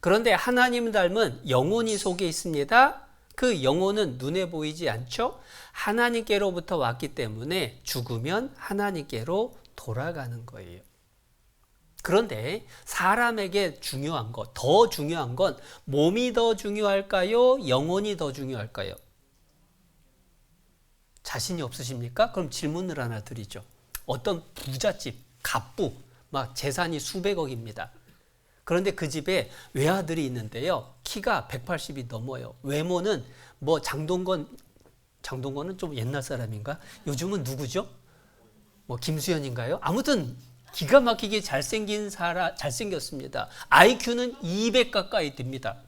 그런데 하나님 닮은 영혼이 속에 있습니다. 그 영혼은 눈에 보이지 않죠? 하나님께로부터 왔기 때문에 죽으면 하나님께로 돌아가는 거예요. 그런데 사람에게 중요한 것, 더 중요한 건 몸이 더 중요할까요? 영혼이 더 중요할까요? 자신이 없으십니까? 그럼 질문을 하나 드리죠. 어떤 부잣집, 갑부, 막 재산이 수백억입니다. 그런데 그 집에 외아들이 있는데요. 키가 180이 넘어요. 외모는 뭐 장동건은 좀 옛날 사람인가? 요즘은 누구죠? 뭐 김수현인가요? 아무튼 기가 막히게 잘생겼습니다. IQ는 200 가까이 됩니다.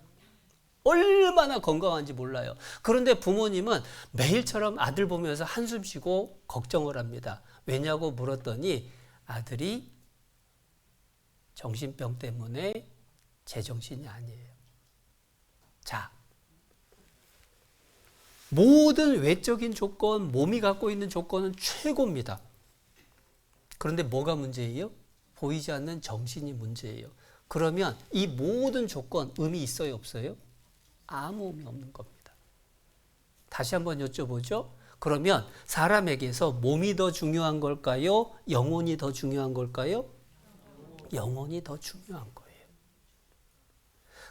얼마나 건강한지 몰라요. 그런데 부모님은 매일처럼 아들 보면서 한숨 쉬고 걱정을 합니다. 왜냐고 물었더니 아들이 정신병 때문에 제정신이 아니에요. 자, 모든 외적인 조건, 몸이 갖고 있는 조건은 최고입니다. 그런데 뭐가 문제예요? 보이지 않는 정신이 문제예요. 그러면 이 모든 조건, 의미 있어요, 없어요? 아무 의미 없는 겁니다. 다시 한번 여쭤보죠. 그러면 사람에게서 몸이 더 중요한 걸까요? 영혼이 더 중요한 걸까요? 영혼이 더 중요한 거예요.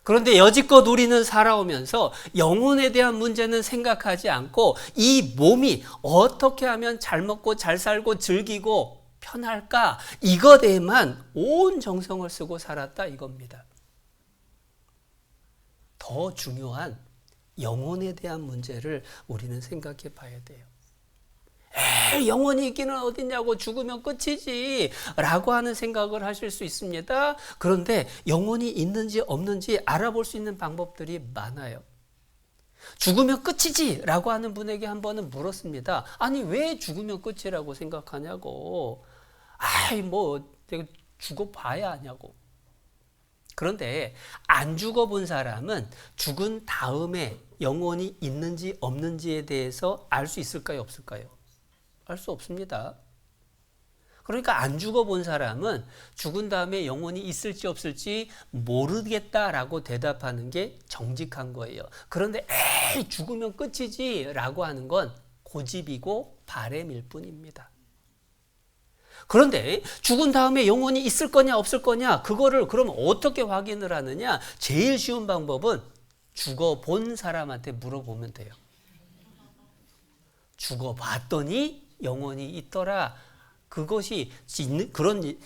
그런데 여지껏 우리는 살아오면서 영혼에 대한 문제는 생각하지 않고 이 몸이 어떻게 하면 잘 먹고 잘 살고 즐기고 편할까? 이것에만 온 정성을 쓰고 살았다 이겁니다. 더 중요한 영혼에 대한 문제를 우리는 생각해 봐야 돼요. 영혼이 있기는 어딨냐고, 죽으면 끝이지 라고 하는 생각을 하실 수 있습니다. 그런데 영혼이 있는지 없는지 알아볼 수 있는 방법들이 많아요. 죽으면 끝이지 라고 하는 분에게 한 번은 물었습니다. 아니 왜 죽으면 끝이라고 생각하냐고. 아이 뭐 내가 죽어봐야 하냐고. 그런데 안 죽어본 사람은 죽은 다음에 영혼이 있는지 없는지에 대해서 알 수 있을까요 없을까요? 알 수 없습니다. 그러니까 안 죽어본 사람은 죽은 다음에 영혼이 있을지 없을지 모르겠다라고 대답하는 게 정직한 거예요. 그런데 에이 죽으면 끝이지 라고 하는 건 고집이고 바램일 뿐입니다. 그런데 죽은 다음에 영혼이 있을 거냐 없을 거냐 그거를 그럼 어떻게 확인을 하느냐? 제일 쉬운 방법은 죽어본 사람한테 물어보면 돼요. 죽어봤더니 영혼이 있더라. 그것이 그런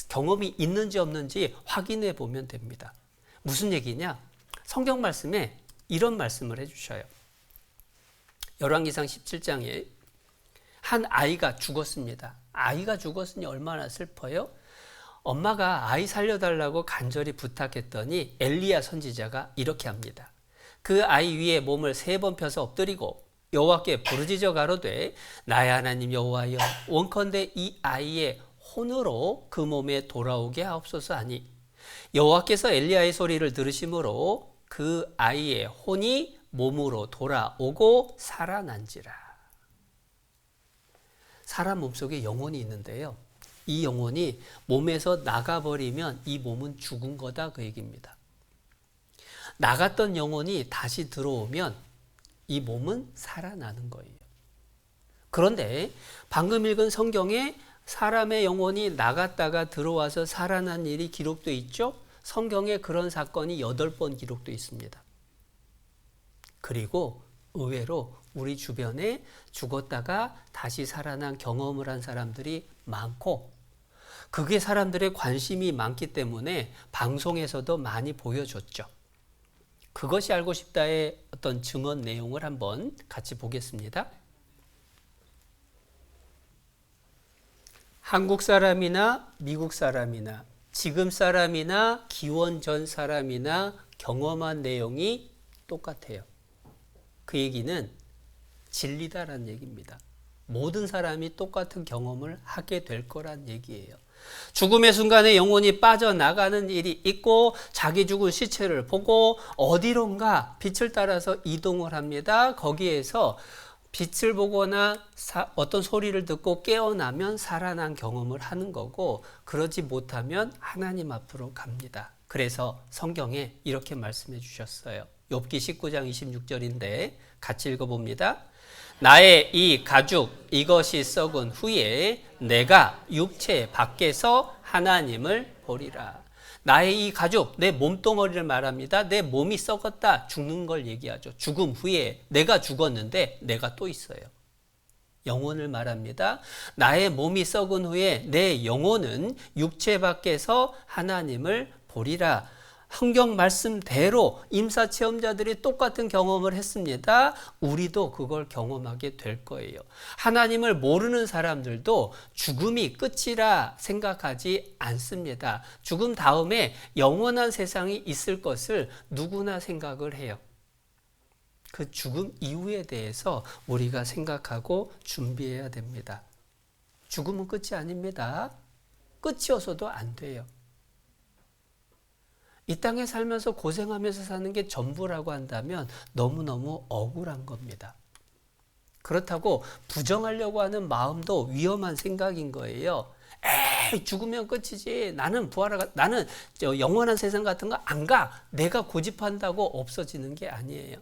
경험이 있는지 없는지 확인해 보면 됩니다. 무슨 얘기냐? 성경 말씀에 이런 말씀을 해주셔요. 열왕기상 17장에 한 아이가 죽었습니다. 아이가 죽었으니 얼마나 슬퍼요? 엄마가 아이 살려달라고 간절히 부탁했더니 엘리야 선지자가 이렇게 합니다. 그 아이 위에 몸을 3번 펴서 엎드리고 여호와께 부르짖어 가로되 나의 하나님 여호와여 원컨대 이 아이의 혼으로 그 몸에 돌아오게 하옵소서 하니 여호와께서 엘리야의 소리를 들으심으로 그 아이의 혼이 몸으로 돌아오고 살아난지라. 사람 몸속에 영혼이 있는데요. 이 영혼이 몸에서 나가버리면 이 몸은 죽은 거다 그 얘기입니다. 나갔던 영혼이 다시 들어오면 이 몸은 살아나는 거예요. 그런데 방금 읽은 성경에 사람의 영혼이 나갔다가 들어와서 살아난 일이 기록되어 있죠? 성경에 그런 사건이 8번 기록되어 있습니다. 그리고 의외로 우리 주변에 죽었다가 다시 살아난 경험을 한 사람들이 많고 그게 사람들의 관심이 많기 때문에 방송에서도 많이 보여줬죠. 그것이 알고 싶다의 어떤 증언 내용을 한번 같이 보겠습니다. 한국 사람이나 미국 사람이나 지금 사람이나 기원 전 사람이나 경험한 내용이 똑같아요. 그 얘기는 진리다라는 얘기입니다. 모든 사람이 똑같은 경험을 하게 될 거란 얘기예요. 죽음의 순간에 영혼이 빠져나가는 일이 있고 자기 죽은 시체를 보고 어디론가 빛을 따라서 이동을 합니다. 거기에서 빛을 보거나 어떤 소리를 듣고 깨어나면 살아난 경험을 하는 거고 그러지 못하면 하나님 앞으로 갑니다. 그래서 성경에 이렇게 말씀해 주셨어요. 욥기 19장 26절인데 같이 읽어봅니다. 나의 이 가죽 이것이 썩은 후에 내가 육체 밖에서 하나님을 보리라. 나의 이 가죽 내 몸뚱어리를 말합니다. 내 몸이 썩었다 죽는 걸 얘기하죠. 죽음 후에 내가 죽었는데 내가 또 있어요. 영혼을 말합니다. 나의 몸이 썩은 후에 내 영혼은 육체 밖에서 하나님을 보리라. 성경 말씀대로 임사체험자들이 똑같은 경험을 했습니다. 우리도 그걸 경험하게 될 거예요. 하나님을 모르는 사람들도 죽음이 끝이라 생각하지 않습니다. 죽음 다음에 영원한 세상이 있을 것을 누구나 생각을 해요. 그 죽음 이후에 대해서 우리가 생각하고 준비해야 됩니다. 죽음은 끝이 아닙니다. 끝이어서도 안 돼요. 이 땅에 살면서 고생하면서 사는 게 전부라고 한다면 너무너무 억울한 겁니다. 그렇다고 부정하려고 하는 마음도 위험한 생각인 거예요. 에이 죽으면 끝이지. 나는 나는 영원한 세상 같은 거 안 가. 내가 고집한다고 없어지는 게 아니에요.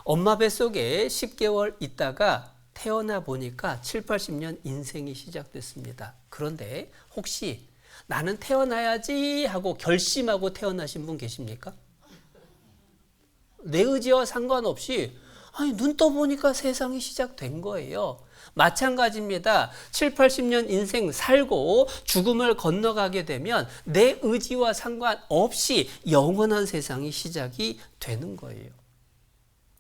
엄마 뱃속에 10개월 있다가 태어나 보니까 7, 80년 인생이 시작됐습니다. 그런데 혹시 나는 태어나야지 하고 결심하고 태어나신 분 계십니까? 내 의지와 상관없이 눈 떠보니까 세상이 시작된 거예요. 마찬가지입니다. 7, 80년 인생 살고 죽음을 건너가게 되면 내 의지와 상관없이 영원한 세상이 시작이 되는 거예요.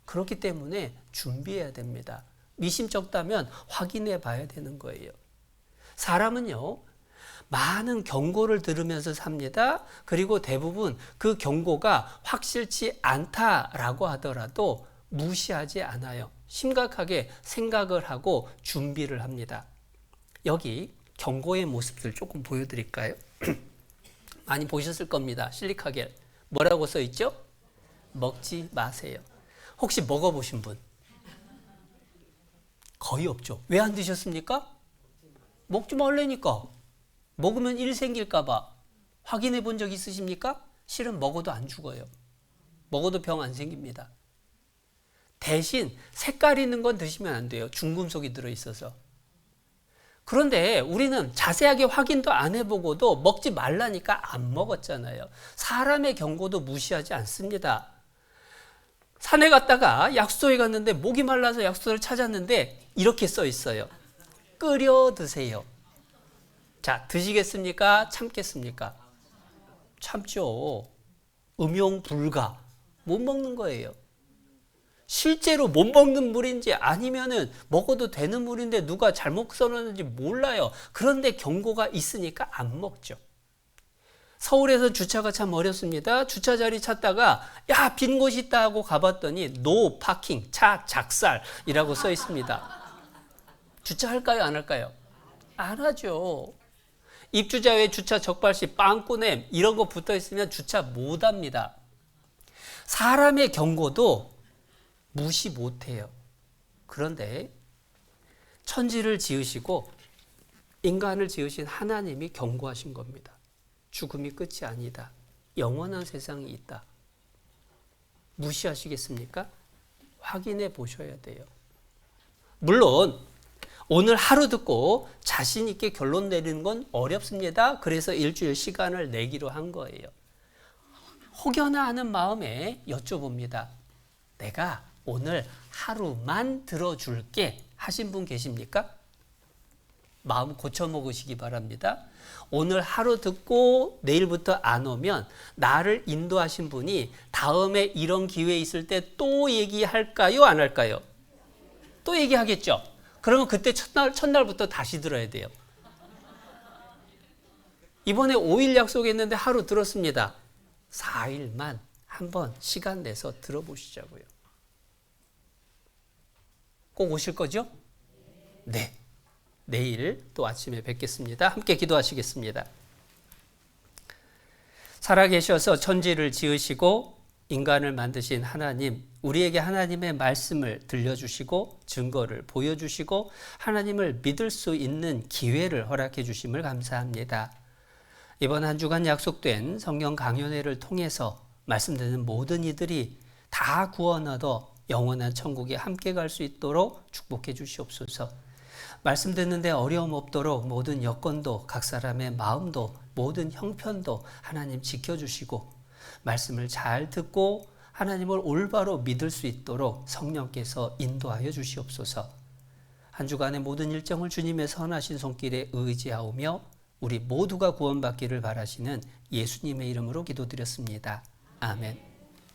그렇기 때문에 준비해야 됩니다. 미심쩍다면 확인해 봐야 되는 거예요. 사람은요, 많은 경고를 들으면서 삽니다. 그리고 대부분 그 경고가 확실치 않다라고 하더라도 무시하지 않아요. 심각하게 생각을 하고 준비를 합니다. 여기 경고의 모습들 조금 보여드릴까요? 많이 보셨을 겁니다. 실리카겔. 뭐라고 써있죠? 먹지 마세요. 혹시 먹어보신 분? 거의 없죠. 왜 안 드셨습니까? 먹지 말라니까. 먹으면 일 생길까 봐. 확인해 본 적 있으십니까? 실은 먹어도 안 죽어요. 먹어도 병 안 생깁니다. 대신 색깔 있는 건 드시면 안 돼요. 중금속이 들어있어서. 그런데 우리는 자세하게 확인도 안 해보고도 먹지 말라니까 안 먹었잖아요. 사람의 경고도 무시하지 않습니다. 산에 갔다가 약수터에 갔는데 목이 말라서 약수터를 찾았는데 이렇게 써 있어요. 끓여 드세요. 자, 드시겠습니까? 참겠습니까? 참죠. 음용 불가. 못 먹는 거예요. 실제로 못 먹는 물인지 아니면은 먹어도 되는 물인데 누가 잘못 써놨는지 몰라요. 그런데 경고가 있으니까 안 먹죠. 서울에서 주차가 참 어렵습니다. 주차 자리 찾다가 야, 빈 곳이 있다 하고 가봤더니 노 파킹, 차 작살이라고 써 있습니다. 주차할까요? 안 할까요? 안 하죠. 입주자 외 주차 적발 시 빵꾸냄 이런 거 붙어 있으면 주차 못 합니다. 사람의 경고도 무시 못해요. 그런데 천지를 지으시고 인간을 지으신 하나님이 경고하신 겁니다. 죽음이 끝이 아니다. 영원한 세상이 있다. 무시하시겠습니까? 확인해 보셔야 돼요. 물론 오늘 하루 듣고 자신 있게 결론 내리는 건 어렵습니다. 그래서 일주일 시간을 내기로 한 거예요. 혹여나 하는 마음에 여쭤봅니다. 내가 오늘 하루만 들어줄게 하신 분 계십니까? 마음 고쳐먹으시기 바랍니다. 오늘 하루 듣고 내일부터 안 오면 나를 인도하신 분이 다음에 이런 기회 있을 때 또 얘기할까요? 안 할까요? 또 얘기하겠죠. 그러면 그때 첫날부터 다시 들어야 돼요. 이번에 5일 약속했는데 하루 들었습니다. 4일만 한번 시간 내서 들어보시자고요. 꼭 오실 거죠? 네. 내일 또 아침에 뵙겠습니다. 함께 기도하시겠습니다. 살아계셔서 천지를 지으시고 인간을 만드신 하나님, 우리에게 하나님의 말씀을 들려주시고 증거를 보여주시고 하나님을 믿을 수 있는 기회를 허락해 주심을 감사합니다. 이번 한 주간 약속된 성경 강연회를 통해서 말씀 듣는 모든 이들이 다 구원 얻어 영원한 천국에 함께 갈 수 있도록 축복해 주시옵소서. 말씀 듣는데 어려움 없도록 모든 여건도 각 사람의 마음도 모든 형편도 하나님 지켜주시고 말씀을 잘 듣고 하나님을 올바로 믿을 수 있도록 성령께서 인도하여 주시옵소서. 한 주간의 모든 일정을 주님의 선하신 손길에 의지하오며 우리 모두가 구원받기를 바라시는 예수님의 이름으로 기도드렸습니다. 아멘.